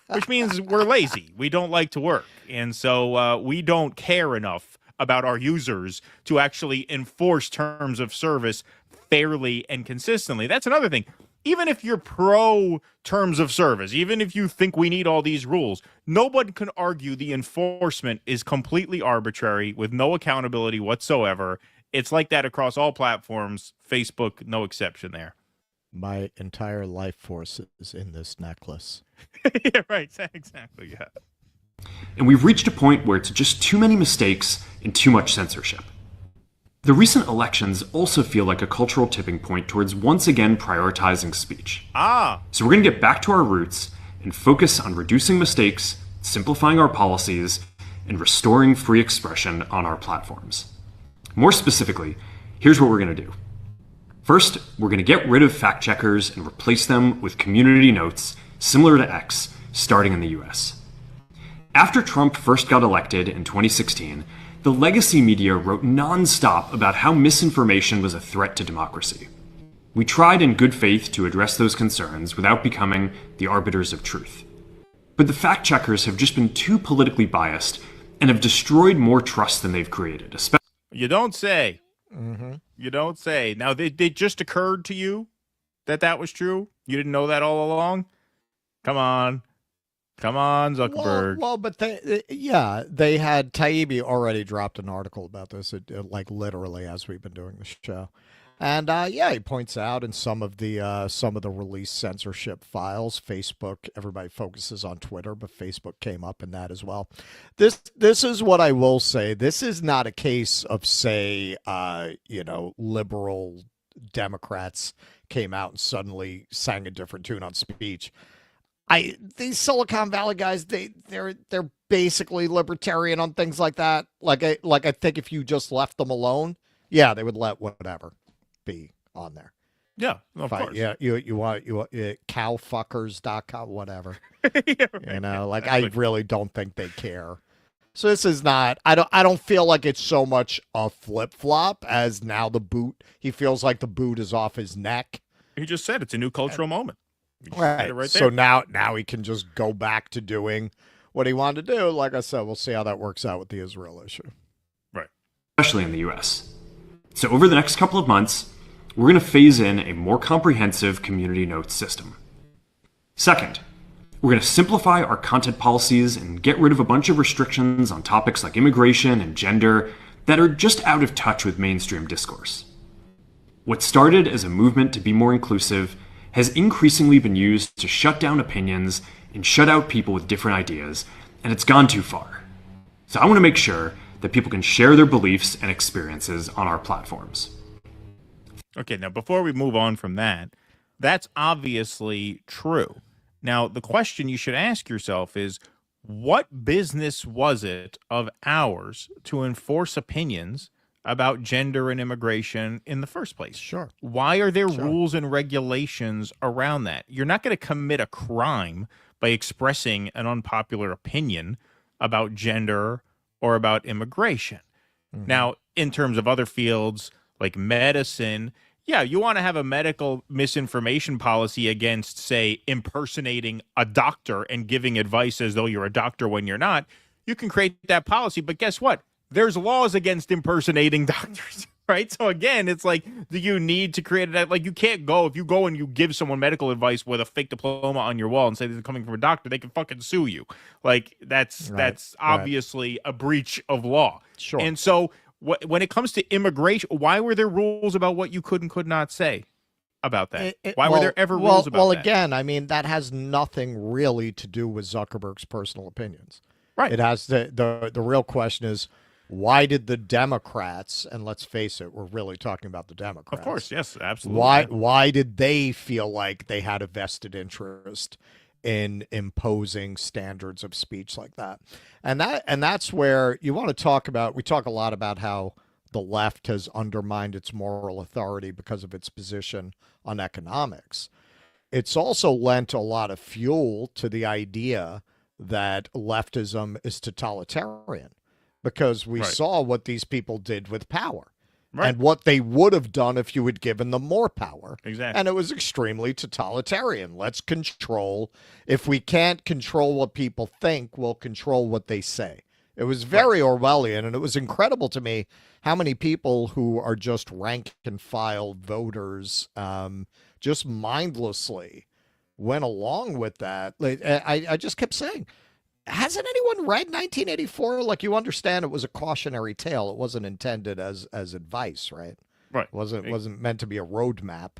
which means we're lazy. We don't like to work. And so we don't care enough about our users to actually enforce terms of service fairly and consistently. That's another thing. Even if you're pro terms of service, even if you think we need all these rules, nobody can argue the enforcement is completely arbitrary with no accountability whatsoever. It's like that across all platforms. Facebook, no exception there. My entire life force is in this necklace. Yeah, right. Exactly. Yeah. And we've reached a point where it's just too many mistakes and too much censorship. The recent elections also feel like a cultural tipping point towards once again prioritizing speech. So we're going to get back to our roots and focus on reducing mistakes, simplifying our policies, and restoring free expression on our platforms. More specifically, here's what we're going to do. First, we're going to get rid of fact checkers and replace them with community notes similar to X, starting in the US. After Trump first got elected in 2016, the legacy media wrote nonstop about how misinformation was a threat to democracy. We tried in good faith to address those concerns without becoming the arbiters of truth. But the fact checkers have just been too politically biased and have destroyed more trust than they've created. You don't say. Mm-hmm. You don't say. Now, they just occurred to you that was true? You didn't know that all along? Come on. Come on, Zuckerberg. Well, but they had Taibbi already dropped an article about this, like literally as we've been doing the show, and he points out in some of the released censorship files, Facebook. Everybody focuses on Twitter, but Facebook came up in that as well. This is what I will say. This is not a case of say, liberal Democrats came out and suddenly sang a different tune on speech. These Silicon Valley guys, they're basically libertarian on things like that. Like I think if you just left them alone, yeah, they would let whatever be on there. Yeah, of course. Yeah, you want cowfuckers.com, whatever. Yeah, right. I really don't think they care. So this is not. I don't feel like it's so much a flip flop as now the boot. He feels like the boot is off his neck. He just said it's a new cultural moment. Right. So now he can just go back to doing what he wanted to do. Like I said, we'll see how that works out with the Israel issue. Right. Especially in the US. So over the next couple of months, we're going to phase in a more comprehensive community notes system. Second, we're going to simplify our content policies and get rid of a bunch of restrictions on topics like immigration and gender that are just out of touch with mainstream discourse. What started as a movement to be more inclusive has increasingly been used to shut down opinions and shut out people with different ideas, and it's gone too far. So I want to make sure that people can share their beliefs and experiences on our platforms. Okay, now before we move on from that, that's obviously true. Now, the question you should ask yourself is, what business was it of ours to enforce opinions about gender and immigration in the first place? Sure. Why are there rules and regulations around that? You're not going to commit a crime by expressing an unpopular opinion about gender or about immigration. Mm-hmm. Now, in terms of other fields like medicine, yeah, you want to have a medical misinformation policy against, say, impersonating a doctor and giving advice as though you're a doctor when you're not. You can create that policy, but guess what? There's laws against impersonating doctors, right? So again, it's like, do you need to create that? Like, you can't go, if you go and you give someone medical advice with a fake diploma on your wall and say they're coming from a doctor, they can fucking sue you. Like, that's obviously a breach of law. Sure. And so when it comes to immigration, why were there rules about what you could and could not say about that? Why were there ever rules about that? Well, again, I mean, that has nothing really to do with Zuckerberg's personal opinions. Right. It has the real question is, why did the Democrats, and let's face it, we're really talking about the Democrats. Of course, yes, absolutely. Why did they feel like they had a vested interest in imposing standards of speech like that? And that's where you want to talk about, we talk a lot about how the left has undermined its moral authority because of its position on economics. It's also lent a lot of fuel to the idea that leftism is totalitarian, because we saw what these people did with power and what they would have done if you had given them more power. Exactly. And it was extremely totalitarian. Let's control. If we can't control what people think, we'll control what they say. It was very Orwellian, and it was incredible to me how many people who are just rank and file voters just mindlessly went along with that. I just kept saying, hasn't anyone read 1984? Like, you understand it was a cautionary tale. It wasn't intended as advice, right? Right. It wasn't meant to be a roadmap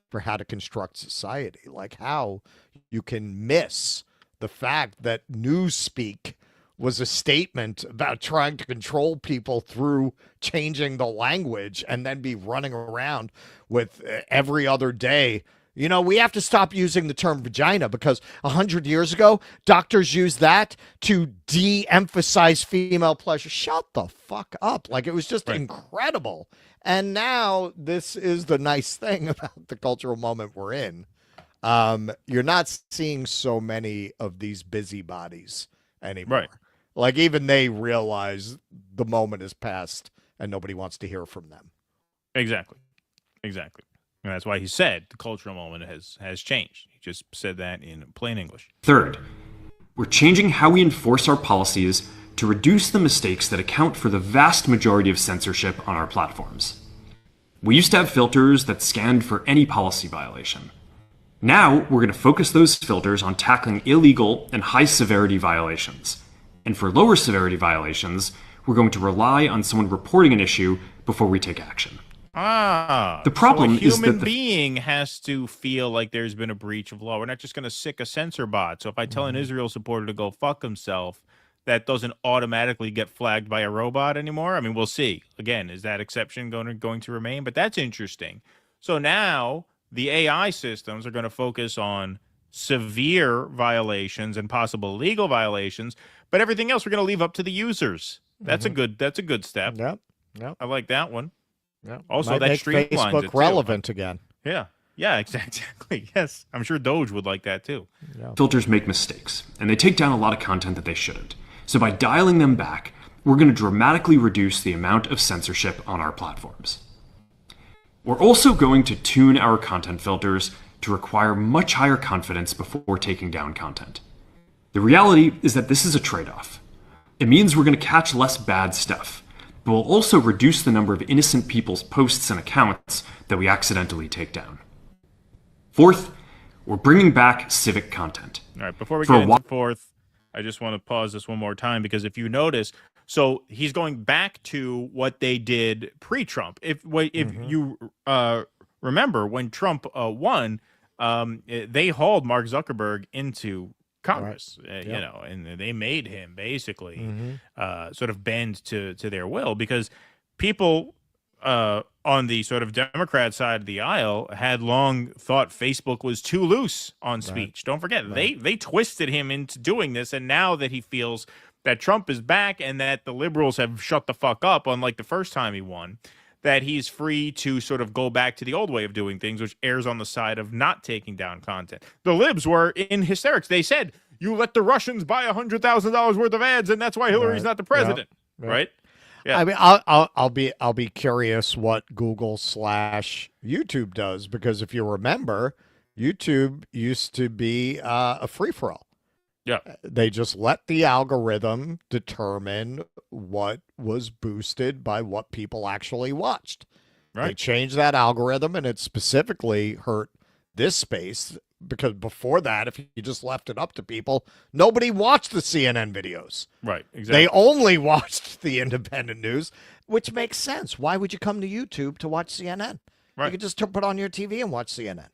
for how to construct society. Like, how you can miss the fact that newspeak was a statement about trying to control people through changing the language and then be running around with every other day. You know, we have to stop using the term vagina because 100 years ago, doctors used that to de-emphasize female pleasure. Shut the fuck up. Like, it was just incredible. And now this is the nice thing about the cultural moment we're in. You're not seeing so many of these busybodies anymore. Right. Like, even they realize the moment is past and nobody wants to hear from them. Exactly. And that's why he said the cultural moment has changed. He just said that in plain English. Third, we're changing how we enforce our policies to reduce the mistakes that account for the vast majority of censorship on our platforms. We used to have filters that scanned for any policy violation. Now, we're going to focus those filters on tackling illegal and high-severity violations. And for lower severity violations, we're going to rely on someone reporting an issue before we take action. The problem so is a that human being has to feel like there's been a breach of law. We're not just going to sick a censor bot. So if I tell an Israel supporter to go fuck himself, that doesn't automatically get flagged by a robot anymore. I mean, we'll see. Again, is that exception going to remain? But that's interesting. So now the AI systems are going to focus on severe violations and possible legal violations, but everything else we're going to leave up to the users. That's a good step. Yep. I like that one. Yeah. Also, Might that make streamlines Facebook it too. relevant again. Yeah, exactly. Yes, I'm sure Doge would like that too. Yeah. Filters make mistakes, and they take down a lot of content that they shouldn't. So by dialing them back, we're going to dramatically reduce the amount of censorship on our platforms. We're also going to tune our content filters to require much higher confidence before taking down content. The reality is that this is a trade-off. It means we're going to catch less bad stuff, but we'll also reduce the number of innocent people's posts and accounts that we accidentally take down. Fourth, we're bringing back civic content. All right, before we get into fourth, I just want to pause this one more time because if you notice, so he's going back to what they did pre-Trump. If you remember, when Trump won, they hauled Mark Zuckerberg into Congress, you know, and they made him basically sort of bend to their will because people on the sort of Democrat side of the aisle had long thought Facebook was too loose on speech. Don't forget, they twisted him into doing this, and now that he feels that Trump is back and that the liberals have shut the fuck up, unlike the first time he won, that he's free to sort of go back to the old way of doing things, which errs on the side of not taking down content. The libs were in hysterics. They said, you let the Russians buy $100,000 worth of ads, and that's why Hillary's not the president, right? Yeah. I mean, I'll be curious what Google/YouTube does, because if you remember, YouTube used to be a free-for-all. Yeah. They just let the algorithm determine what was boosted by what people actually watched. They changed that algorithm, and it specifically hurt this space because before that, if you just left it up to people, nobody watched the CNN videos. Right, exactly. They only watched the independent news, which makes sense. Why would you come to YouTube to watch CNN? You could just put on your TV and watch CNN.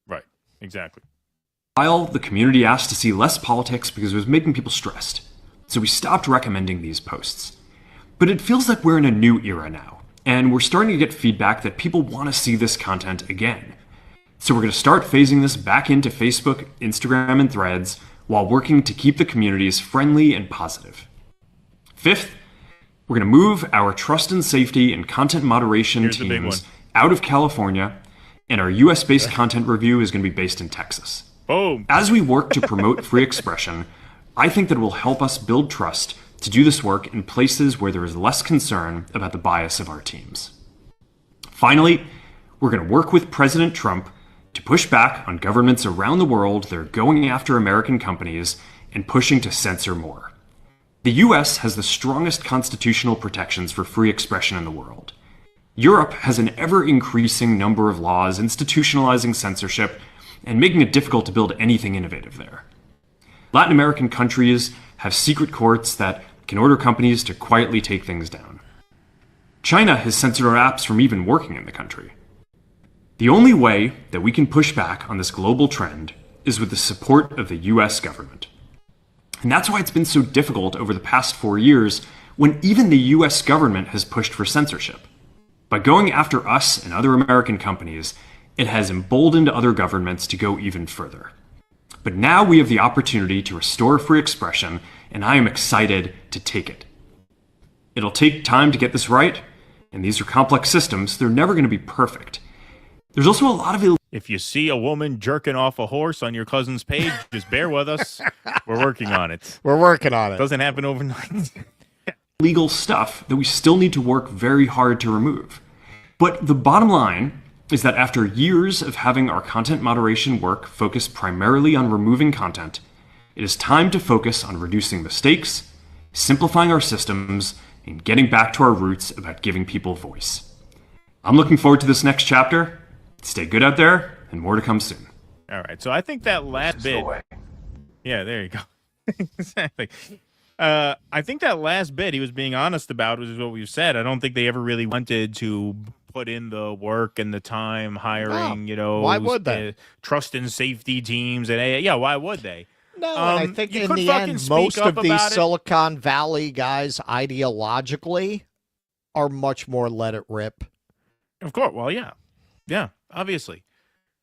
Right, exactly. While the community asked to see less politics because it was making people stressed, so we stopped recommending these posts. But it feels like we're in a new era now, and we're starting to get feedback that people want to see this content again. So we're going to start phasing this back into Facebook, Instagram, and Threads while working to keep the communities friendly and positive. Fifth, we're going to move our trust and safety and content moderation teams out of California, and our US-based content review is going to be based in Texas. Boom. As we work to promote free expression, I think that it will help us build trust to do this work in places where there is less concern about the bias of our teams. Finally, we're going to work with President Trump to push back on governments around the world that are going after American companies and pushing to censor more. The US has the strongest constitutional protections for free expression in the world. Europe has an ever-increasing number of laws institutionalizing censorship and making it difficult to build anything innovative there. Latin American countries have secret courts that can order companies to quietly take things down. China has censored our apps from even working in the country. The only way that we can push back on this global trend is with the support of the US government. And that's why it's been so difficult over the past 4 years when even the US government has pushed for censorship. By going after us and other American companies, it has emboldened other governments to go even further. But now we have the opportunity to restore free expression, and I am excited to take it. It'll take time to get this right, and these are complex systems. They're never going to be perfect. There's also a lot of If you see a woman jerking off a horse on your cousin's page, just bear with us. We're working on it. We're working on it. Doesn't happen overnight. Legal stuff that we still need to work very hard to remove. But the bottom line is that after years of having our content moderation work focus primarily on removing content, it is time to focus on reducing mistakes, simplifying our systems, and getting back to our roots about giving people voice. I'm looking forward to this next chapter. Stay good out there, and more to come soon. All right, so I think that last bit... Yeah, there you go. Exactly. I think that last bit he was being honest about was what we've said. I don't think they ever really wanted to put in the work and the time hiring, why would they? Trust and safety teams. And yeah, why would they? No, and I think in the end, most of these Silicon Valley guys ideologically are much more let it rip. Of course. Well, yeah. Yeah, obviously.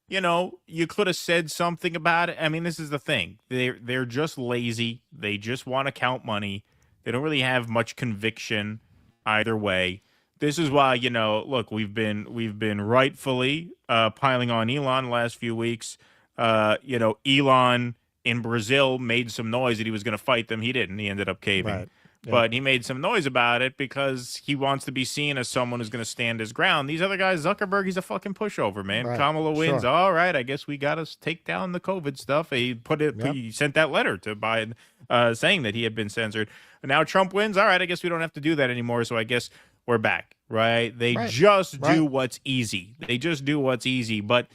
You could have said something about it. I mean, this is the thing. They're just lazy. They just want to count money. They don't really have much conviction either way. This is why, look, we've been rightfully piling on Elon the last few weeks. Elon in Brazil made some noise that he was going to fight them. He didn't. He ended up caving. Right. Yeah. But he made some noise about it because he wants to be seen as someone who's going to stand his ground. These other guys, Zuckerberg, he's a fucking pushover, man. Right. Kamala wins. Sure. All right, I guess we got to take down the COVID stuff. He He sent that letter to Biden saying that he had been censored. And now Trump wins. All right, I guess we don't have to do that anymore. So I guess we're back, right? They just do what's easy. They just do what's easy. But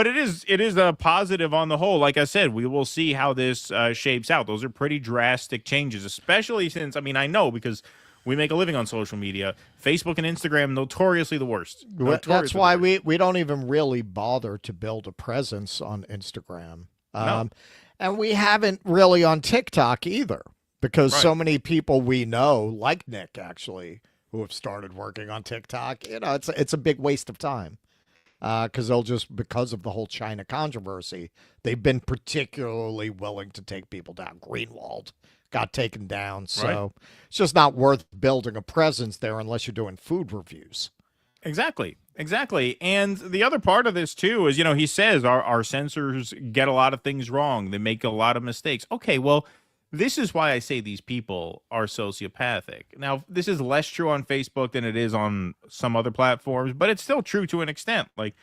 it is a positive on the whole. Like I said, we will see how this shapes out. Those are pretty drastic changes, especially since, I know because we make a living on social media. Facebook and Instagram, notoriously the worst. That's why we don't even really bother to build a presence on Instagram. No. And we haven't really on TikTok either because so many people we know, like Nick actually, who have started working on TikTok, it's a big waste of time. Because because of the whole China controversy, they've been particularly willing to take people down. Greenwald got taken down. So it's just not worth building a presence there unless you're doing food reviews. Exactly. And the other part of this, too, is, he says our censors get a lot of things wrong. They make a lot of mistakes. Okay, well, this is why I say these people are sociopathic. Now, this is less true on Facebook than it is on some other platforms, but it's still true to an extent. Like,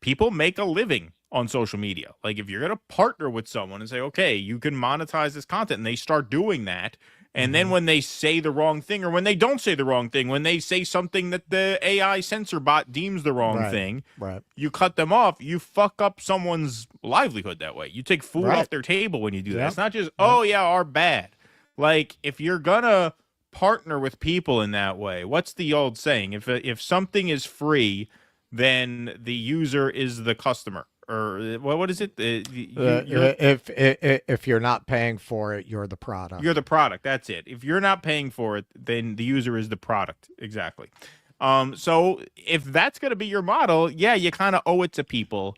people make a living on social media. Like, if you're going to partner with someone and say, okay, you can monetize this content, and they start doing that, and then when they say the wrong thing, or when they don't say the wrong thing, when they say something that the AI censor bot deems the wrong thing, you cut them off, you fuck up someone's livelihood that way. You take food off their table when you do that. It's not just, our bad. Like, if you're going to partner with people in that way, what's the old saying? If something is free, then the user is the customer. Or what is it? If you're not paying for it, you're the product. You're the product. That's it. If you're not paying for it, then the user is the product. Exactly. So if that's going to be your model, you kind of owe it to people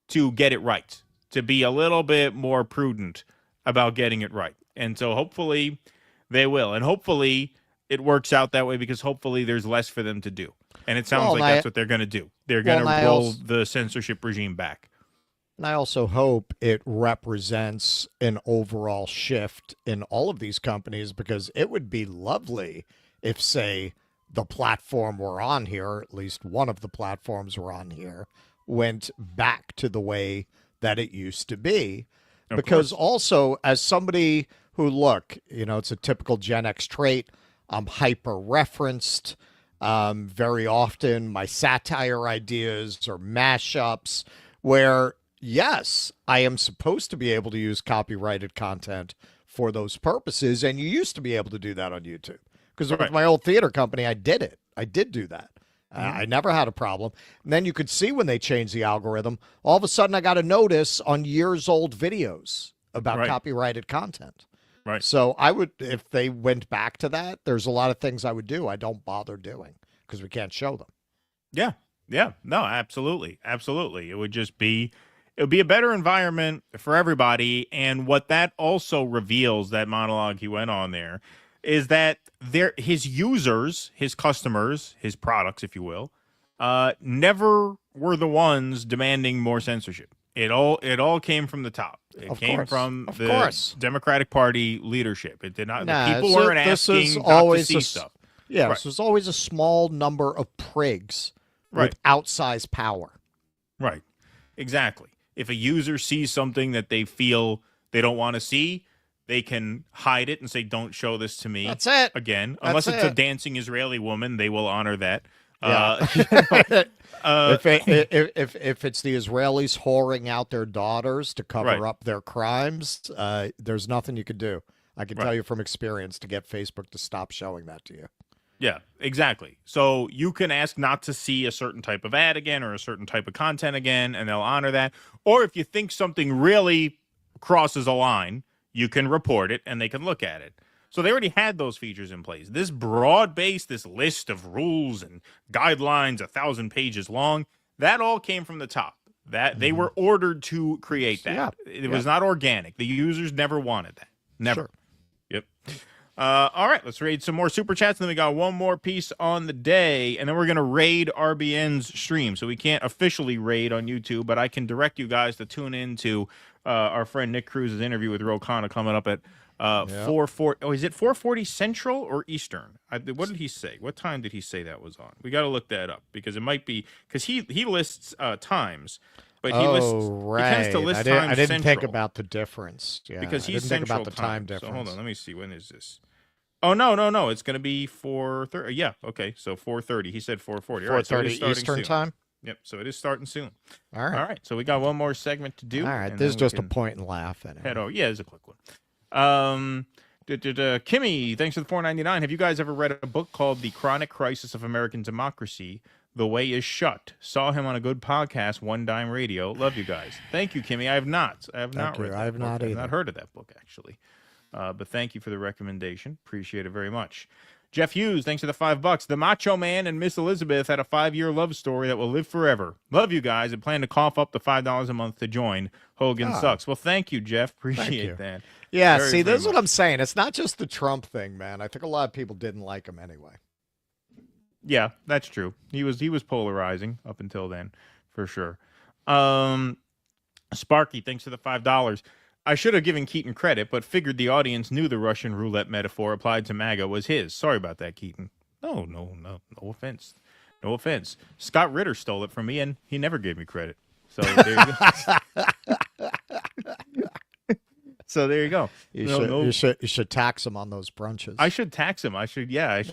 to get it right, to be a little bit more prudent about getting it right. And so hopefully they will. And hopefully it works out that way because hopefully there's less for them to do. And it sounds that's what they're going to do. They're going to roll the censorship regime back. And I also hope it represents an overall shift in all of these companies because it would be lovely if, say, the platform we're on here, or at least one of the platforms we're on here, went back to the way that it used to be. Because also, as somebody who, look, it's a typical Gen X trait, I'm hyper-referenced. Very often, my satire ideas are mashups where... Yes, I am supposed to be able to use copyrighted content for those purposes, and you used to be able to do that on YouTube. Because with my old theater company, I did it. I did do that. I never had a problem. And then you could see when they changed the algorithm, all of a sudden I got a notice on years-old videos about copyrighted content. Right. So I would, if they went back to that, there's a lot of things I would do I don't bother doing because we can't show them. Yeah. Yeah. No, absolutely. Absolutely. It would be a better environment for everybody. And what that also reveals, that monologue he went on there, is that his users, his customers, his products, if you will, never were the ones demanding more censorship. It all came from the top. It came from the Democratic Party leadership. It did not. The people weren't asking not to see stuff. Yeah, this was always a small number of prigs with outsized power. Right. Exactly. If a user sees something that they feel they don't want to see, they can hide it and say, "Don't show this to me." That's it. Again, unless it's a dancing Israeli woman, they will honor that. Yeah. If it's the Israelis whoring out their daughters to cover up their crimes, there's nothing you could do. I can tell you from experience to get Facebook to stop showing that to you. Yeah, exactly. So you can ask not to see a certain type of ad again or a certain type of content again, and they'll honor that. Or if you think something really crosses a line, you can report it and they can look at it. So they already had those features in place. This broad-based, this list of rules and guidelines, 1,000 pages long, that all came from the top. That they were ordered to create that. It was not organic. The users never wanted that. Never. Sure. Yep. All right, let's raid some more super chats. And then we got one more piece on the day, and then we're going to raid RBN's stream. So we can't officially raid on YouTube, but I can direct you guys to tune in to our friend Nick Cruz's interview with Ro Khanna coming up at 4:40. Oh, is it 4:40 Central or Eastern? What did he say? What time did he say that was on? We got to look that up because it might be because he lists times. But he tends to list times I didn't Central. think about the difference. Yeah, Because he's I didn't think Central about the time difference. So hold on, let me see. When is this? Oh, no. It's going to be 4:30. Yeah, okay. So 4:30. He said 4:40. 4:30 Eastern time? Yep, so it is starting soon. All right. So we got one more segment to do. All right, this is just a point and laugh. Anyway. Yeah, it's a quick one. Kimmy, thanks for the $4.99. Have you guys ever read a book called The Chronic Crisis of American Democracy? The Way is Shut. Saw him on a good podcast, One Dime Radio. Love you guys. Thank you, Kimmy. I have not read that I have book. not I've either. not heard of that book, actually. But thank you for the recommendation. Appreciate it very much. Jeff Hughes, thanks for the $5. The Macho Man and Miss Elizabeth had a 5-year love story that will live forever. Love you guys and plan to cough up the $5 a month to join. Hogan sucks. Well, thank you, Jeff. Appreciate that. Yeah, Very, see, very this is what I'm saying. It's not just the Trump thing, man. I think a lot of people didn't like him anyway. Yeah, that's true. He was polarizing up until then, for sure. Sparky, thanks for the $5. I should have given Keaton credit, but figured the audience knew the Russian roulette metaphor applied to MAGA was his. Sorry about that, Keaton. No offense. No offense. Scott Ritter stole it from me, and he never gave me credit. So there you go. So there you go. You should tax him on those brunches. I should tax him. I should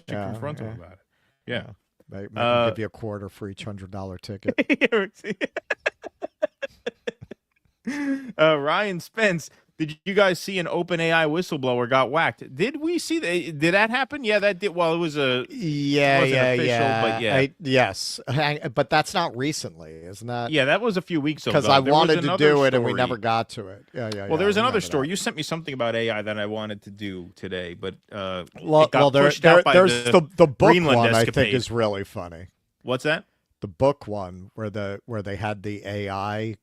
confront him about it. Yeah. Maybe give you a quarter for each $100 ticket. Ryan Spence, did you guys see an OpenAI whistleblower got whacked? Did we see that? Did that happen? Yeah, that did. Well, it was official, but yeah. Yes, but that's not recently, isn't that? Yeah, that was a few weeks ago. Because I wanted to do it and we never got to it. Well, there was another story. You sent me something about AI that I wanted to do today, but there's the book Greenland one escapade. I think is really funny. What's that? The book one where they had the AI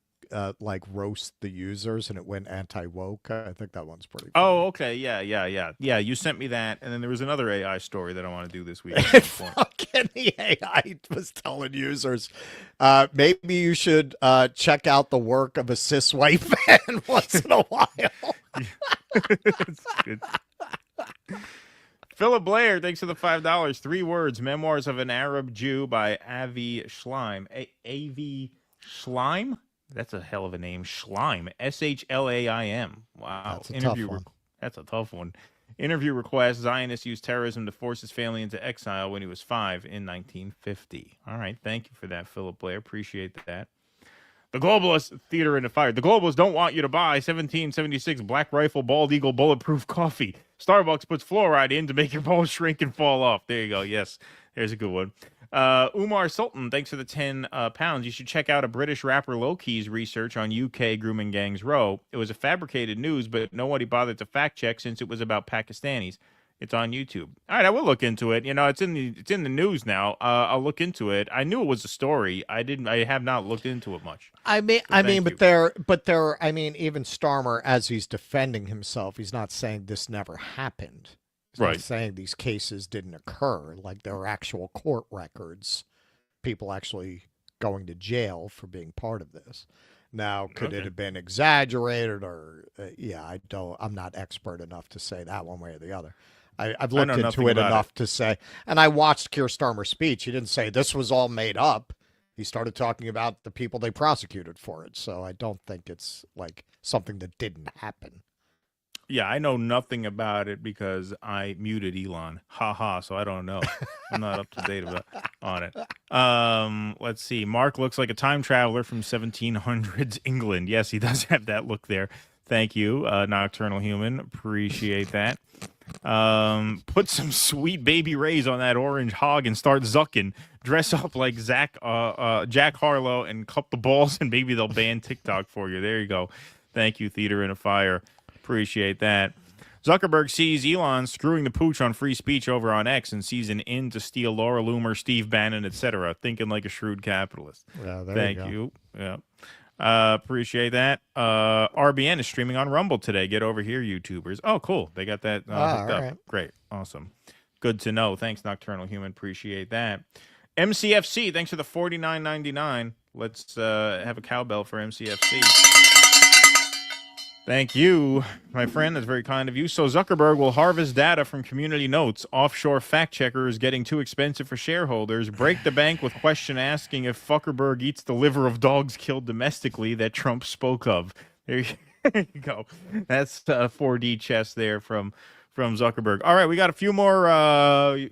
like roast the users and it went anti-woke. I think that one's pretty funny. Oh, okay. Yeah. You sent me that, and then there was another AI story that I want to do this week. Fucking the AI was telling users, maybe you should check out the work of a cis white man once in a while. It's good. Philip Blair, thanks for the $5. 3 words: Memoirs of an Arab Jew by Avi Schleim. Avi Schleim? That's a hell of a name. Schleim. Shlaim. Wow. That's a tough one. That's a tough one. Interview request: Zionists used terrorism to force his family into exile when he was 5 in 1950. All right. Thank you for that, Philip Blair. Appreciate that. The Globalist Theater in the Fire. The Globalists don't want you to buy 1776 Black Rifle Bald Eagle Bulletproof Coffee. Starbucks puts fluoride in to make your balls shrink and fall off. There you go. Yes. There's a good one. Umar Sultan, thanks for the 10 pounds. You should check out a British rapper Low-Key's research on UK grooming gangs row. It was a fabricated news, but nobody bothered to fact check since it was about Pakistanis. It's on YouTube. All right, I will look into it. You know, it's in the news now. I'll look into it. I knew it was a story. I have not looked into it much. I mean, even Starmer, as he's defending himself, he's not saying this never happened. He's not saying these cases didn't occur. Like, there are actual court records, people actually going to jail for being part of this. Now, could it have been exaggerated or, I'm not expert enough to say that one way or the other. I've looked into it enough to say, and I watched Keir Starmer's speech. He didn't say this was all made up. He started talking about the people they prosecuted for it. So I don't think it's like something that didn't happen. Yeah, I know nothing about it because I muted Elon. So I don't know. I'm not up to date on it. Let's see. Mark looks like a time traveler from 1700s England. Yes, he does have that look there. Thank you, Nocturnal Human. Appreciate that. Put some sweet baby rays on that orange hog and start zucking. Dress up like Jack Harlow and cup the balls, and maybe they'll ban TikTok for you. There you go. Thank you, Theater in a Fire. Appreciate that. Zuckerberg sees Elon screwing the pooch on free speech over on X and sees an in to steal Laura Loomer, Steve Bannon, etc. Thinking like a shrewd capitalist. Yeah, Thank you. Yeah. Appreciate that. RBN is streaming on Rumble today. Get over here, YouTubers. Oh, cool. They got that hooked up. Right. Great. Awesome. Good to know. Thanks, Nocturnal Human. Appreciate that. MCFC, thanks for the $49.99. Let's have a cowbell for MCFC. Thank you, my friend. That's very kind of you. So Zuckerberg will harvest data from community notes. Offshore fact checker is getting too expensive for shareholders. Break the bank with question asking if Zuckerberg eats the liver of dogs killed domestically that Trump spoke of. There you go. That's 4D chess there from Zuckerberg. All right, we got a few more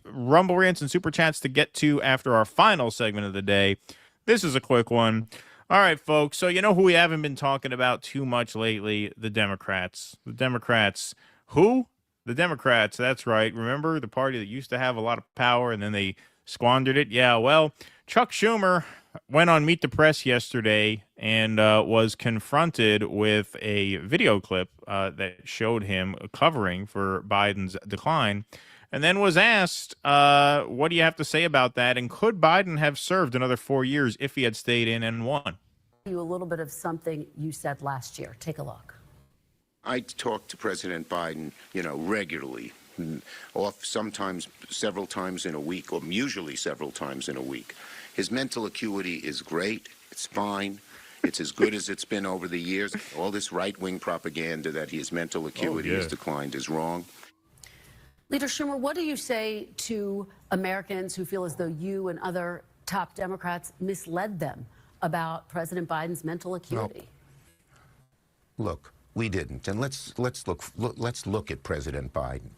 Rumble rants and super chats to get to after our final segment of the day. This is a quick one. All right, folks. So you know who we haven't been talking about too much lately? The Democrats. The Democrats. Who? The Democrats. That's right. Remember the party that used to have a lot of power and then they squandered it? Yeah, well, Chuck Schumer went on Meet the Press yesterday and was confronted with a video clip that showed him covering for Biden's decline, and then was asked, what do you have to say about that? And could Biden have served another 4 years if he had stayed in and won? You a little bit of something you said last year. Take a look. I talk to President Biden, regularly, sometimes several times in a week, or usually several times in a week. His mental acuity is great. It's fine. It's as good as it's been over the years. All this right-wing propaganda that his mental acuity has declined is wrong. Leader Schumer, what do you say to Americans who feel as though you and other top Democrats misled them about President Biden's mental acuity? Look, we didn't, and let's look at President Biden.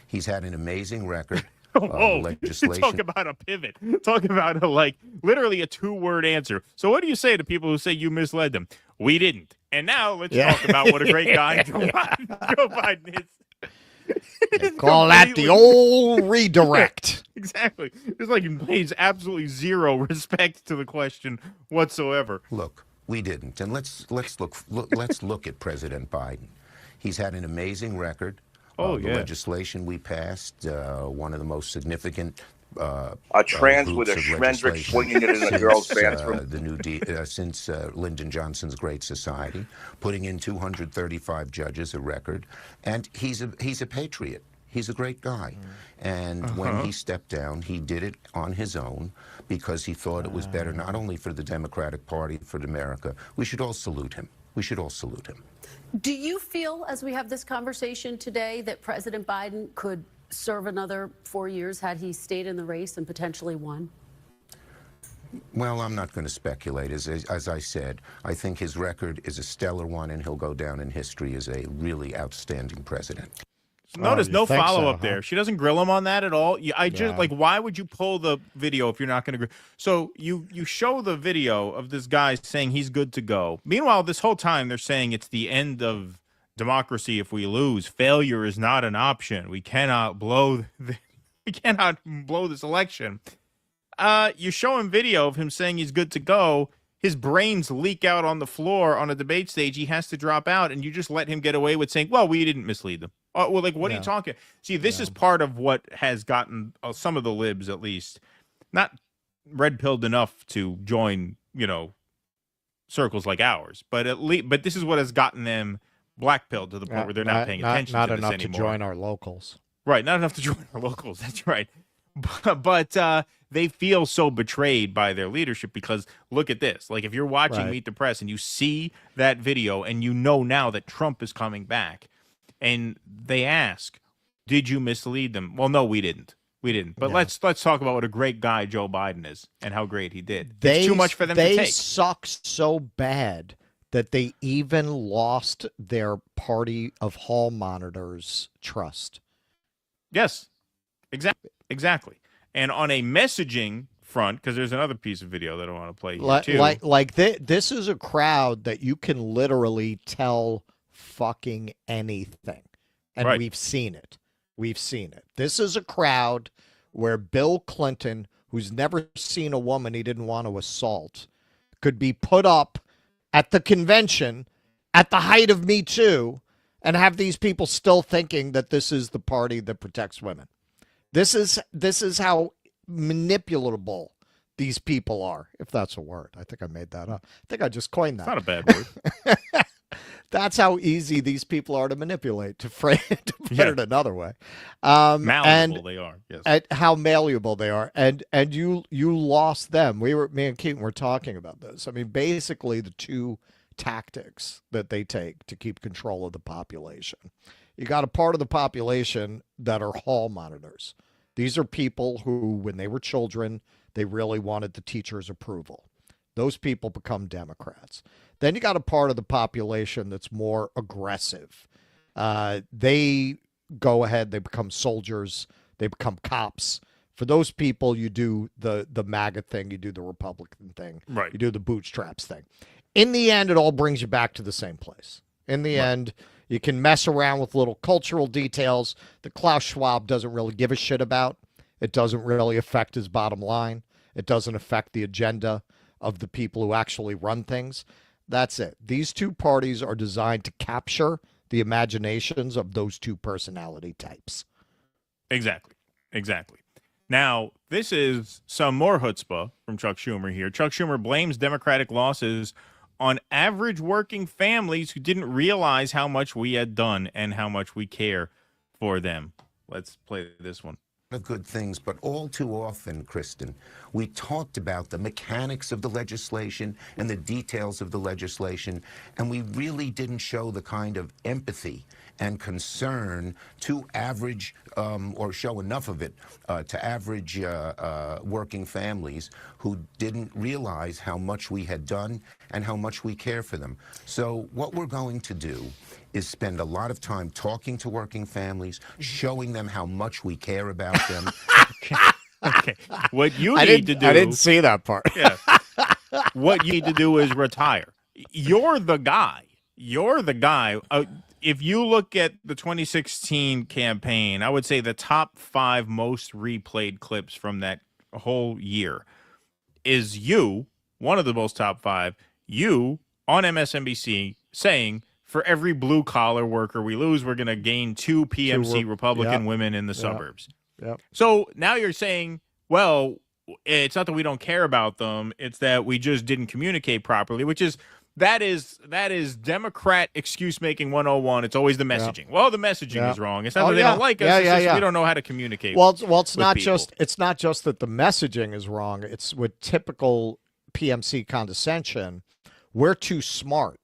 He's had an amazing record. Legislation. Talk about a pivot. Talk about literally a 2-word answer. So what do you say to people who say you misled them? We didn't. And now let's talk about what a great guy Joe Biden is. Call that the old redirect. Exactly. It's like he pays absolutely zero respect to the question whatsoever. Look, we didn't, and let's look at President Biden. He's had an amazing record. The legislation we passed, one of the most significant. A trans with a Schmendrick swinging it in a girl's bathroom. Since Lyndon Johnson's Great Society, putting in 235 judges, a record, and he's a patriot. He's a great guy, and when he stepped down, he did it on his own because he thought it was better not only for the Democratic Party, for America. We should all salute him. We should all salute him. Do you feel, as we have this conversation today, that President Biden could serve another 4 years had he stayed in the race and potentially won? Well, I'm not going to speculate. As I said, I think his record is a stellar one, and he'll go down in history as a really outstanding president. Notice no follow-up there. She doesn't grill him on that at all. Why would you pull the video if you're not going to? So you show the video of this guy saying he's good to go. Meanwhile, this whole time they're saying it's the end of democracy if we lose. Failure is not an option. We cannot blow this election. you show him video of him saying he's good to go. His brains leak out on the floor on a debate stage. He has to drop out, and you just let him get away with saying, well, we didn't mislead them. Well, like, what are you talking? See, this is part of what has gotten some of the libs, at least, not red-pilled enough to join, circles like ours, but but this is what has gotten them black-pilled to the point where they're not paying attention to this anymore. Not enough to join our locals. Right, not enough to join our locals. That's right. But they feel so betrayed by their leadership because look at this. Like, if you're watching Meet the Press and you see that video and you know now that Trump is coming back and they ask, did you mislead them? Well, no, we didn't. We didn't. But let's talk about what a great guy Joe Biden is and how great he did. It's too much for them to take. They suck so bad that they even lost their party of hall monitors trust. Yes, exactly. And on a messaging front, because there's another piece of video that I want to play here too. This is a crowd that you can literally tell fucking anything. And we've seen it. We've seen it. This is a crowd where Bill Clinton, who's never seen a woman he didn't want to assault, could be put up at the convention at the height of Me Too and have these people still thinking that this is the party that protects women. This is how manipulable these people are, if that's a word. I think I made that up. I think I just coined that. It's not a bad word. That's how easy these people are to manipulate, to put it another way. Malleable they are, yes. And how malleable they are. And you lost them. Me and Keaton were talking about this. I mean, basically the two tactics that they take to keep control of the population. You got a part of the population that are hall monitors. These are people who, when they were children, they really wanted the teacher's approval. Those people become Democrats. Then you got a part of the population that's more aggressive. They go ahead, they become soldiers, they become cops. For those people, you do the MAGA thing, you do the Republican thing, you do the bootstraps thing. In the end, it all brings you back to the same place. In the end, you can mess around with little cultural details that Klaus Schwab doesn't really give a shit about. It doesn't really affect his bottom line. It doesn't affect the agenda of the people who actually run things. That's it. These two parties are designed to capture the imaginations of those two personality types. Exactly. Now, this is some more chutzpah from Chuck Schumer here. Chuck Schumer blames Democratic losses on average working families who didn't realize how much we had done and how much we care for them. Let's play this one. Of good things, but all too often, Kristen, we talked about the mechanics of the legislation and the details of the legislation, and we really didn't show the kind of empathy and concern to average, or show enough of it to average working families who didn't realize how much we had done and how much we care for them. So what we're going to do is spend a lot of time talking to working families, showing them how much we care about them. Okay. What you need to do... I didn't see that part. Yeah. What you need to do is retire. You're the guy. If you look at the 2016 campaign, I would say the top 5 most replayed clips from that whole year is you, one of the most top 5, you on MSNBC saying, for every blue-collar worker we lose, we're going to gain 2 PMC Republican women in the suburbs. Yep. So now you're saying, well, it's not that we don't care about them, it's that we just didn't communicate properly, which is that is Democrat excuse-making 101. It's always the messaging. Yep. Well, the messaging is wrong. It's not that they don't like us. It's just we don't know how to communicate. Well, it's not just that the messaging is wrong. It's with typical PMC condescension. We're too smart.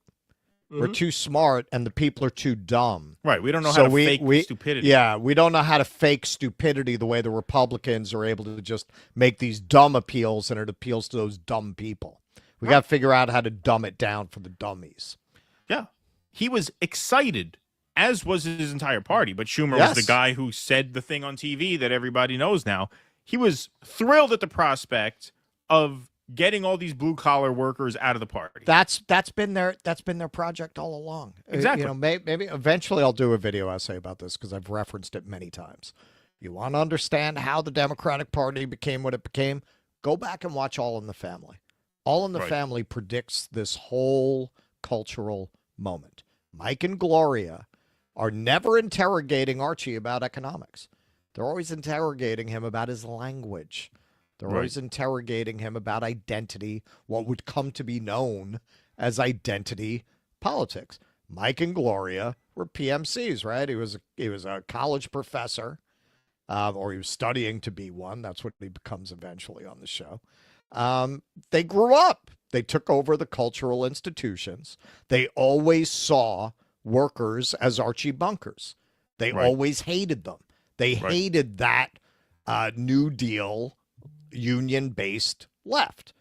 We're too smart, and the people are too dumb. Right. We don't know how to fake stupidity. Yeah, we don't know how to fake stupidity the way the Republicans are able to just make these dumb appeals, and it appeals to those dumb people. We got to figure out how to dumb it down for the dummies. Yeah. He was excited, as was his entire party, but Schumer was the guy who said the thing on TV that everybody knows now. He was thrilled at the prospect of getting all these blue collar workers out of the party. That's been their project all along. Exactly. Maybe eventually I'll do a video essay about this because I've referenced it many times. You want to understand how the Democratic Party became what it became? Go back and watch All in the Family. All in the Family predicts this whole cultural moment. Mike and Gloria are never interrogating Archie about economics. They're always interrogating him about his language. They're always interrogating him about identity, what would come to be known as identity politics. Mike and Gloria were PMCs, right? He was a college professor, or he was studying to be one. That's what he becomes eventually on the show. They grew up. They took over the cultural institutions. They always saw workers as Archie Bunkers. They always hated them. They hated that New Deal union-based left.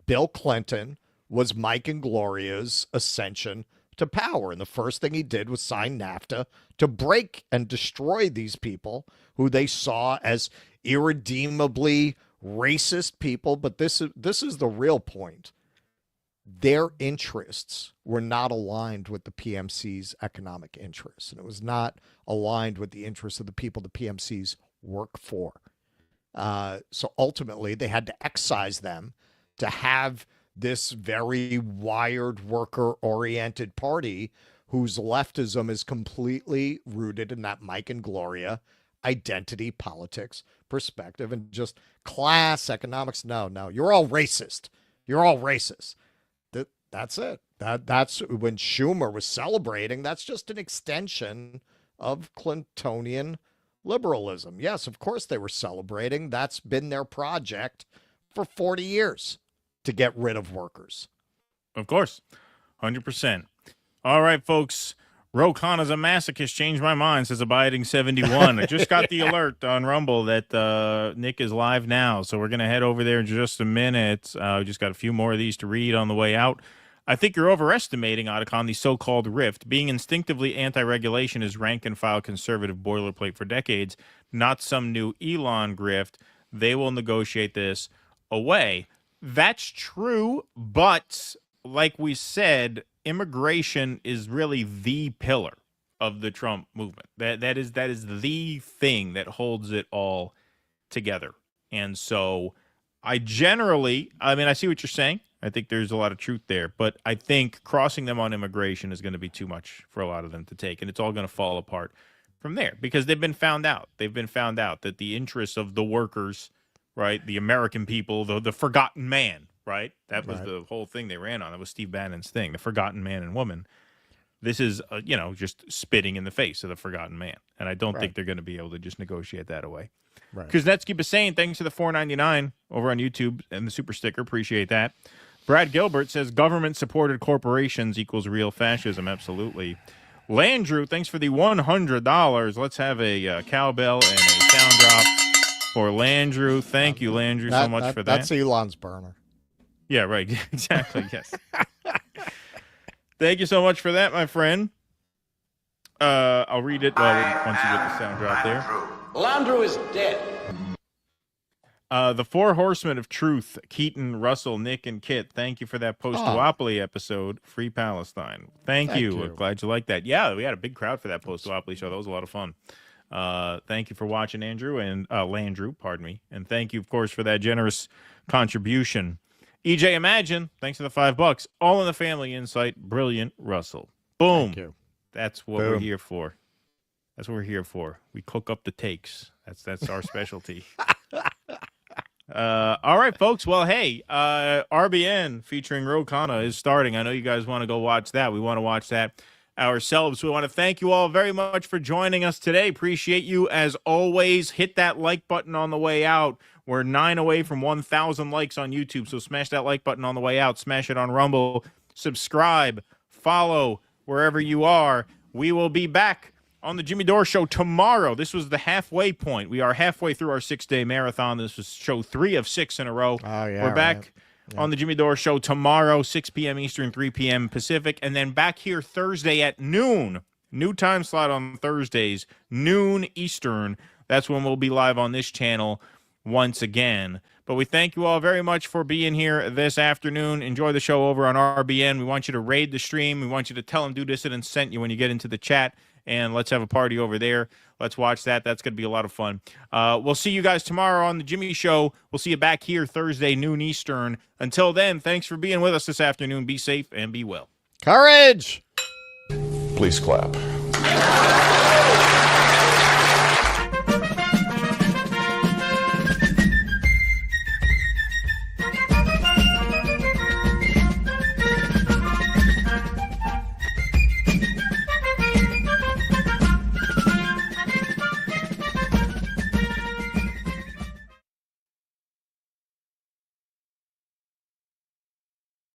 Bill Clinton was Mike and Gloria's ascension to power. And the first thing he did was sign NAFTA to break and destroy these people who they saw as irredeemably racist people. But this is the real point. Their interests were not aligned with the PMC's economic interests. And it was not aligned with the interests of the people the PMCs work for. So ultimately, they had to excise them to have this very wired, worker-oriented party whose leftism is completely rooted in that Mike and Gloria identity, politics, perspective, and just class economics. No, you're all racist. You're all racist. That's it. That's when Schumer was celebrating. That's just an extension of Clintonian liberalism. Yes, of course they were celebrating. That's been their project for 40 years to get rid of workers. Of course. 100%. All right, folks. Ro Khanna's a masochist. Changed my mind, says Abiding71. I just got the alert on Rumble that Nick is live now, so we're going to head over there in just a minute. We just got a few more of these to read on the way out. I think you're overestimating, Otacon, the so-called rift. Being instinctively anti-regulation is rank-and-file conservative boilerplate for decades, not some new Elon grift. They will negotiate this away. That's true, but like we said, immigration is really the pillar of the Trump movement. That is the thing that holds it all together. And so I see what you're saying. I think there's a lot of truth there, but I think crossing them on immigration is going to be too much for a lot of them to take, and it's all going to fall apart from there because they've been found out. They've been found out that the interests of the workers, right, the American people, the forgotten man, right? That was the whole thing they ran on. That was Steve Bannon's thing, the forgotten man and woman. This is, just spitting in the face of the forgotten man, and I don't think they're going to be able to just negotiate that away. Right. Kuznetsky is saying, thanks to the $4.99 over on YouTube and the super sticker. Appreciate that. Brad Gilbert says government-supported corporations equals real fascism. Absolutely. Landrew, thanks for the $100. Let's have a cowbell and a sound drop for Landrew. Thank you, Landrew, so much for that. That's Elon's burner. Yeah, right. Exactly, yes. Thank you so much for that, my friend. I'll read it once you get the sound drop there. Landrew is dead. The Four Horsemen of Truth, Keaton, Russell, Nick, and Kit. Thank you for that post-duopoly episode, Free Palestine. Thank you. Glad you liked that. Yeah, we had a big crowd for that post-duopoly show. That was a lot of fun. Thank you for watching, Andrew, and Landrew, pardon me. And thank you, of course, for that generous contribution. EJ Imagine, thanks for the $5. All in the Family Insight. Brilliant, Russell. Boom. Thank you. That's what we're here for. That's what we're here for. We cook up the takes. That's our specialty. All right, folks. Well, hey, RBN featuring Ro Khanna is starting. I know you guys want to go watch that. We want to watch that ourselves. We want to thank you all very much for joining us today. Appreciate you as always. Hit that like button on the way out. We're 9 away from 1,000 likes on YouTube, so smash that like button on the way out. Smash it on Rumble. Subscribe. Follow wherever you are. We will be back on the Jimmy Dore Show tomorrow. This was the halfway point. We are halfway through our 6-day marathon. This was show 3 of 6 in a row. Oh, yeah, we're back on the Jimmy Dore Show tomorrow, 6 p.m. Eastern, 3 p.m. Pacific, and then back here Thursday at noon. New time slot on Thursdays, noon Eastern. That's when we'll be live on this channel once again. But we thank you all very much for being here this afternoon. Enjoy the show over on RBN. We want you to raid the stream. We want you to tell them Do Dissident sent you when you get into the chat. and let's have a party over there. Let's watch that. That's going to be a lot of fun. We'll see you guys tomorrow on The Jimmy Show. We'll see you back here Thursday, noon Eastern. Until then, thanks for being with us this afternoon. Be safe and be well. Courage! Please clap.